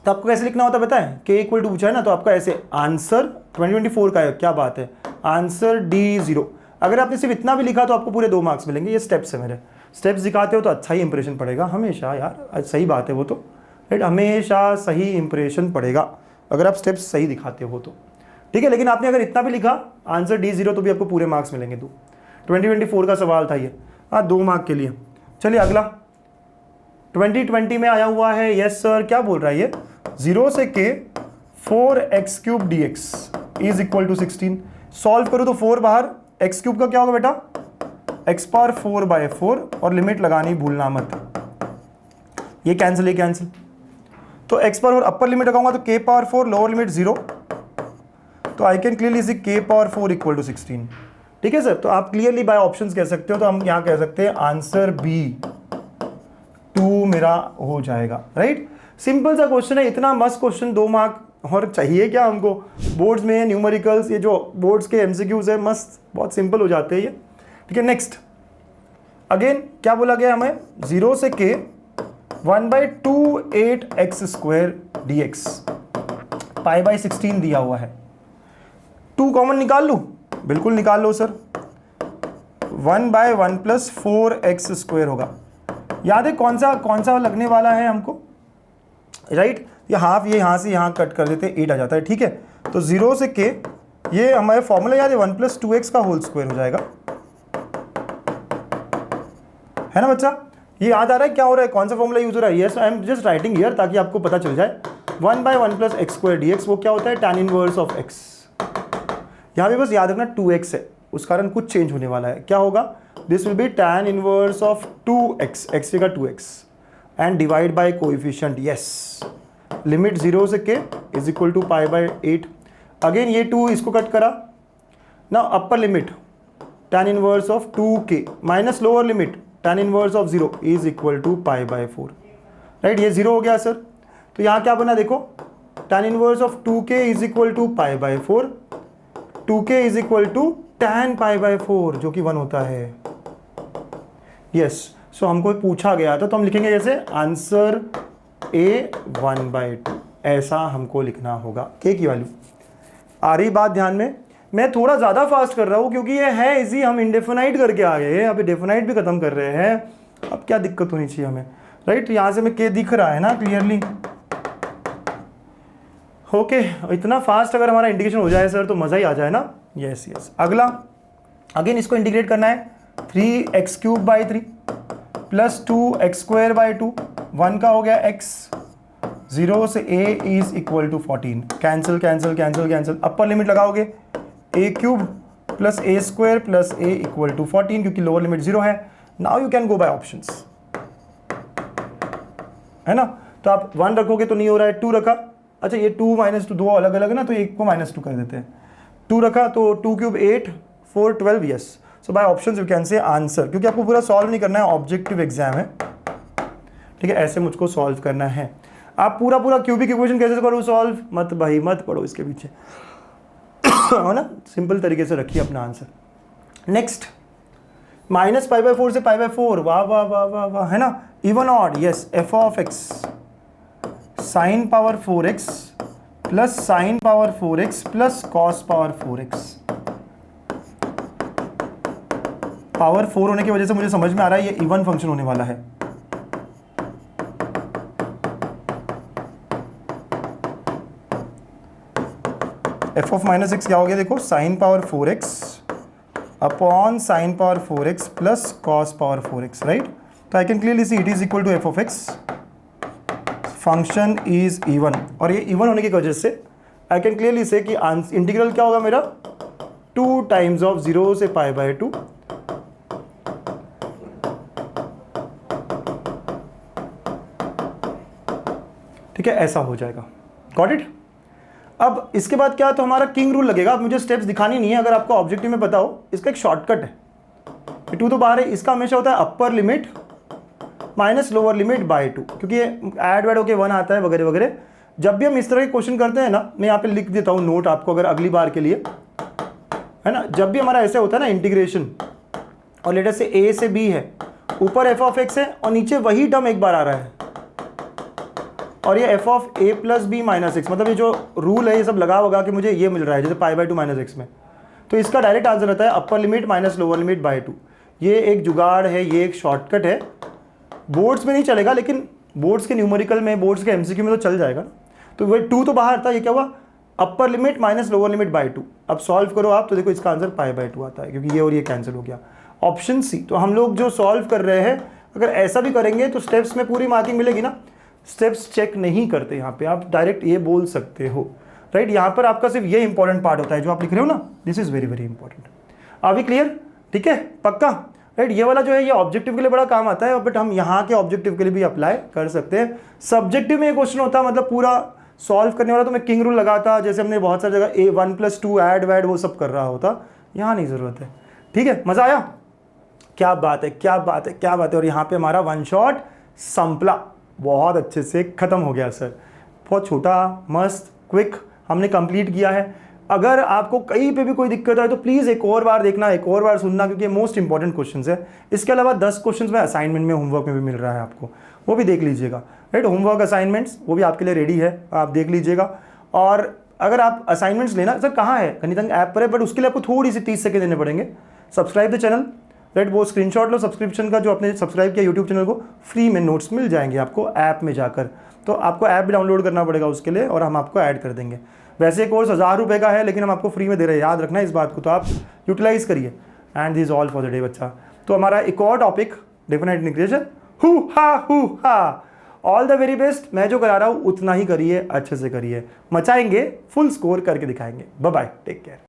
तो आपको कैसे लिखना होता है पता है, k = पूछा है ना, तो आपका ऐसे आंसर 2024 का है, क्या बात है, आंसर D0। अगर आपने सिर्फ इतना भी लिखा तो आपको पूरे 2 मार्क्स मिलेंगे। ये स्टेप्स है मेरे, स्टेप्स दिखाते हो तो अच्छा ही इंप्रेशन पड़ेगा हमेशा यार, सही बात है वो तो, राइट, हमेशा सही इंप्रेशन पड़ेगा अगर आप स्टेप्स सही दिखाते हो तो, ठीक है। लेकिन आपने अगर इतना भी लिखा आंसर D0 तो भी आपको पूरे मार्क्स मिलेंगे। 2024 का सवाल था ये, हाँ 2 मार्क के लिए। चलिए अगला 2020 में आया हुआ है, यस सर, क्या बोल रहा है ये, 0 से k 4x³ dx = 16। सॉल्व करो तो 4 बाहर, x³ का क्या होगा बेटा, x⁴/4, और लिमिट लगानी भूलना मत, ये कैंसिल, ये कैंसिल। तो x⁴ अपर लिमिट लगाऊंगा तो k⁴, लोअर लिमिट 0, तो I can clearly C k⁴ = 16, ठीक है सर। तो आप क्लियरली बाय ऑप्शंस कह सकते हो, तो हम यहाँ कह सकते हैं आंसर B2 मेरा हो जाएगा, राइट। सिंपल सा क्वेश्चन है, इतना मस्त क्वेश्चन 2 मार्क और चाहिए क्या हमको। बोर्ड्स में न्यूमेरिकल्स, ये जो बोर्ड्स के MCQs है मस्त, बहुत सिंपल हो जाते हैं ये, ठीक है। नेक्स्ट अगेन क्या बोला गया हमें, 0 से k 1/28x² dx, π/16 दिया हुआ है। 2 कॉमन निकाल लूँ, बिल्कुल निकाल लो सर, 1/1 + 4x² होगा। याद है कौन सा लगने वाला है हमको, राइट, ये हाफ, ये यहाँ से यहाँ कट कर देते हैं, 8 आ जाता है, ठीक है। तो 0 से k, ये हमारे फॉर्मूला याद है, 1 + 2x का होल स्क्वायर हो जाएगा, है ना बच्चा, ये याद आ रहा है क्या हो रहा है, कौन सा फॉर्मूला यूज हो रहा है। Yes I am just writing here ताकि आपको पता चल जाए। 1/1 + x² dx वो क्या होता है, tan इनवर्स ऑफ x। यहाँ पे बस याद रखना 2x है, उस कारण कुछ चेंज होने वाला है, क्या होगा, this will be tan inverse of 2x, x का 2x, and divide by coefficient, yes, limit 0 से k = π/8। अगेन ये 2 इसको कट करा ना, upper limit tan inverse of 2k minus lower limit tan inverse of 0 = π/4, right, ये 0 हो गया sir. तो यहाँ क्या बना देखो, tan inverse of 2k = π/4, 2k = tan π/4 जो कि 1 होता है, यस। सो हमको पूछा गया था तो हम लिखेंगे जैसे आंसर A 1/2, ऐसा हमको लिखना होगा, k की वैल्यू। आ रही बात ध्यान में, मैं थोड़ा ज़्यादा फास्ट कर रहा हूँ क्योंकि ये है इजी, हम इंडेफिनाइट करके आ गए हैं, अभी डेफिनाइट भी खत्म कर रहे हैं, अब क्या दिक्कत होनी चाहिए हमें, राइट। यहाँ से मैं k दिख रहा है ना क्लियरली, ओके। इतना फास्ट अगर हमारा इंटीग्रेशन हो जाए सर तो मज़ा ही आ जाए ना, यस यस। अगला अगेन इसको इंटीग्रेट करना है, 3x³ 3 + 2x²/2, 1 का हो गया x, 0 से a = 14, cancel cancel cancel cancel, upper limit लगाओगे a³ + a² + a = 14, क्योंकि लोअर लिमिट 0 है। Now you can go by options, है ना। तो आप 1 रखोगे तो नहीं हो रहा है, 2 रखा, अच्छा ये 2 - 2 दो अलग अलग है ना, तो एक को -2 कर देते हैं, 2 रखा तो 2³ 8, 4 12, yes. So by options you can say answer, क्योंकि आपको पूरा सॉल्व नहीं करना है, ऑब्जेक्टिव एग्जाम है, ठीक है, ऐसे मुझको सॉल्व करना है। आप पूरा क्यूबिक इक्वेशन कैसे करो सॉल्व, मत भाई मत पढ़ो इसके पीछे, हो ना, सिंपल तरीके से रखिए अपना आंसर। नेक्स्ट -π/4 से π/4, वाह वाह वाह वाह वाह, है ना, even odd, yes, f(x) sin power 4x + sin power 4x + cos power 4x। Power 4 होने की वजह से मुझे समझ में आ रहा है ये इवन फंक्शन होने वाला है, f(-x) क्या हो गया देखो, sin power 4x upon sin power 4x + cos power 4x, right. तो I can clearly see it is equal to f of x, function is even, और ये इवन होने की वजह से आई कैन क्लियरली से कि इंटीग्रल क्या होगा मेरा 2 टाइम्स ऑफ 0 से पाई बाय 2 ठीक है, ऐसा हो जाएगा। Got it. अब इसके बाद क्या, तो हमारा किंग रूल लगेगा। अब मुझे स्टेप्स दिखानी नहीं है, अगर आपको ऑब्जेक्टिव में पता हो, इसका एक शॉर्टकट है। 2 तो बाहर है, इसका हमेशा होता है upper limit minus lower limit by 2, क्योंकि ये ऐड वैड होके 1 आता है वगैरह वगैरह। जब भी हम इस तरह के क्वेश्चन करते हैं ना, मैं यहाँ पे लिख देता हूँ नोट आपको अगर अगली बार के लिए, है ना। जब भी हमारा ऐसे होता है ना इंटीग्रेशन, और लेटर से a से b है, ऊपर f ऑफ x है और नीचे वही टर्म एक बार आ रहा है, और ये f of a plus b minus x, मतलब ये जो रूल है ये सब लगा होगा कि मुझे ये मिल रहा है, जैसे पाई बाय 2 माइनस एक्स में, तो इसका डायरेक्ट आंसर रहता है upper limit minus lower limit by 2। ये एक जुगाड़ है, ये एक शॉर्टकट है, बोर्ड्स में नहीं चलेगा, लेकिन बोर्ड्स के न्यूमेरिकल में, बोर्ड्स के एमसीक्यू में तो चल जाएगा। तो वही 2 तो बाहर था, ये क्या हुआ upper limit minus lower limit by 2। अब सॉल्व करो आप तो देखो इसका आंसर पाई बाय 2 आता है, क्योंकि ये और ये कैंसिल हो गया। Option C. तो हम लोग जो सॉल्व कर रहे हैं, अगर ऐसा भी करेंगे तो स्टेप्स में पूरी मार्किंग मिलेगी ना। स्टेप्स चेक नहीं करते यहाँ पे, आप डायरेक्ट ये बोल सकते हो, राइट। यहाँ पर आपका सिर्फ ये इंपॉर्टेंट पार्ट होता है जो आप लिख रहे हो ना, this is very very important. Are we clear? ठीक है, पक्का, राइट। ये वाला जो है ये ऑब्जेक्टिव के लिए बड़ा काम आता है, बट हम यहाँ के ऑब्जेक्टिव के लिए भी अप्लाई कर सकते हैं। सब्जेक्टिव में ये क्वेश्चन होता है, मतलब पूरा सॉल्व करने वाला तो मैं किंग रूल लगाता, जैसे हमने बहुत सारी जगह A1+2 ऐड वैड वो सब कर रहा होता, यहाँ नहीं ज़रूरत है। ठीक है, मज़ा आया? क्या बात है, क्या बात है, क्या बात है। और यहाँ पे हमारा वन शॉट संपला, बहुत अच्छे से ख़त्म हो गया सर। बहुत छोटा, मस्त, क्विक हमने कंप्लीट किया है। अगर आपको कहीं पे भी कोई दिक्कत है तो प्लीज़ एक और बार देखना, एक और बार सुनना, क्योंकि मोस्ट इंपॉर्टेंट क्वेश्चंस है। इसके अलावा 10 क्वेश्चंस में असाइनमेंट में, होमवर्क में भी मिल रहा है आपको, वो भी देख लीजिएगा, राइट। होमवर्क असाइनमेंट्स वो भी आपके लिए रेडी है, आप देख लीजिएगा। और अगर आप असाइनमेंट्स लेना, सर कहाँ है, गणितंग ऐप पर है, बट उसके लिए आपको थोड़ी सी 30 सेकेंड देने पड़ेंगे। Subscribe the channel, right. वो स्क्रीनशॉट लो सब्सक्रिप्शन का, जो आपने सब्सक्राइब किया यूट्यूब चैनल को, फ्री में नोट्स मिल जाएंगे आपको ऐप में जाकर। तो आपको ऐप भी डाउनलोड करना पड़ेगा उसके लिए, और हम आपको ऐड कर देंगे। वैसे कोर्स 1000 रुपये का है, लेकिन हम आपको फ्री में दे रहे हैं, याद रखना इस बात को, तो आप यूटिलाइज करिए। And this all for the day बच्चा। तो हमारा एक और टॉपिक डेफिनेट इंटीग्रेशन, हु हा। All the very best. मैं जो करा रहा हूँ उतना ही करिए, अच्छे से करिए, मचाएंगे, फुल स्कोर करके दिखाएंगे। Bye bye, take care.